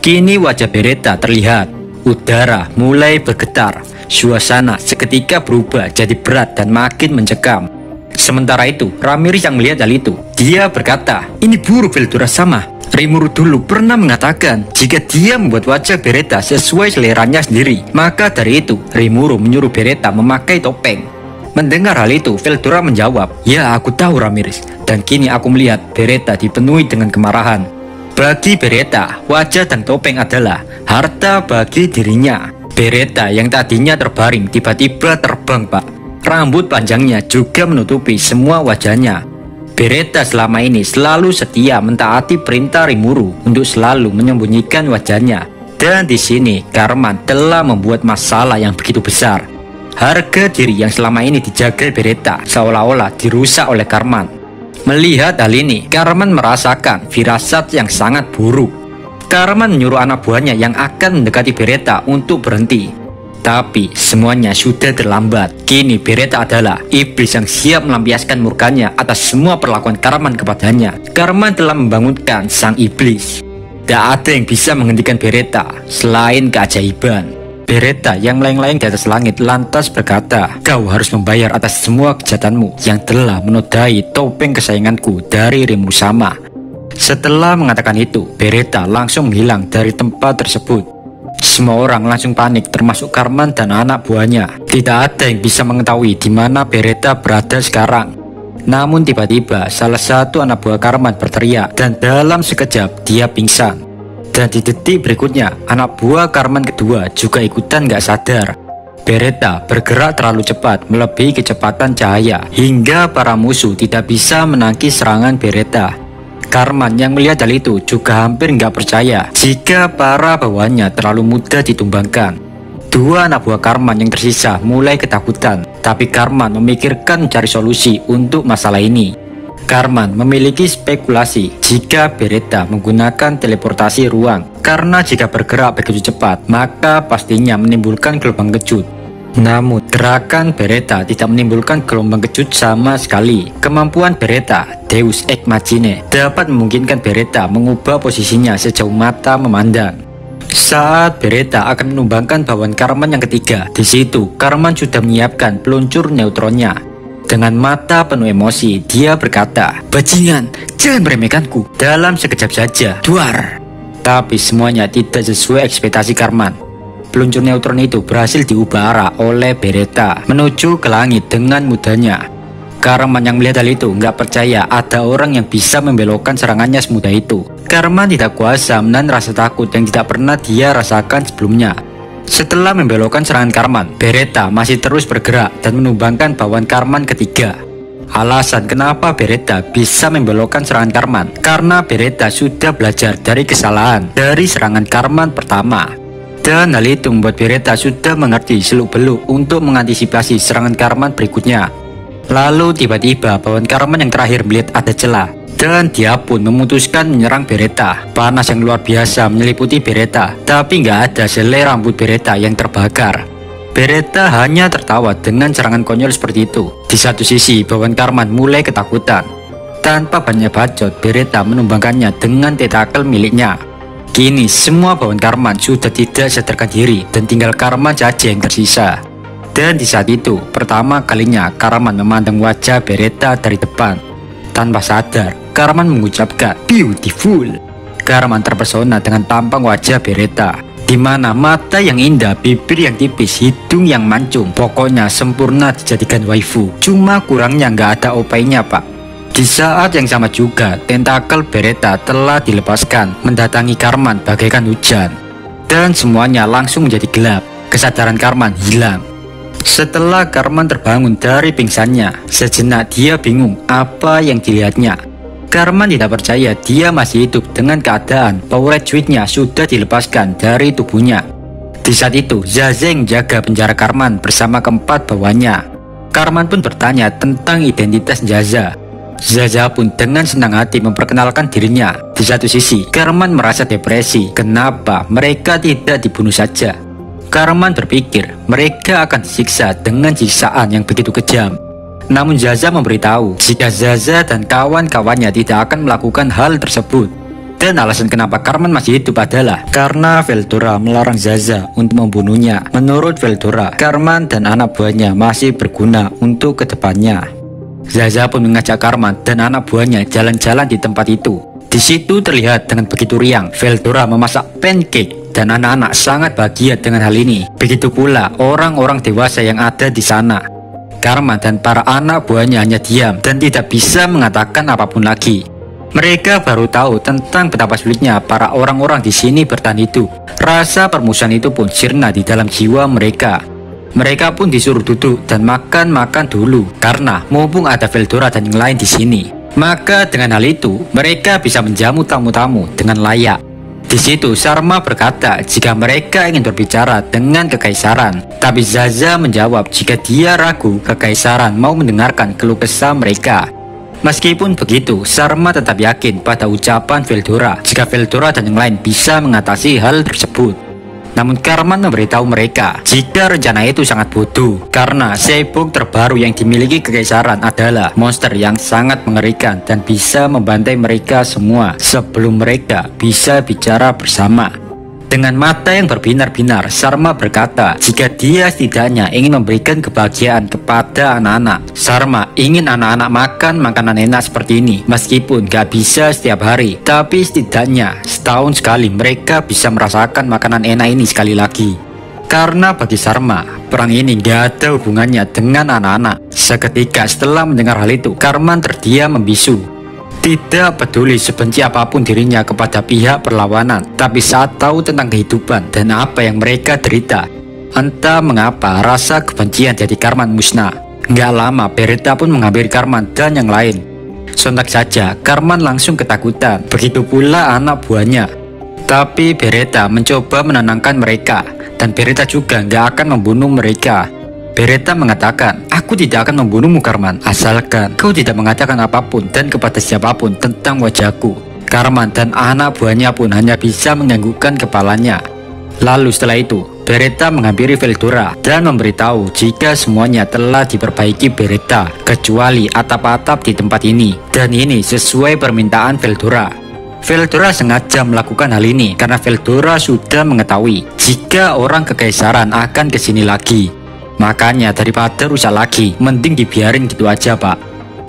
Kini wajah Beretta terlihat, udara mulai bergetar, suasana seketika berubah jadi berat dan makin mencekam. Sementara itu, Ramirez yang melihat hal itu, dia berkata, ini buruk Veldora Sama. Rimuru dulu pernah mengatakan jika dia membuat wajah Beretta sesuai seleranya sendiri, maka dari itu Rimuru menyuruh Beretta memakai topeng. Mendengar hal itu, Veldora menjawab, ya aku tahu Ramirez, dan kini aku melihat Beretta dipenuhi dengan kemarahan. Bagi Beretta, wajah dan topeng adalah harta bagi dirinya. Beretta yang tadinya terbaring tiba-tiba terbang Pak. Rambut panjangnya juga menutupi semua wajahnya. Beretta selama ini selalu setia mentaati perintah Rimuru untuk selalu menyembunyikan wajahnya. Dan di sini Karman telah membuat masalah yang begitu besar. Harga diri yang selama ini dijaga Beretta seolah-olah dirusak oleh Karman. Melihat hal ini, Karman merasakan firasat yang sangat buruk. Karman menyuruh anak buahnya yang akan mendekati Beretta untuk berhenti. Tapi semuanya sudah terlambat. Kini Beretta adalah iblis yang siap melampiaskan murkanya atas semua perlakuan Karman kepadanya. Karman telah membangunkan sang iblis. Tak ada yang bisa menghentikan Beretta selain keajaiban. Beretta yang melayang-layang di atas langit lantas berkata, kau harus membayar atas semua kejahatanmu yang telah menodai topeng kesayanganku dari Rimuru Sama. Setelah mengatakan itu, Beretta langsung menghilang dari tempat tersebut. Semua orang langsung panik termasuk Karman dan anak buahnya. Tidak ada yang bisa mengetahui di mana Beretta berada sekarang. Namun tiba-tiba salah satu anak buah Karman berteriak dan dalam sekejap dia pingsan. Dan di detik berikutnya, anak buah Karman kedua juga ikutan gak sadar. Beretta bergerak terlalu cepat melebihi kecepatan cahaya hingga para musuh tidak bisa menangkis serangan Beretta. Karman yang melihat hal itu juga hampir gak percaya jika para bawahannya terlalu mudah ditumbangkan. Dua anak buah Karman yang tersisa mulai ketakutan, tapi Karman memikirkan mencari solusi untuk masalah ini. Karman memiliki spekulasi jika Beretta menggunakan teleportasi ruang, karena jika bergerak begitu cepat maka pastinya menimbulkan gelombang kejut. Namun gerakan Beretta tidak menimbulkan gelombang kejut sama sekali. Kemampuan Beretta, Deus Ex Machina, dapat memungkinkan Beretta mengubah posisinya sejauh mata memandang. Saat Beretta akan menumbangkan bawahan Karman yang ketiga, di situ Karman sudah menyiapkan peluncur neutronnya. Dengan mata penuh emosi, dia berkata, bajingan, jangan meremehkanku. Dalam sekejap saja, duar. Tapi semuanya tidak sesuai ekspektasi Karman. Peluncur neutron itu berhasil diubah arah oleh Beretta menuju ke langit dengan mudahnya. Karman yang melihat hal itu nggak percaya ada orang yang bisa membelokkan serangannya semudah itu. Karman tidak kuasa menahan rasa takut yang tidak pernah dia rasakan sebelumnya. Setelah membelokkan serangan Karman, Beretta masih terus bergerak dan menumbangkan bawahan Karman ketiga. Alasan kenapa Beretta bisa membelokkan serangan Karman, karena Beretta sudah belajar dari kesalahan dari serangan Karman pertama. Dan hal itu membuat Beretta sudah mengerti seluk-beluk untuk mengantisipasi serangan Karman berikutnya. Lalu tiba-tiba bawahan Karman yang terakhir melihat ada celah, dan dia pun memutuskan menyerang Beretta. Panas yang luar biasa menyeliputi Beretta, tapi nggak ada selai rambut Beretta yang terbakar. Beretta hanya tertawa dengan serangan konyol seperti itu. Di satu sisi, bawahan Karman mulai ketakutan. Tanpa banyak bacot, Beretta menumbangkannya dengan tentakel miliknya. Kini semua bawahan Karman sudah tidak sadarkan diri dan tinggal Karman saja yang tersisa. Dan di saat itu, pertama kalinya Karman memandang wajah Beretta dari depan. Tanpa sadar, Karman mengucapkan beautiful. Karman terpesona dengan tampang wajah Beretta, di mana mata yang indah, bibir yang tipis, hidung yang mancung, pokoknya sempurna dijadikan waifu. Cuma kurangnya nggak ada opainya pak. Di saat yang sama juga, tentakel Beretta telah dilepaskan mendatangi Karman bagaikan hujan, dan semuanya langsung menjadi gelap. Kesadaran Karman hilang. Setelah Karman terbangun dari pingsannya, sejenak dia bingung apa yang dilihatnya. Karman tidak percaya dia masih hidup dengan keadaan power switch-nya sudah dilepaskan dari tubuhnya. Di saat itu, Zaza yang jaga penjara Karman bersama keempat bawahannya. Karman pun bertanya tentang identitas Zaza. Zaza pun dengan senang hati memperkenalkan dirinya. Di satu sisi, Karman merasa depresi. Kenapa mereka tidak dibunuh saja? Karman berpikir mereka akan disiksa dengan siksaan yang begitu kejam. Namun Zaza memberitahu jika Zaza dan kawan-kawannya tidak akan melakukan hal tersebut. Dan alasan kenapa Karman masih hidup adalah karena Veldora melarang Zaza untuk membunuhnya. Menurut Veldora, Karman dan anak buahnya masih berguna untuk kedepannya. Zaza pun mengajak Karman dan anak buahnya jalan-jalan di tempat itu. Di situ terlihat dengan begitu riang Veldora memasak pancake dan anak-anak sangat bahagia dengan hal ini. Begitu pula orang-orang dewasa yang ada di sana. Karman dan para anak buahnya hanya diam dan tidak bisa mengatakan apapun lagi. Mereka baru tahu tentang betapa sulitnya para orang-orang di sini bertahan hidup. Rasa permusuhan itu pun sirna di dalam jiwa mereka. Mereka pun disuruh duduk dan makan-makan dulu karena mumpung ada Veldora dan yang lain di sini. Maka dengan hal itu mereka bisa menjamu tamu-tamu dengan layak. Di situ Sharma berkata jika mereka ingin berbicara dengan kekaisaran, tapi Zaza menjawab jika dia ragu kekaisaran mau mendengarkan keluh kesah mereka. Meskipun begitu, Sharma tetap yakin pada ucapan Veldora jika Veldora dan yang lain bisa mengatasi hal tersebut. Namun Karman memberitahu mereka jika rencana itu sangat bodoh karena Seibok terbaru yang dimiliki kekaisaran adalah monster yang sangat mengerikan dan bisa membantai mereka semua sebelum mereka bisa bicara bersama. Dengan mata yang berbinar-binar, Sharma berkata jika dia setidaknya ingin memberikan kebahagiaan kepada anak-anak. Sharma ingin anak-anak makan makanan enak seperti ini, meskipun gak bisa setiap hari, tapi setidaknya setahun sekali mereka bisa merasakan makanan enak ini sekali lagi. Karena bagi Sharma, perang ini gak ada hubungannya dengan anak-anak. Seketika setelah mendengar hal itu, Karman terdiam membisu. Tidak peduli sebenci apapun dirinya kepada pihak perlawanan, tapi saat tahu tentang kehidupan dan apa yang mereka derita, entah mengapa rasa kebencian jadi Karman musnah. Nggak lama Beretta pun menghampiri Karman dan yang lain. Sontak saja Karman langsung ketakutan, begitu pula anak buahnya. Tapi Beretta mencoba menenangkan mereka, dan Beretta juga nggak akan membunuh mereka. Beretta mengatakan, aku tidak akan membunuhmu Karman, asalkan kau tidak mengatakan apapun dan kepada siapapun tentang wajahku. Karman dan anak buahnya pun hanya bisa menganggukkan kepalanya. Lalu setelah itu, Beretta menghampiri Veldora dan memberitahu jika semuanya telah diperbaiki Beretta, kecuali atap-atap di tempat ini. Dan ini sesuai permintaan Veldora. Veldora sengaja melakukan hal ini karena Veldora sudah mengetahui jika orang kekaisaran akan kesini lagi. Makanya daripada rusak lagi, mending dibiarin gitu aja pak.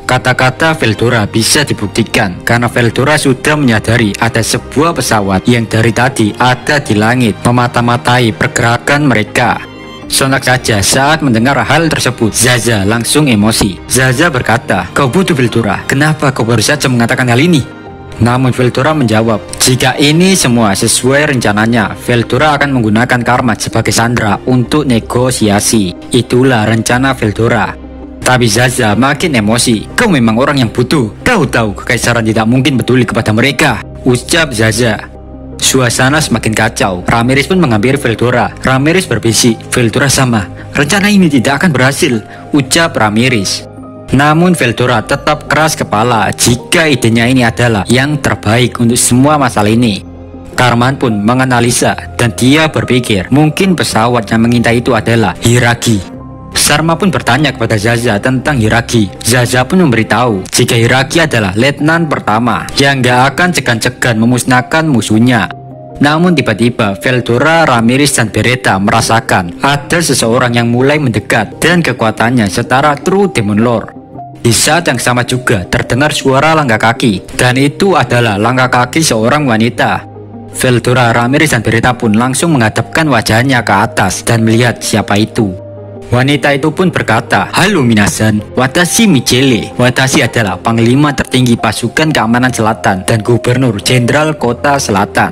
Kata-kata Veldora bisa dibuktikan karena Veldora sudah menyadari ada sebuah pesawat yang dari tadi ada di langit memata-matai pergerakan mereka. Sontak saja saat mendengar hal tersebut, Zaza langsung emosi. Zaza berkata, kau butuh Veldora, kenapa kau baru saja mengatakan hal ini? Namun Veldora menjawab, jika ini semua sesuai rencananya, Veldora akan menggunakan Karman sebagai sandera untuk negosiasi. Itulah rencana Veldora. Tapi Zaza makin emosi. Kau memang orang yang bodoh. Kau tahu kekaisaran tidak mungkin peduli kepada mereka, ucap Zaza. Suasana semakin kacau. Ramirez pun menghampiri Veldora. Ramirez berbisik, Veldora sama. Rencana ini tidak akan berhasil, ucap Ramirez. Namun Veldora tetap keras kepala jika idenya ini adalah yang terbaik untuk semua masalah ini. Karman pun menganalisa dan dia berpikir mungkin pesawat yang mengintai itu adalah Hiragi. Sharma pun bertanya kepada Zaza tentang Hiragi. Zaza pun memberitahu jika Hiragi adalah letnan pertama yang gak akan segan-segan memusnahkan musuhnya. Namun tiba-tiba Veldora, Ramirez, dan Beretta merasakan ada seseorang yang mulai mendekat dan kekuatannya setara True Demon Lord. Di saat yang sama juga terdengar suara langkah kaki, dan itu adalah langkah kaki seorang wanita. Veldora, Ramirez, dan Beretta pun langsung menghadapkan wajahnya ke atas dan melihat siapa itu. Wanita itu pun berkata, "Halo minasan, watashi Michele." Watashi adalah panglima tertinggi pasukan keamanan selatan dan gubernur jenderal kota selatan.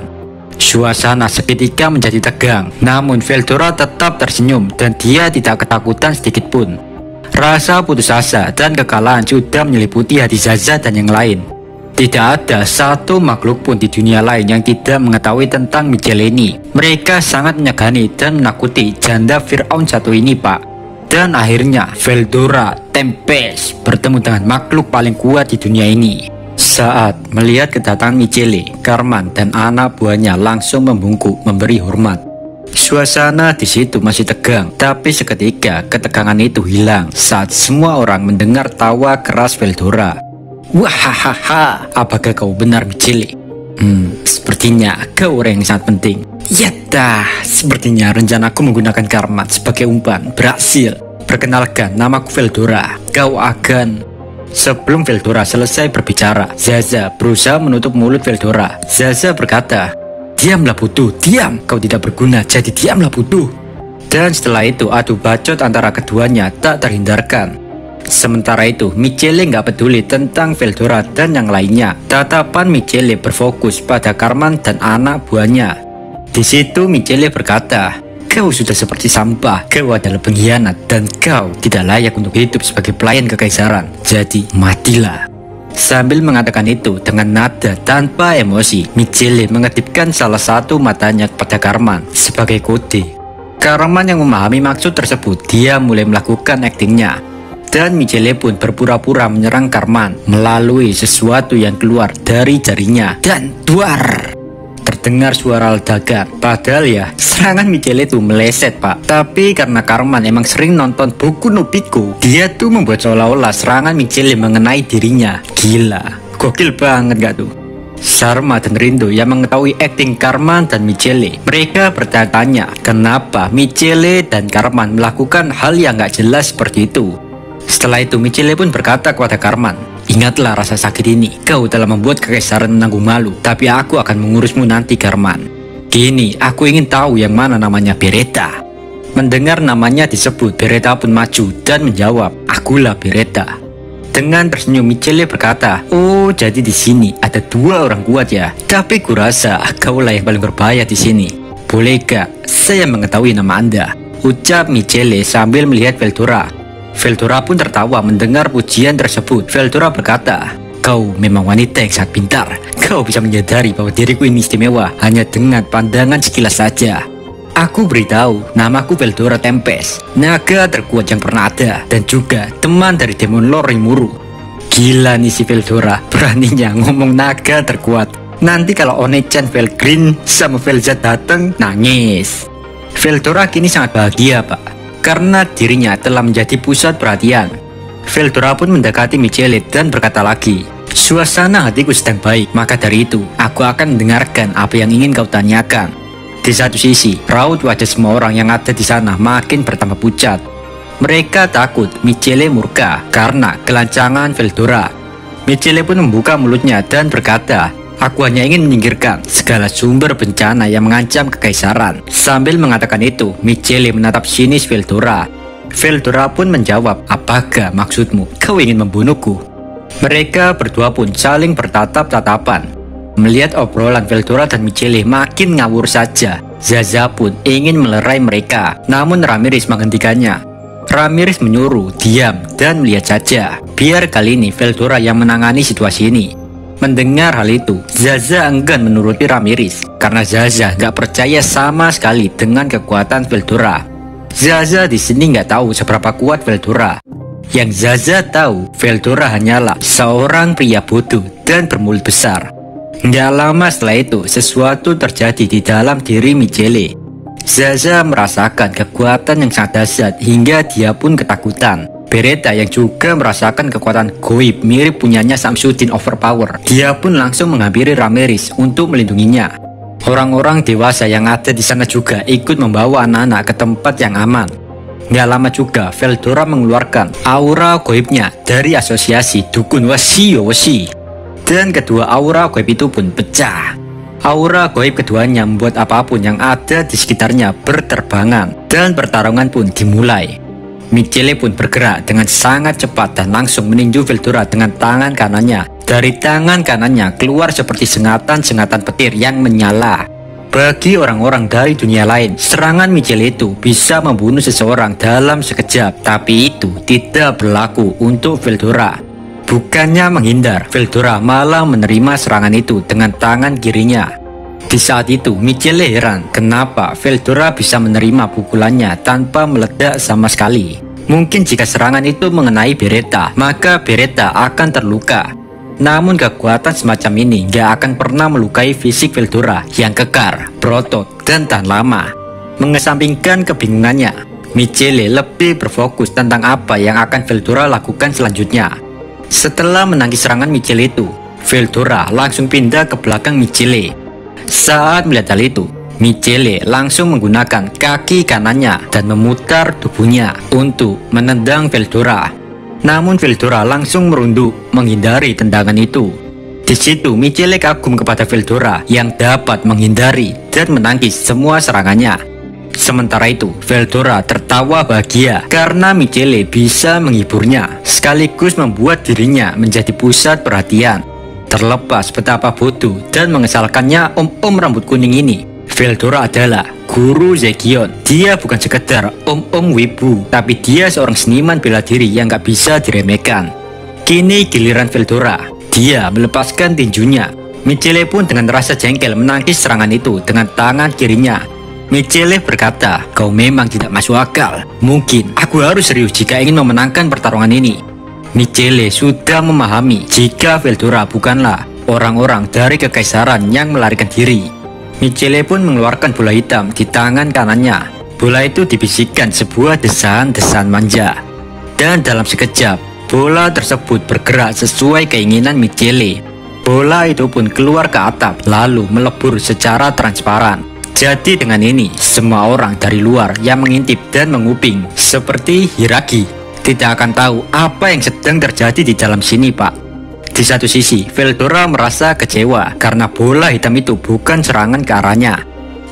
Suasana seketika menjadi tegang, namun Veldora tetap tersenyum dan dia tidak ketakutan sedikit pun. Rasa putus asa dan kekalahan sudah menyeliputi hati Zaza dan yang lain. Tidak ada satu makhluk pun di dunia lain yang tidak mengetahui tentang Michele ini. Mereka sangat menyegani dan menakuti janda Fir'aun satu ini, Pak. Dan akhirnya Veldora Tempest bertemu dengan makhluk paling kuat di dunia ini. Saat melihat kedatangan Michele, Cartman dan anak buahnya langsung membungkuk memberi hormat. Suasana di situ masih tegang, tapi seketika ketegangan itu hilang saat semua orang mendengar tawa keras Veldora. "Wahahaha, apakah kau benar Michele? Sepertinya kau orang yang sangat penting." "Yadah, sepertinya rencanaku menggunakan Cartman sebagai umpan berhasil. Perkenalkan, namaku Veldora. Kau akan..." Sebelum Veldora selesai berbicara, Zaza berusaha menutup mulut Veldora. Zaza berkata, "Diamlah butuh, diam. Kau tidak berguna, jadi diamlah butuh." Dan setelah itu adu bacot antara keduanya tak terhindarkan. Sementara itu, Michele nggak peduli tentang Veldora dan yang lainnya. Tatapan Michele berfokus pada Cartman dan anak buahnya. Di situ Michele berkata, "Kau sudah seperti sampah, kau adalah pengkhianat, dan kau tidak layak untuk hidup sebagai pelayan kekaisaran. Jadi matilah." Sambil mengatakan itu dengan nada tanpa emosi, Michele mengedipkan salah satu matanya kepada Cartman sebagai kode. Cartman yang memahami maksud tersebut, dia mulai melakukan aktingnya. Dan Michele pun berpura-pura menyerang Cartman melalui sesuatu yang keluar dari jarinya. Dan duar! Terdengar suara ledakan. Padahal ya, serangan Michele itu meleset, Pak. Tapi karena Cartman emang sering nonton Boku no Pico, dia tuh membuat seolah-olah serangan Michele mengenai dirinya. Gila, gokil banget gak tuh? Sharma dan Rindo yang mengetahui akting Cartman dan Michele, mereka bertanya kenapa Michele dan Cartman melakukan hal yang gak jelas seperti itu. Setelah itu Michele pun berkata kepada Cartman, "Ingatlah rasa sakit ini. Kau telah membuat kekaisaran menanggung malu, tapi aku akan mengurusmu nanti, Cartman. Kini aku ingin tahu yang mana namanya Beretta." Mendengar namanya disebut, Beretta pun maju dan menjawab, "Akulah Beretta." Dengan tersenyum Michele berkata, "Oh, jadi di sini ada dua orang kuat ya? Tapi kurasa kaulah yang paling berbahaya di sini. Bolehkah saya mengetahui nama Anda?" ucap Michele sambil melihat Veldora. Veldora pun tertawa mendengar pujian tersebut. Veldora berkata, "Kau memang wanita yang sangat pintar. Kau bisa menyadari bahwa diriku ini istimewa hanya dengan pandangan sekilas saja. Aku beritahu, namaku Veldora Tempest, naga terkuat yang pernah ada, dan juga teman dari Demon Lord Rimuru." Gila nih si Veldora, beraninya ngomong naga terkuat. Nanti kalau One-chan Velgreen sama Velzat datang, nangis. Veldora kini sangat bahagia, Pak, karena dirinya telah menjadi pusat perhatian. Veldora pun mendekati Michele dan berkata lagi, "Suasana hatiku sedang baik, maka dari itu aku akan mendengarkan apa yang ingin kau tanyakan." Di satu sisi, raut wajah semua orang yang ada di sana makin bertambah pucat. Mereka takut Michele murka karena kelancangan Veldora. Michele pun membuka mulutnya dan berkata, "Aku hanya ingin menyingkirkan segala sumber bencana yang mengancam kekaisaran." Sambil mengatakan itu, Michele menatap sinis Veldora. Veldora pun menjawab, "Apakah maksudmu? Kau ingin membunuhku?" Mereka berdua pun saling bertatap-tatapan. Melihat obrolan Veldora dan Michele makin ngawur saja, Zaza pun ingin melerai mereka, namun Ramirez menghentikannya. Ramirez menyuruh diam dan melihat saja, biar kali ini Veldora yang menangani situasi ini. Mendengar hal itu, Zaza enggan menuruti Ramirez karena Zaza gak percaya sama sekali dengan kekuatan Veldora. Zaza di sini gak tahu seberapa kuat Veldora. Yang Zaza tahu, Veldora hanyalah seorang pria bodoh dan bermulut besar. Gak lama setelah itu, sesuatu terjadi di dalam diri Michele. Zaza merasakan kekuatan yang sangat dahsyat hingga dia pun ketakutan. Beretta yang juga merasakan kekuatan goib mirip punyanya Samsudin Overpower. Dia pun langsung menghampiri Ramirez untuk melindunginya. Orang-orang dewasa yang ada di sana juga ikut membawa anak-anak ke tempat yang aman. Nggak lama juga Veldora mengeluarkan aura goibnya dari asosiasi dukun Wasi. Dan kedua aura goib itu pun pecah. Aura goib keduanya membuat apapun yang ada di sekitarnya berterbangan dan pertarungan pun dimulai. Michele pun bergerak dengan sangat cepat dan langsung meninju Veldora dengan tangan kanannya. Dari tangan kanannya keluar seperti sengatan-sengatan petir yang menyala. Bagi orang-orang dari dunia lain, serangan Michele itu bisa membunuh seseorang dalam sekejap, tapi itu tidak berlaku untuk Veldora. Bukannya menghindar, Veldora malah menerima serangan itu dengan tangan kirinya. Di saat itu, Michele heran kenapa Veldora bisa menerima pukulannya tanpa meledak sama sekali. Mungkin jika serangan itu mengenai Beretta, maka Beretta akan terluka. Namun kekuatan semacam ini gak akan pernah melukai fisik Veldora yang kekar, berotot, dan tahan lama. Mengesampingkan kebingungannya, Michele lebih berfokus tentang apa yang akan Veldora lakukan selanjutnya. Setelah menangkis serangan Michele itu, Veldora langsung pindah ke belakang Michele. Saat melihat hal itu, Michele langsung menggunakan kaki kanannya dan memutar tubuhnya untuk menendang Veldora. Namun Veldora langsung merunduk menghindari tendangan itu. Di situ Michele kagum kepada Veldora yang dapat menghindari dan menangkis semua serangannya. Sementara itu Veldora tertawa bahagia karena Michele bisa menghiburnya sekaligus membuat dirinya menjadi pusat perhatian. Terlepas betapa bodoh dan mengesalkannya om-om rambut kuning ini, Veldora adalah guru Zekion. Dia bukan sekedar om-om wibu, tapi dia seorang seniman bela diri yang gak bisa diremehkan. Kini giliran Veldora. Dia melepaskan tinjunya. Michele pun dengan rasa jengkel menangkis serangan itu dengan tangan kirinya. Michele berkata, "Kau memang tidak masuk akal. Mungkin aku harus serius jika ingin memenangkan pertarungan ini." Michele sudah memahami jika Veldora bukanlah orang-orang dari kekaisaran yang melarikan diri. Michele pun mengeluarkan bola hitam di tangan kanannya. Bola itu dibisikkan sebuah desahan-desahan manja. Dan dalam sekejap, bola tersebut bergerak sesuai keinginan Michele. Bola itu pun keluar ke atap, lalu melebur secara transparan. Jadi dengan ini, semua orang dari luar yang mengintip dan menguping, seperti Hiragi, tidak akan tahu apa yang sedang terjadi di dalam sini, Pak. Di satu sisi, Veldora merasa kecewa karena bola hitam itu bukan serangan ke arahnya.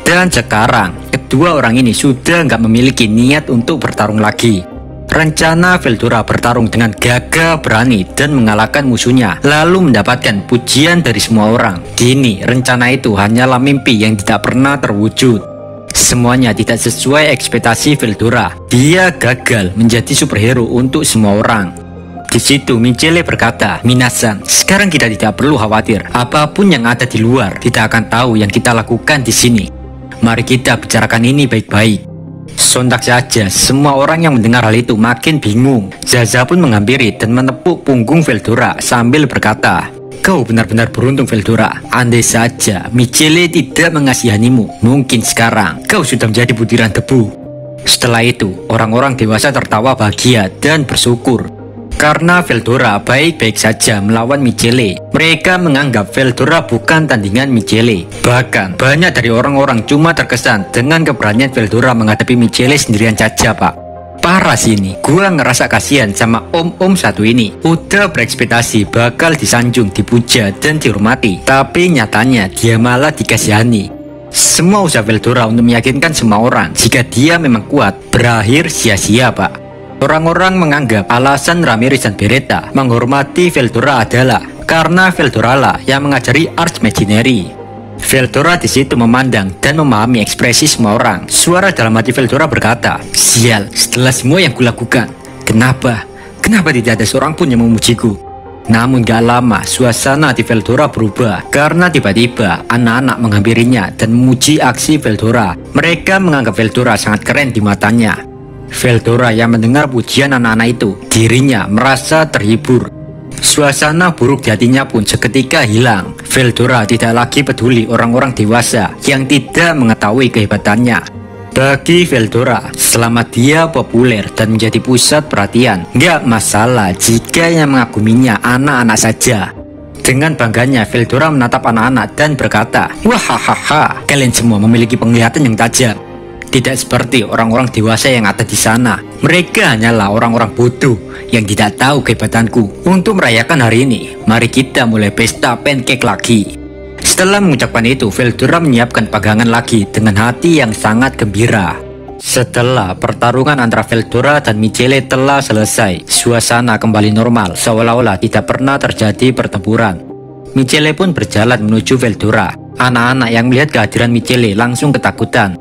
Dan sekarang, kedua orang ini sudah nggak memiliki niat untuk bertarung lagi. Rencana Veldora bertarung dengan gagah berani dan mengalahkan musuhnya, lalu mendapatkan pujian dari semua orang. Kini, rencana itu hanyalah mimpi yang tidak pernah terwujud. Semuanya tidak sesuai ekspektasi Veldora. Dia gagal menjadi superhero untuk semua orang. Di situ Michele berkata, "Minasan, sekarang kita tidak perlu khawatir. Apapun yang ada di luar tidak akan tahu yang kita lakukan di sini. Mari kita bicarakan ini baik-baik." Sontak saja semua orang yang mendengar hal itu makin bingung. Zaza pun menghampiri dan menepuk punggung Veldora sambil berkata, "Kau benar-benar beruntung Veldora. Andai saja Michele tidak mengasihanimu, mungkin sekarang kau sudah menjadi butiran debu." Setelah itu orang-orang dewasa tertawa bahagia dan bersyukur karena Veldora baik-baik saja melawan Michele. Mereka menganggap Veldora bukan tandingan Michele. Bahkan banyak dari orang-orang cuma terkesan dengan keberanian Veldora menghadapi Michele sendirian saja, Pak. Parah sih ini. Gua ngerasa kasihan sama om-om satu ini. Udah berekspektasi bakal disanjung, dipuja, dan dihormati. Tapi nyatanya dia malah dikasihani. Semua usaha Veldora untuk meyakinkan semua orang jika dia memang kuat berakhir sia-sia, Pak. Orang-orang menganggap alasan Ramirez dan Beretta menghormati Veldora adalah karena Veldora lah yang mengajari Ars Magineri. Veldora di situ memandang dan memahami ekspresi semua orang. Suara dalam hati Veldora berkata, "Sial, setelah semua yang kulakukan, kenapa tidak ada seorang pun yang memujiku?" Namun gak lama suasana di Veldora berubah karena tiba-tiba anak-anak menghampirinya dan memuji aksi Veldora. Mereka menganggap Veldora sangat keren di matanya. Veldora yang mendengar pujian anak-anak itu, dirinya merasa terhibur. Suasana buruk di hatinya pun seketika hilang. Veldora tidak lagi peduli orang-orang dewasa yang tidak mengetahui kehebatannya. Bagi Veldora, selama dia populer dan menjadi pusat perhatian, nggak masalah jika yang mengaguminya anak-anak saja. Dengan bangganya, Veldora menatap anak-anak dan berkata, "Wahahaha, kalian semua memiliki penglihatan yang tajam. Tidak seperti orang-orang dewasa yang ada di sana. Mereka hanyalah orang-orang bodoh yang tidak tahu kehebatanku. Untuk merayakan hari ini, mari kita mulai pesta pancake lagi. Setelah mengucapkan itu, Veldora menyiapkan pegangan lagi dengan hati yang sangat gembira. Setelah pertarungan antara Veldora dan Michele telah selesai, suasana kembali normal, seolah-olah tidak pernah terjadi pertempuran. Michele pun berjalan menuju Veldora. Anak-anak yang melihat kehadiran Michele langsung ketakutan.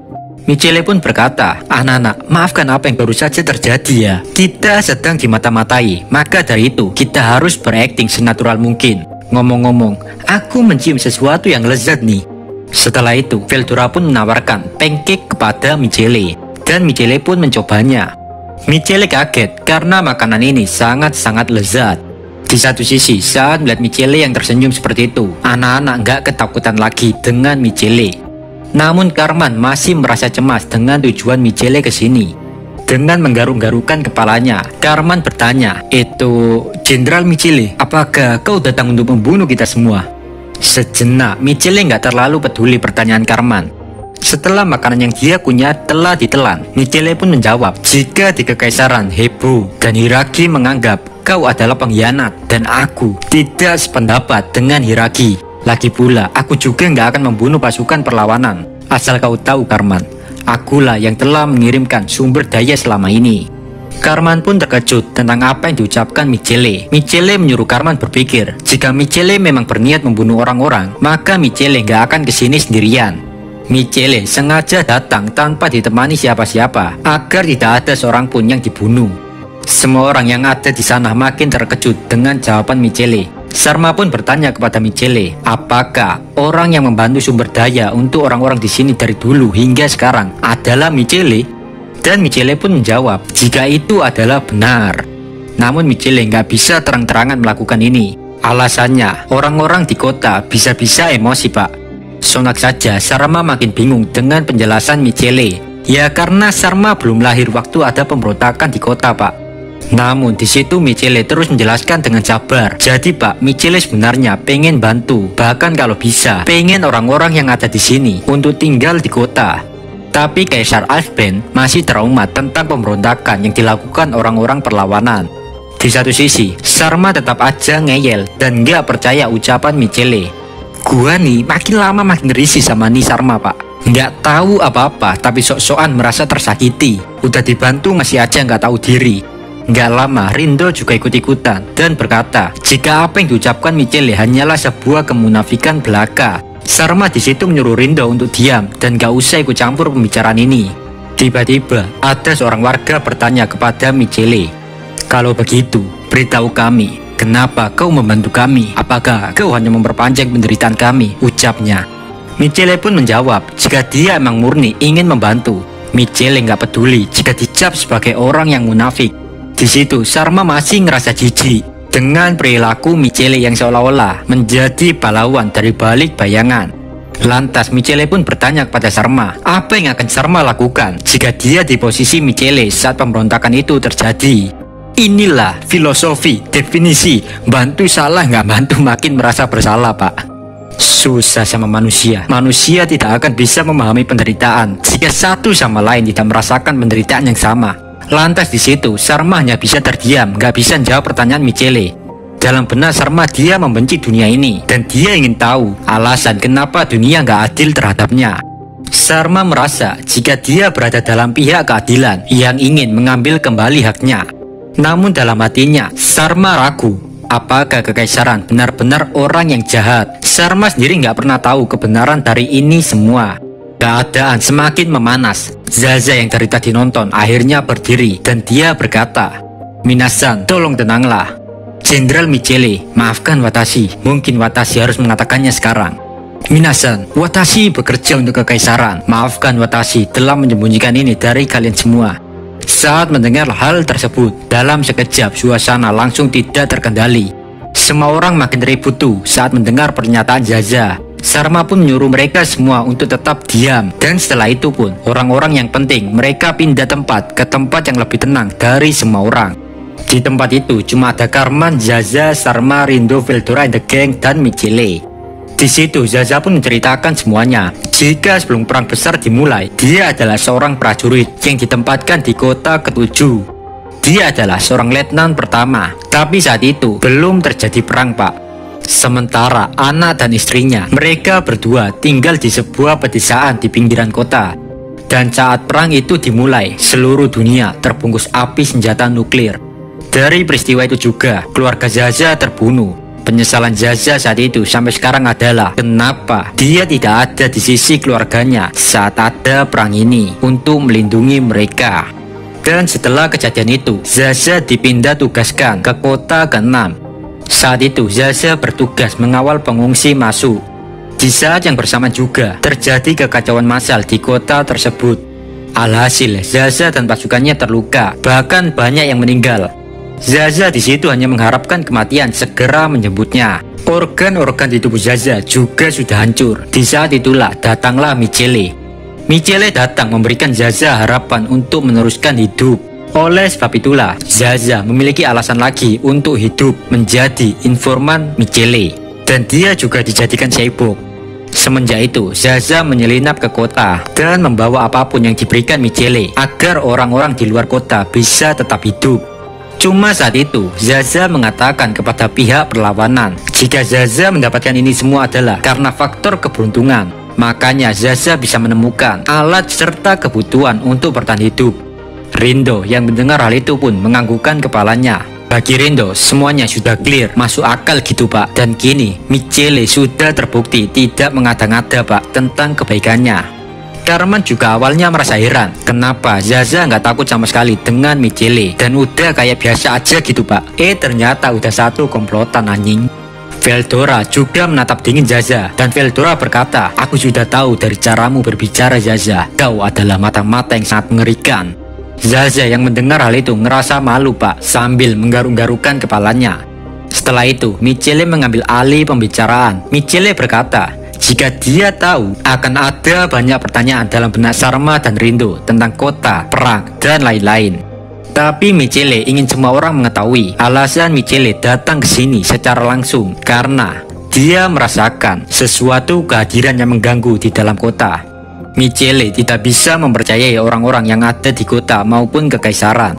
Michele pun berkata, "Anak-anak, maafkan apa yang baru saja terjadi ya. Kita sedang dimata-matai, maka dari itu kita harus berakting senatural mungkin. Ngomong-ngomong, aku mencium sesuatu yang lezat nih." Setelah itu, Veldora pun menawarkan pancake kepada Michele, dan Michele pun mencobanya. Michele kaget karena makanan ini sangat-sangat lezat. Di satu sisi, saat melihat Michele yang tersenyum seperti itu, anak-anak nggak ketakutan lagi dengan Michele. Namun Carmen masih merasa cemas dengan tujuan Michele ke sini. Dengan menggaruk-garukkan kepalanya, Carmen bertanya, "Itu Jenderal Michele, apakah kau datang untuk membunuh kita semua?" Sejenak, Michele nggak terlalu peduli pertanyaan Carmen. Setelah makanan yang dia kunyah telah ditelan, Michele pun menjawab, "Jika di Kekaisaran heboh dan hierarki menganggap kau adalah pengkhianat dan aku tidak sependapat dengan hierarki. Lagi pula, aku juga nggak akan membunuh pasukan perlawanan. Asal kau tahu, Carmen, akulah yang telah mengirimkan sumber daya selama ini." Carmen pun terkejut tentang apa yang diucapkan Michele. Michele menyuruh Carmen berpikir, jika Michele memang berniat membunuh orang-orang, maka Michele nggak akan kesini sendirian. Michele sengaja datang tanpa ditemani siapa-siapa, agar tidak ada seorang pun yang dibunuh. Semua orang yang ada di sana makin terkejut dengan jawaban Michele. Sarma pun bertanya kepada Michele, apakah orang yang membantu sumber daya untuk orang-orang di sini dari dulu hingga sekarang adalah Michele? Dan Michele pun menjawab, jika itu adalah benar. Namun Michele nggak bisa terang-terangan melakukan ini. Alasannya, orang-orang di kota bisa-bisa emosi, Pak. Sontak saja Sarma makin bingung dengan penjelasan Michele. Ya karena Sarma belum lahir waktu ada pemberontakan di kota, Pak. Namun di situ Michele terus menjelaskan dengan sabar. Jadi Pak, Michele sebenarnya pengen bantu, bahkan kalau bisa pengen orang-orang yang ada di sini untuk tinggal di kota. Tapi Kaisar Alfben masih trauma tentang pemberontakan yang dilakukan orang-orang perlawanan. Di satu sisi, Sarma tetap aja ngeyel dan nggak percaya ucapan Michele. "Gua nih makin lama makin risih sama nih Sarma, Pak. Nggak tahu apa-apa tapi sok-sokan merasa tersakiti. Udah dibantu masih aja nggak tahu diri." Nggak lama, Rindo juga ikut-ikutan dan berkata, jika apa yang diucapkan Michele hanyalah sebuah kemunafikan belaka. Sarma di situ menyuruh Rindo untuk diam dan gak usah ikut campur pembicaraan ini. Tiba-tiba, ada seorang warga bertanya kepada Michele, "Kalau begitu, beritahu kami, kenapa kau membantu kami? Apakah kau hanya memperpanjang penderitaan kami?" ucapnya. Michele pun menjawab, jika dia emang murni ingin membantu. Michele nggak peduli jika dicap sebagai orang yang munafik. Di situ Sarma masih ngerasa jijik dengan perilaku Michele yang seolah-olah menjadi pahlawan dari balik bayangan. Lantas Michele pun bertanya kepada Sarma, apa yang akan Sarma lakukan jika dia di posisi Michele saat pemberontakan itu terjadi. Inilah filosofi, definisi, bantu salah nggak bantu makin merasa bersalah, Pak. Susah sama manusia. Manusia tidak akan bisa memahami penderitaan jika satu sama lain tidak merasakan penderitaan yang sama. Lantas di situ Sarma hanya bisa terdiam, gak bisa jawab pertanyaan Michele. Dalam benak Sarma dia membenci dunia ini dan dia ingin tahu alasan kenapa dunia gak adil terhadapnya. Sarma merasa jika dia berada dalam pihak keadilan yang ingin mengambil kembali haknya. Namun dalam hatinya Sarma ragu, apakah Kekaisaran benar-benar orang yang jahat. Sarma sendiri gak pernah tahu kebenaran dari ini semua. Keadaan semakin memanas. Zaza yang dari tadi nonton akhirnya berdiri dan dia berkata, "Minasan, tolong tenanglah. Jenderal Michele, maafkan Watashi. Mungkin Watashi harus mengatakannya sekarang." "Minasan, Watashi bekerja untuk Kekaisaran. Maafkan Watashi telah menyembunyikan ini dari kalian semua." Saat mendengar hal tersebut, dalam sekejap suasana langsung tidak terkendali. Semua orang makin ribut tuh saat mendengar pernyataan Zaza. Sarma pun menyuruh mereka semua untuk tetap diam. Dan setelah itu pun, orang-orang yang penting mereka pindah tempat ke tempat yang lebih tenang dari semua orang. Di tempat itu cuma ada Carmen, Zaza, Sarma, Rindo, Veldora, and the Gang, dan Michele. Di situ Zaza pun menceritakan semuanya. Jika sebelum perang besar dimulai, dia adalah seorang prajurit yang ditempatkan di kota ke-7. Dia adalah seorang letnan pertama, tapi saat itu belum terjadi perang, Pak. Sementara anak dan istrinya, mereka berdua tinggal di sebuah pedesaan di pinggiran kota. Dan saat perang itu dimulai, seluruh dunia terbungkus api senjata nuklir. Dari peristiwa itu juga, keluarga Zaza terbunuh. Penyesalan Zaza saat itu sampai sekarang adalah kenapa dia tidak ada di sisi keluarganya saat ada perang ini untuk melindungi mereka. Dan setelah kejadian itu, Zaza dipindah tugaskan ke kota ke-6. Saat itu Zaza bertugas mengawal pengungsi masuk. Di saat yang bersamaan juga terjadi kekacauan massal di kota tersebut. Alhasil Zaza dan pasukannya terluka, bahkan banyak yang meninggal. Zaza di situ hanya mengharapkan kematian segera menjemputnya. Organ-organ di tubuh Zaza juga sudah hancur. Di saat itulah datanglah Michele. Michele datang memberikan Zaza harapan untuk meneruskan hidup. Oleh sebab itulah Zaza memiliki alasan lagi untuk hidup menjadi informan Michele. Dan dia juga dijadikan cyborg. Semenjak itu Zaza menyelinap ke kota dan membawa apapun yang diberikan Michele agar orang-orang di luar kota bisa tetap hidup. Cuma saat itu Zaza mengatakan kepada pihak perlawanan jika Zaza mendapatkan ini semua adalah karena faktor keberuntungan. Makanya Zaza bisa menemukan alat serta kebutuhan untuk bertahan hidup. Rindo yang mendengar hal itu pun menganggukkan kepalanya. Bagi Rindo semuanya sudah clear, masuk akal gitu, Pak. Dan kini Michele sudah terbukti tidak mengada-ngada, Pak, tentang kebaikannya. Carmen juga awalnya merasa heran kenapa Zaza nggak takut sama sekali dengan Michele dan udah kayak biasa aja gitu, Pak. Ternyata udah satu komplotan anjing. Veldora juga menatap dingin Zaza dan Veldora berkata, aku sudah tahu dari caramu berbicara Zaza, kau adalah mata-mata yang sangat mengerikan. Zaza yang mendengar hal itu ngerasa malu, Pak, sambil menggaruk-garukan kepalanya. Setelah itu Michele mengambil alih pembicaraan. Michele berkata jika dia tahu akan ada banyak pertanyaan dalam benak Sarma dan Rindo tentang kota, perang, dan lain-lain. Tapi Michele ingin semua orang mengetahui alasan Michele datang ke sini secara langsung karena dia merasakan sesuatu kehadiran yang mengganggu di dalam kota. Michele tidak bisa mempercayai orang-orang yang ada di kota maupun kekaisaran.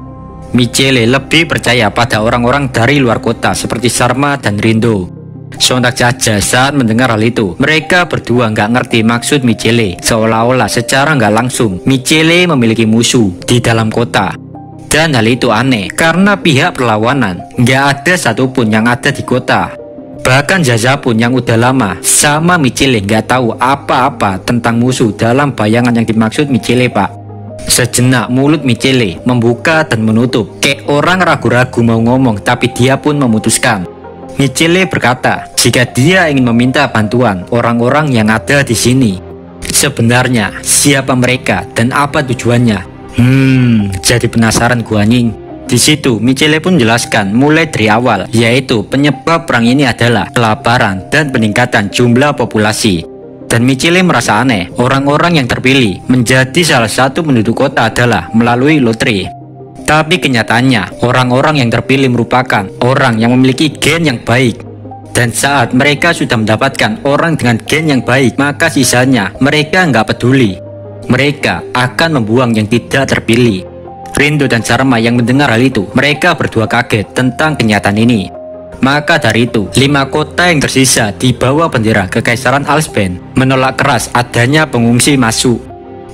Michele lebih percaya pada orang-orang dari luar kota seperti Sarma dan Rindo. Sontak saja saat mendengar hal itu, mereka berdua nggak ngerti maksud Michele. Seolah-olah secara nggak langsung Michele memiliki musuh di dalam kota. Dan hal itu aneh karena pihak perlawanan nggak ada satupun yang ada di kota. Bahkan Zaza pun yang udah lama sama Michele nggak tahu apa-apa tentang musuh dalam bayangan yang dimaksud Michele, Pak. Sejenak mulut Michele membuka dan menutup kayak orang ragu-ragu mau ngomong, tapi dia pun memutuskan. Michele berkata jika dia ingin meminta bantuan orang-orang yang ada di sini. Sebenarnya siapa mereka dan apa tujuannya? Jadi penasaran gua anjing. Di situ Michele pun jelaskan mulai dari awal, yaitu penyebab perang ini adalah kelaparan dan peningkatan jumlah populasi. Dan Michele merasa aneh, orang-orang yang terpilih menjadi salah satu penduduk kota adalah melalui lotre. Tapi kenyataannya, orang-orang yang terpilih merupakan orang yang memiliki gen yang baik. Dan saat mereka sudah mendapatkan orang dengan gen yang baik, maka sisanya mereka nggak peduli. Mereka akan membuang yang tidak terpilih. Rindo dan Sarma yang mendengar hal itu, mereka berdua kaget tentang kenyataan ini. Maka dari itu, 5 kota yang tersisa di bawah bendera Kekaisaran Alsben menolak keras adanya pengungsi masuk.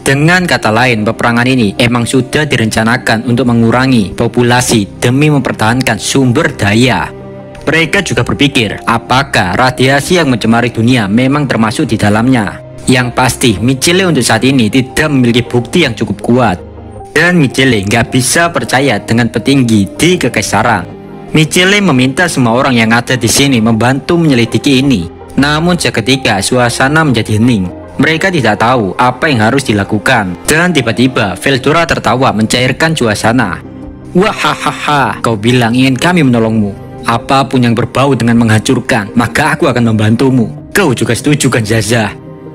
Dengan kata lain, peperangan ini emang sudah direncanakan untuk mengurangi populasi demi mempertahankan sumber daya. Mereka juga berpikir, apakah radiasi yang mencemari dunia memang termasuk di dalamnya? Yang pasti, Michele untuk saat ini tidak memiliki bukti yang cukup kuat. Dan Michele nggak bisa percaya dengan petinggi di Kekaisaran. Michele meminta semua orang yang ada di sini membantu menyelidiki ini. Namun seketika suasana menjadi hening. Mereka tidak tahu apa yang harus dilakukan. Dan tiba-tiba Veldora tertawa mencairkan suasana. Wahahaha, kau bilang ingin kami menolongmu. Apapun yang berbau dengan menghancurkan, maka aku akan membantumu. Kau juga setuju kan Zaza?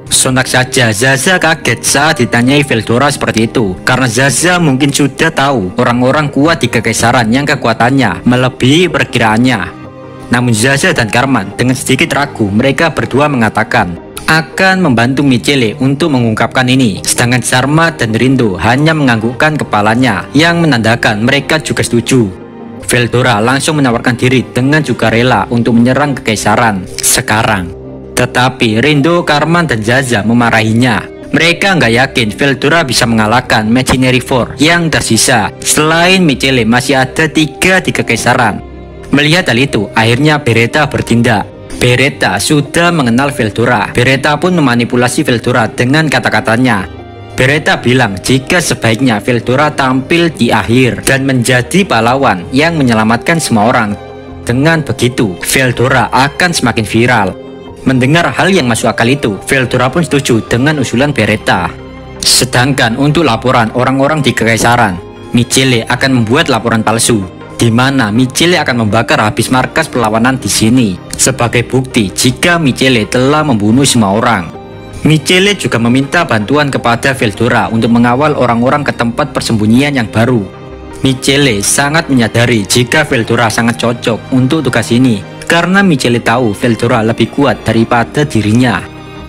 Sontak saja Zaza kaget saat ditanyai Veldora seperti itu. Karena Zaza mungkin sudah tahu orang-orang kuat di Kekaisaran yang kekuatannya melebihi perkiraannya. Namun Zaza dan Karman dengan sedikit ragu, mereka berdua mengatakan akan membantu Michele untuk mengungkapkan ini. Sedangkan Sarma dan Rindo hanya menganggukkan kepalanya yang menandakan mereka juga setuju. Veldora langsung menawarkan diri dengan juga rela untuk menyerang kekaisaran sekarang. Tetapi Rindo, Karman, dan Zaza memarahinya. Mereka nggak yakin Veldora bisa mengalahkan Imaginary Four yang tersisa. Selain Michele masih ada 3 di kekaisaran. Melihat hal itu, akhirnya Beretta bertindak. Beretta sudah mengenal Veldora. Beretta pun memanipulasi Veldora dengan kata-katanya. Beretta bilang jika sebaiknya Veldora tampil di akhir dan menjadi pahlawan yang menyelamatkan semua orang. Dengan begitu, Veldora akan semakin viral. Mendengar hal yang masuk akal itu, Veldora pun setuju dengan usulan Beretta. Sedangkan untuk laporan orang-orang di kekaisaran, Michele akan membuat laporan palsu, di mana Michele akan membakar habis markas perlawanan di sini sebagai bukti jika Michele telah membunuh semua orang. Michele juga meminta bantuan kepada Veldora untuk mengawal orang-orang ke tempat persembunyian yang baru. Michele sangat menyadari jika Veldora sangat cocok untuk tugas ini, karena Michele tahu Veldora lebih kuat daripada dirinya.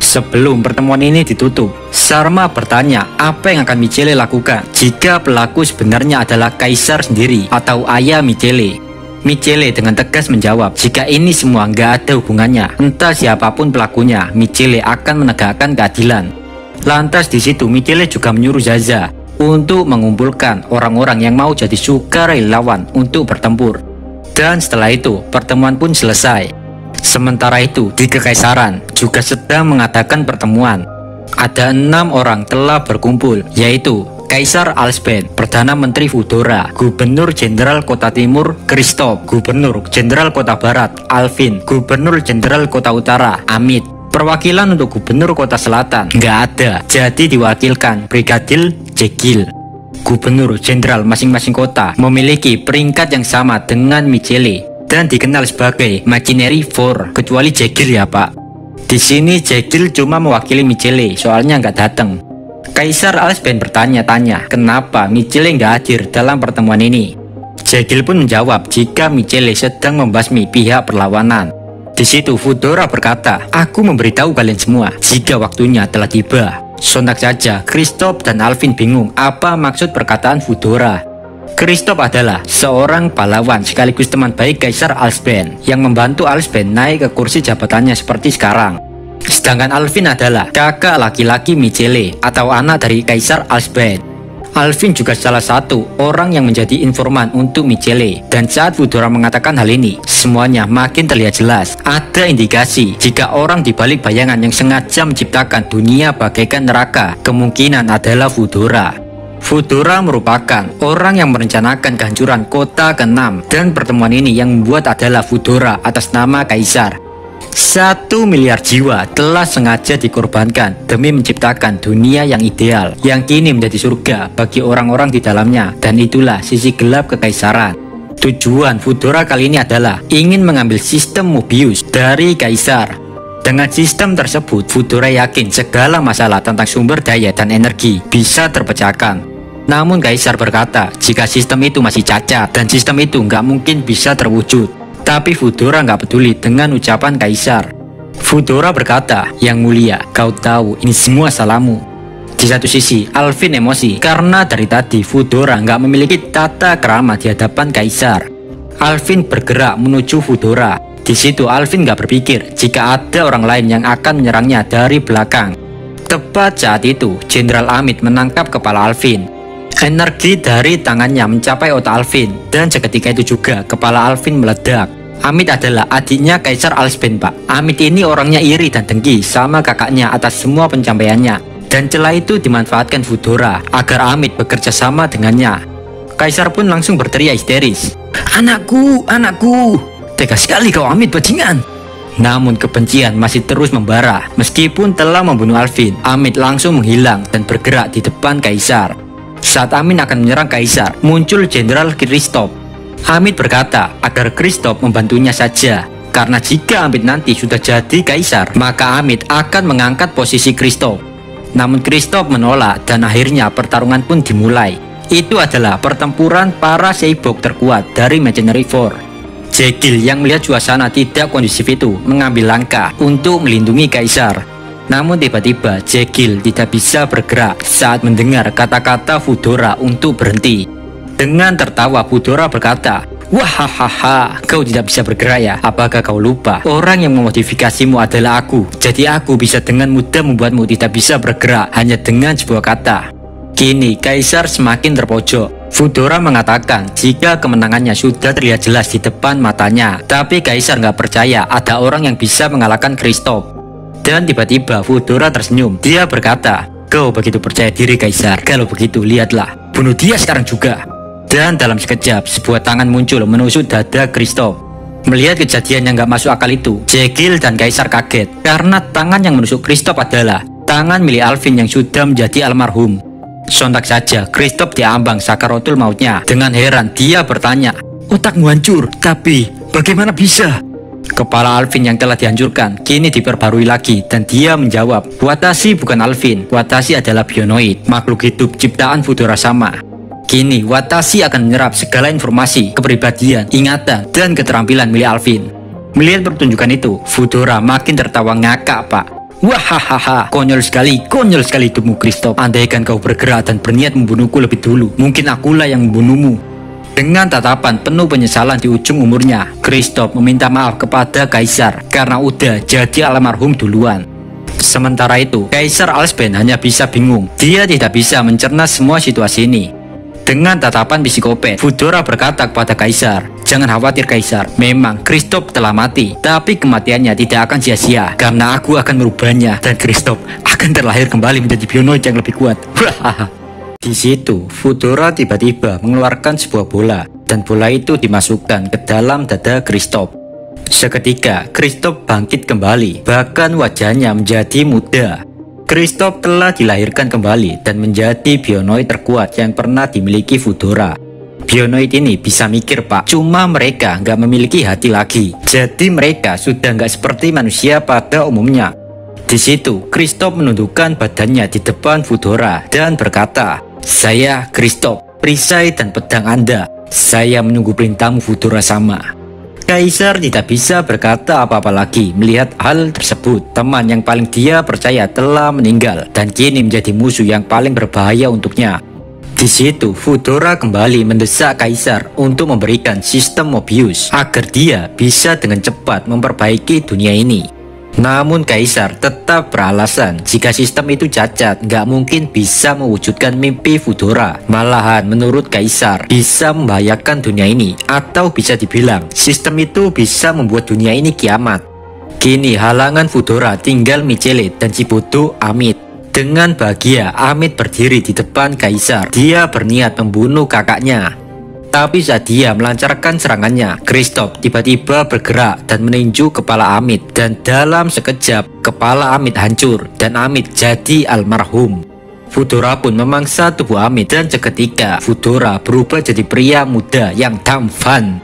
Sebelum pertemuan ini ditutup, Sarma bertanya apa yang akan Michele lakukan jika pelaku sebenarnya adalah Kaisar sendiri atau ayah Michele. Michele dengan tegas menjawab jika ini semua nggak ada hubungannya, entah siapapun pelakunya, Michele akan menegakkan keadilan. Lantas di situ Michele juga menyuruh Zaza untuk mengumpulkan orang-orang yang mau jadi sukarelawan untuk bertempur. Dan setelah itu, pertemuan pun selesai. Sementara itu, di kekaisaran juga sedang mengadakan pertemuan. Ada 6 orang telah berkumpul, yaitu Kaisar Alsben, Perdana Menteri Fudora, Gubernur Jenderal Kota Timur Christoph, Gubernur Jenderal Kota Barat Alvin, Gubernur Jenderal Kota Utara Amit. Perwakilan untuk Gubernur Kota Selatan nggak ada, jadi diwakilkan Brigadir Jekyll. Gubernur Jenderal masing-masing kota memiliki peringkat yang sama dengan Michele dan dikenal sebagai Imaginary Four, kecuali Jekyll ya Pak. Di sini Jekyll cuma mewakili Michele, soalnya nggak datang. Kaisar Alsben bertanya-tanya kenapa Michele nggak hadir dalam pertemuan ini. Jekyll pun menjawab jika Michele sedang membasmi pihak perlawanan. Di situ Fudora berkata, aku memberitahu kalian semua jika waktunya telah tiba. Sontak saja Christoph dan Alvin bingung apa maksud perkataan Fudora. Christoph adalah seorang pahlawan sekaligus teman baik Kaisar Alsben yang membantu Alsben naik ke kursi jabatannya seperti sekarang. Sedangkan Alvin adalah kakak laki-laki Michele atau anak dari Kaisar Alsben. Alvin juga salah satu orang yang menjadi informan untuk Michele. Dan saat Fudora mengatakan hal ini, semuanya makin terlihat jelas. Ada indikasi jika orang di balik bayangan yang sengaja menciptakan dunia bagaikan neraka kemungkinan adalah Fudora. Fudora merupakan orang yang merencanakan kehancuran kota ke-6, dan pertemuan ini yang membuat adalah Fudora atas nama Kaisar. 1 miliar jiwa telah sengaja dikorbankan demi menciptakan dunia yang ideal, yang kini menjadi surga bagi orang-orang di dalamnya, dan itulah sisi gelap kekaisaran. Tujuan Fudora kali ini adalah ingin mengambil sistem Mobius dari Kaisar. Dengan sistem tersebut, Fudora yakin segala masalah tentang sumber daya dan energi bisa terpecahkan. Namun Kaisar berkata jika sistem itu masih cacat dan sistem itu nggak mungkin bisa terwujud. Tapi Fudora nggak peduli dengan ucapan Kaisar. Fudora berkata, yang mulia, kau tahu ini semua salahmu. Di satu sisi, Alvin emosi karena dari tadi Fudora nggak memiliki tata krama di hadapan Kaisar. Alvin bergerak menuju Fudora. Di situ Alvin nggak berpikir jika ada orang lain yang akan menyerangnya dari belakang. Tepat saat itu, Jenderal Amit menangkap kepala Alvin. Energi dari tangannya mencapai otak Alvin, dan seketika itu juga kepala Alvin meledak. Amit adalah adiknya Kaisar Alsben, Pak. Amit ini orangnya iri dan dengki sama kakaknya atas semua pencapaiannya. Dan celah itu dimanfaatkan Fudora agar Amit bekerja sama dengannya. Kaisar pun langsung berteriak histeris. Anakku, anakku. Tega sekali kau Amit, bajingan. Namun kebencian masih terus membara. Meskipun telah membunuh Alvin, Amit langsung menghilang dan bergerak di depan Kaisar. Saat Amit akan menyerang Kaisar, muncul Jenderal Christoph. Amit berkata agar Christoph membantunya saja, karena jika Amit nanti sudah jadi Kaisar, maka Amit akan mengangkat posisi Christoph. Namun Christoph menolak dan akhirnya pertarungan pun dimulai. Itu adalah pertempuran para Cyborg terkuat dari Imaginary Four. Jekyll yang melihat suasana tidak kondusif itu mengambil langkah untuk melindungi Kaisar. Namun tiba-tiba Jekyll tidak bisa bergerak saat mendengar kata-kata Fudora untuk berhenti. Dengan tertawa Fudora berkata, "Wahahaha, kau tidak bisa bergerak ya? Apakah kau lupa? Orang yang memodifikasimu adalah aku. Jadi aku bisa dengan mudah membuatmu tidak bisa bergerak hanya dengan sebuah kata." Kini Kaisar semakin terpojok. Fudora mengatakan jika kemenangannya sudah terlihat jelas di depan matanya. Tapi Kaisar nggak percaya ada orang yang bisa mengalahkan Kristoff. Dan tiba-tiba Fudora tersenyum. Dia berkata, "Kau begitu percaya diri Kaisar. Kalau begitu lihatlah, bunuh dia sekarang juga." Dan dalam sekejap sebuah tangan muncul menusuk dada Kristoff. Melihat kejadian yang gak masuk akal itu, Jekyll dan Kaisar kaget karena tangan yang menusuk Kristoff adalah tangan milik Alvin yang sudah menjadi almarhum. Sontak saja Kristoff diambang sakaratul mautnya. Dengan heran dia bertanya, "Otakmu hancur, tapi bagaimana bisa?" Kepala Alvin yang telah dihancurkan kini diperbarui lagi dan dia menjawab, "Watashi bukan Alvin, Watashi adalah Bionoid, makhluk hidup ciptaan Fudora sama. Kini Watashi akan menyerap segala informasi, kepribadian, ingatan, dan keterampilan milik Alvin." Melihat pertunjukan itu, Fudora makin tertawa ngakak, Pak. "Wahahaha, konyol sekali hidupmu Kristoff. Andaikan kau bergerak dan berniat membunuhku lebih dulu, mungkin akulah yang membunuhmu." Dengan tatapan penuh penyesalan di ujung umurnya, Kristoff meminta maaf kepada Kaisar karena udah jadi almarhum duluan. Sementara itu, Kaisar Alsben hanya bisa bingung. Dia tidak bisa mencerna semua situasi ini. Dengan tatapan psikopat, Fudora berkata kepada Kaisar, "Jangan khawatir Kaisar, memang Kristoff telah mati, tapi kematiannya tidak akan sia-sia karena aku akan merubahnya dan Kristoff akan terlahir kembali menjadi Bionoid yang lebih kuat." Di situ, Fudora tiba-tiba mengeluarkan sebuah bola dan bola itu dimasukkan ke dalam dada Kristoff. Seketika, Kristoff bangkit kembali, bahkan wajahnya menjadi muda. Kristoff telah dilahirkan kembali dan menjadi Bionoid terkuat yang pernah dimiliki Fudora. Bionoid ini bisa mikir, Pak, cuma mereka nggak memiliki hati lagi. Jadi mereka sudah nggak seperti manusia pada umumnya. Di situ, Kristoff menundukkan badannya di depan Fudora dan berkata, "Saya Kristoff, perisai dan pedang Anda. Saya menunggu perintahmu Fudora sama." Kaisar tidak bisa berkata apa-apa lagi melihat hal tersebut. Teman yang paling dia percaya telah meninggal dan kini menjadi musuh yang paling berbahaya untuknya. Di situ, Fudora kembali mendesak Kaisar untuk memberikan sistem Mobius agar dia bisa dengan cepat memperbaiki dunia ini. Namun Kaisar tetap beralasan jika sistem itu cacat, nggak mungkin bisa mewujudkan mimpi Fudora. Malahan menurut Kaisar bisa membahayakan dunia ini, atau bisa dibilang sistem itu bisa membuat dunia ini kiamat. Kini halangan Fudora tinggal Michele dan si bodoh Amit. Dengan bahagia Amit berdiri di depan Kaisar. Dia berniat membunuh kakaknya. Tapi saat dia melancarkan serangannya, Kristoff tiba-tiba bergerak dan meninju kepala Amit. Dan dalam sekejap, kepala Amit hancur dan Amit jadi almarhum. Fudora pun memangsa tubuh Amit dan seketika Fudora berubah jadi pria muda yang tampan.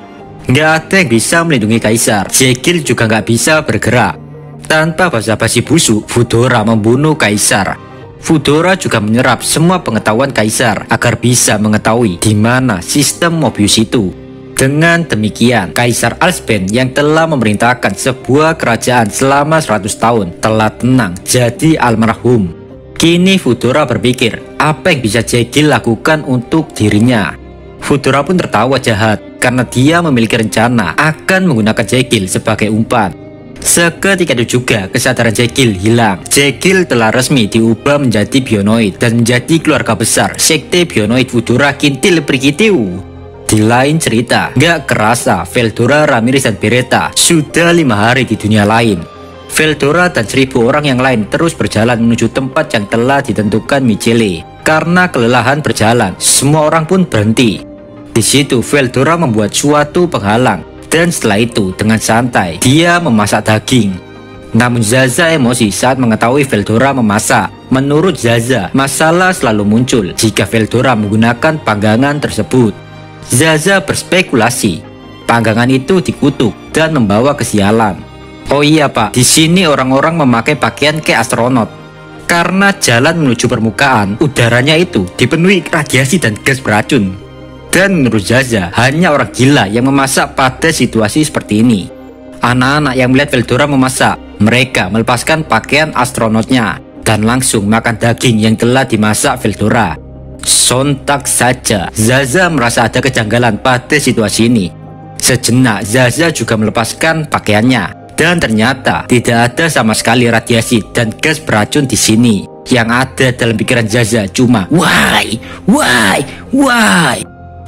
Nggak ada yang bisa melindungi Kaisar. Jekyll juga nggak bisa bergerak. Tanpa basa-basi busuk, Fudora membunuh Kaisar. Fudora juga menyerap semua pengetahuan Kaisar agar bisa mengetahui di mana sistem Mobius itu. Dengan demikian, Kaisar Alsben yang telah memerintahkan sebuah kerajaan selama 100 tahun telah tenang jadi almarhum. Kini Fudora berpikir, apa yang bisa Jekyll lakukan untuk dirinya? Fudora pun tertawa jahat karena dia memiliki rencana akan menggunakan Jekyll sebagai umpan. Seketika itu juga kesadaran Jekyll hilang. Jekyll telah resmi diubah menjadi Bionoid dan menjadi keluarga besar sekte Bionoid Fudora Kintil Prigitiu. Di lain cerita, gak kerasa Veldora, Ramirez, dan Beretta sudah 5 hari di dunia lain. Veldora dan 1000 orang yang lain terus berjalan menuju tempat yang telah ditentukan Michele. Karena kelelahan berjalan, semua orang pun berhenti. Di situ Veldora membuat suatu penghalang. Dan setelah itu dengan santai dia memasak daging. Namun Zaza emosi saat mengetahui Veldora memasak. Menurut Zaza, masalah selalu muncul jika Veldora menggunakan panggangan tersebut. Zaza berspekulasi panggangan itu dikutuk dan membawa kesialan. Oh iya Pak, di sini orang-orang memakai pakaian kayak astronot. Karena jalan menuju permukaan, udaranya itu dipenuhi radiasi dan gas beracun. Dan menurut Zaza, hanya orang gila yang memasak pada situasi seperti ini. Anak-anak yang melihat Veldora memasak, mereka melepaskan pakaian astronotnya dan langsung makan daging yang telah dimasak Veldora. Sontak saja, Zaza merasa ada kejanggalan pada situasi ini. Sejenak, Zaza juga melepaskan pakaiannya. Dan ternyata tidak ada sama sekali radiasi dan gas beracun di sini. Yang ada dalam pikiran Zaza cuma why?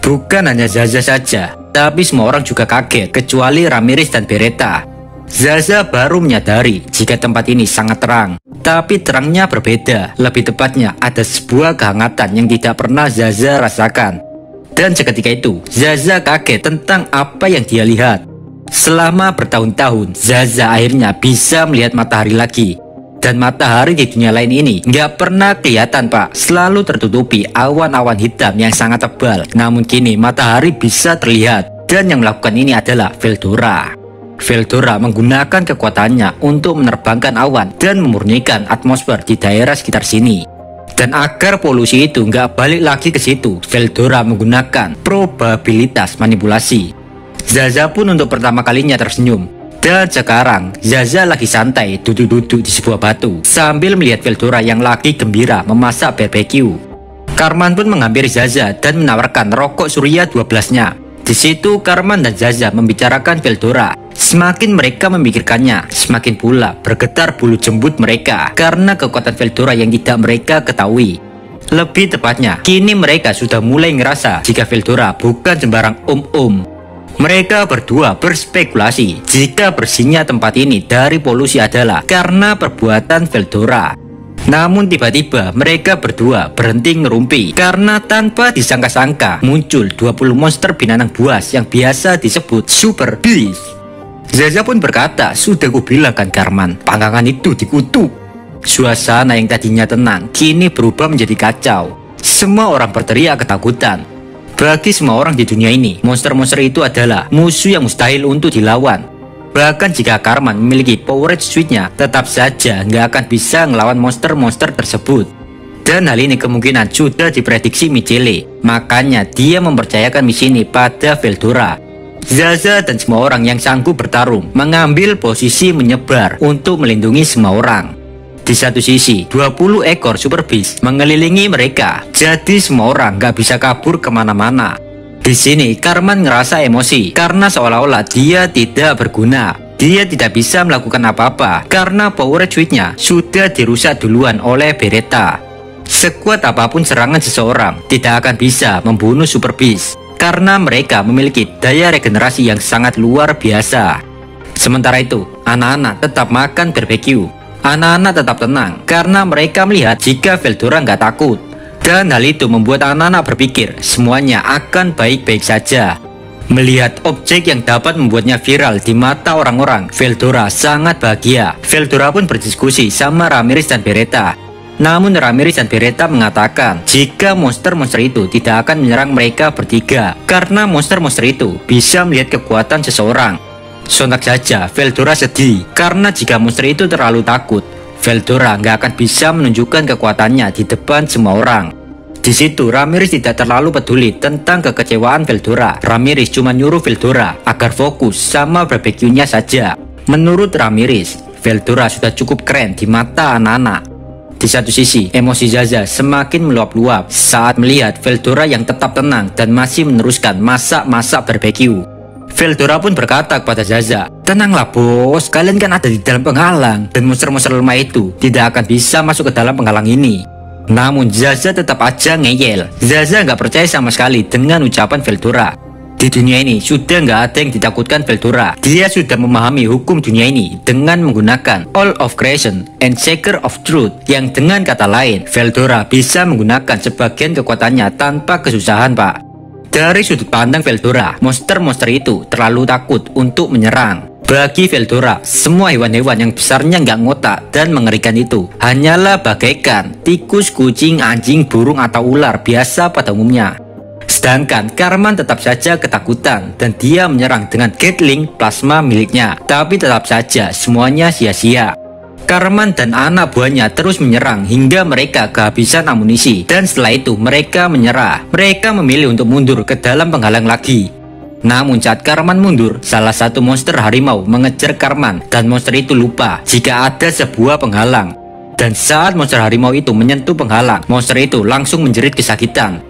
Bukan hanya Zaza saja, tapi semua orang juga kaget kecuali Ramirez dan Beretta. Zaza baru menyadari jika tempat ini sangat terang, tapi terangnya berbeda. Lebih tepatnya ada sebuah kehangatan yang tidak pernah Zaza rasakan. Dan seketika itu, Zaza kaget tentang apa yang dia lihat. Selama bertahun-tahun, Zaza akhirnya bisa melihat matahari lagi. Dan matahari di dunia lain ini nggak pernah kelihatan pak, selalu tertutupi awan-awan hitam yang sangat tebal. Namun kini matahari bisa terlihat, dan yang melakukan ini adalah Veldora. Veldora menggunakan kekuatannya untuk menerbangkan awan dan memurnikan atmosfer di daerah sekitar sini. Dan agar polusi itu nggak balik lagi ke situ, Veldora menggunakan probabilitas manipulasi. Zaza pun untuk pertama kalinya tersenyum. Dan sekarang Zaza lagi santai duduk-duduk di sebuah batu sambil melihat Veldora yang lagi gembira memasak barbeque. Karman pun menghampiri Zaza dan menawarkan rokok Surya 12-nya. Di situ Karman dan Zaza membicarakan Veldora. Semakin mereka memikirkannya, semakin pula bergetar bulu jembut mereka karena kekuatan Veldora yang tidak mereka ketahui. Lebih tepatnya, kini mereka sudah mulai ngerasa jika Veldora bukan sembarang om-om. Mereka berdua berspekulasi jika bersihnya tempat ini dari polusi adalah karena perbuatan Veldora. Namun tiba-tiba mereka berdua berhenti ngerumpi karena tanpa disangka-sangka muncul 20 monster binatang buas yang biasa disebut Super Beast. Zaza pun berkata, sudah kubilang kan Karman, panggangan itu dikutuk. Suasana yang tadinya tenang kini berubah menjadi kacau. Semua orang berteriak ketakutan. Bagi semua orang di dunia ini, monster-monster itu adalah musuh yang mustahil untuk dilawan. Bahkan jika Karman memiliki power switch-nya, tetap saja nggak akan bisa ngelawan monster-monster tersebut. Dan hal ini kemungkinan sudah diprediksi Michele. Makanya dia mempercayakan misi ini pada Veldora. Zaza dan semua orang yang sanggup bertarung mengambil posisi menyebar untuk melindungi semua orang. Di satu sisi, 20 ekor Super Beast mengelilingi mereka, jadi semua orang nggak bisa kabur kemana-mana. Di sini, Karman ngerasa emosi karena seolah-olah dia tidak berguna. Dia tidak bisa melakukan apa-apa karena power switch-nya sudah dirusak duluan oleh Beretta. Sekuat apapun serangan seseorang, tidak akan bisa membunuh Super Beast karena mereka memiliki daya regenerasi yang sangat luar biasa. Sementara itu, anak-anak tetap makan barbeque. Anak-anak tetap tenang karena mereka melihat jika Veldora nggak takut. Dan hal itu membuat anak-anak berpikir semuanya akan baik-baik saja. Melihat objek yang dapat membuatnya viral di mata orang-orang, Veldora sangat bahagia. Veldora pun berdiskusi sama Ramirez dan Beretta. Namun Ramirez dan Beretta mengatakan jika monster-monster itu tidak akan menyerang mereka bertiga karena monster-monster itu bisa melihat kekuatan seseorang. Sontak saja Veldora sedih karena jika monster itu terlalu takut, Veldora nggak akan bisa menunjukkan kekuatannya di depan semua orang. Di situ Ramirez tidak terlalu peduli tentang kekecewaan Veldora. Ramirez cuma nyuruh Veldora agar fokus sama barbeque-nya saja. Menurut Ramirez, Veldora sudah cukup keren di mata anak-anak. Di satu sisi, emosi Zaza semakin meluap-luap saat melihat Veldora yang tetap tenang dan masih meneruskan masak-masak barbeque. Veldora pun berkata kepada Zaza, tenanglah bos, kalian kan ada di dalam penghalang dan monster-monster lemah itu tidak akan bisa masuk ke dalam penghalang ini. Namun Zaza tetap aja ngeyel. Zaza nggak percaya sama sekali dengan ucapan Veldora. Di dunia ini sudah nggak ada yang ditakutkan Veldora. Dia sudah memahami hukum dunia ini dengan menggunakan All of Creation and Shaker of Truth, yang dengan kata lain Veldora bisa menggunakan sebagian kekuatannya tanpa kesusahan pak. Dari sudut pandang Veldora, monster-monster itu terlalu takut untuk menyerang. Bagi Veldora, semua hewan-hewan yang besarnya nggak ngotak dan mengerikan itu hanyalah bagaikan tikus, kucing, anjing, burung, atau ular biasa pada umumnya. Sedangkan Karman tetap saja ketakutan dan dia menyerang dengan Gatling plasma miliknya. Tapi tetap saja semuanya sia-sia. Karman dan anak buahnya terus menyerang hingga mereka kehabisan amunisi, dan setelah itu mereka menyerah. Mereka memilih untuk mundur ke dalam penghalang lagi. Namun saat Karman mundur, salah satu monster harimau mengejar Karman, dan monster itu lupa jika ada sebuah penghalang. Dan saat monster harimau itu menyentuh penghalang, monster itu langsung menjerit kesakitan.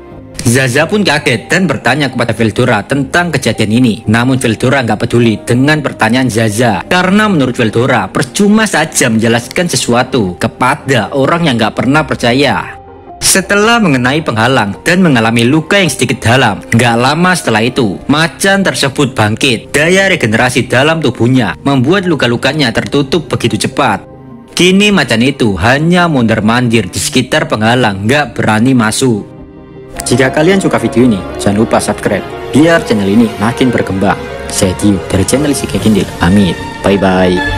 Zaza pun kaget dan bertanya kepada Veldora tentang kejadian ini. Namun Veldora nggak peduli dengan pertanyaan Zaza, karena menurut Veldora percuma saja menjelaskan sesuatu kepada orang yang nggak pernah percaya. Setelah mengenai penghalang dan mengalami luka yang sedikit dalam, nggak lama setelah itu macan tersebut bangkit. Daya regenerasi dalam tubuhnya membuat luka-lukanya tertutup begitu cepat. Kini macan itu hanya mondar-mandir di sekitar penghalang, nggak berani masuk. Jika kalian suka video ini, jangan lupa subscribe biar channel ini makin berkembang. Saya Dio dari channel Si Kekindil. Amin. Bye bye.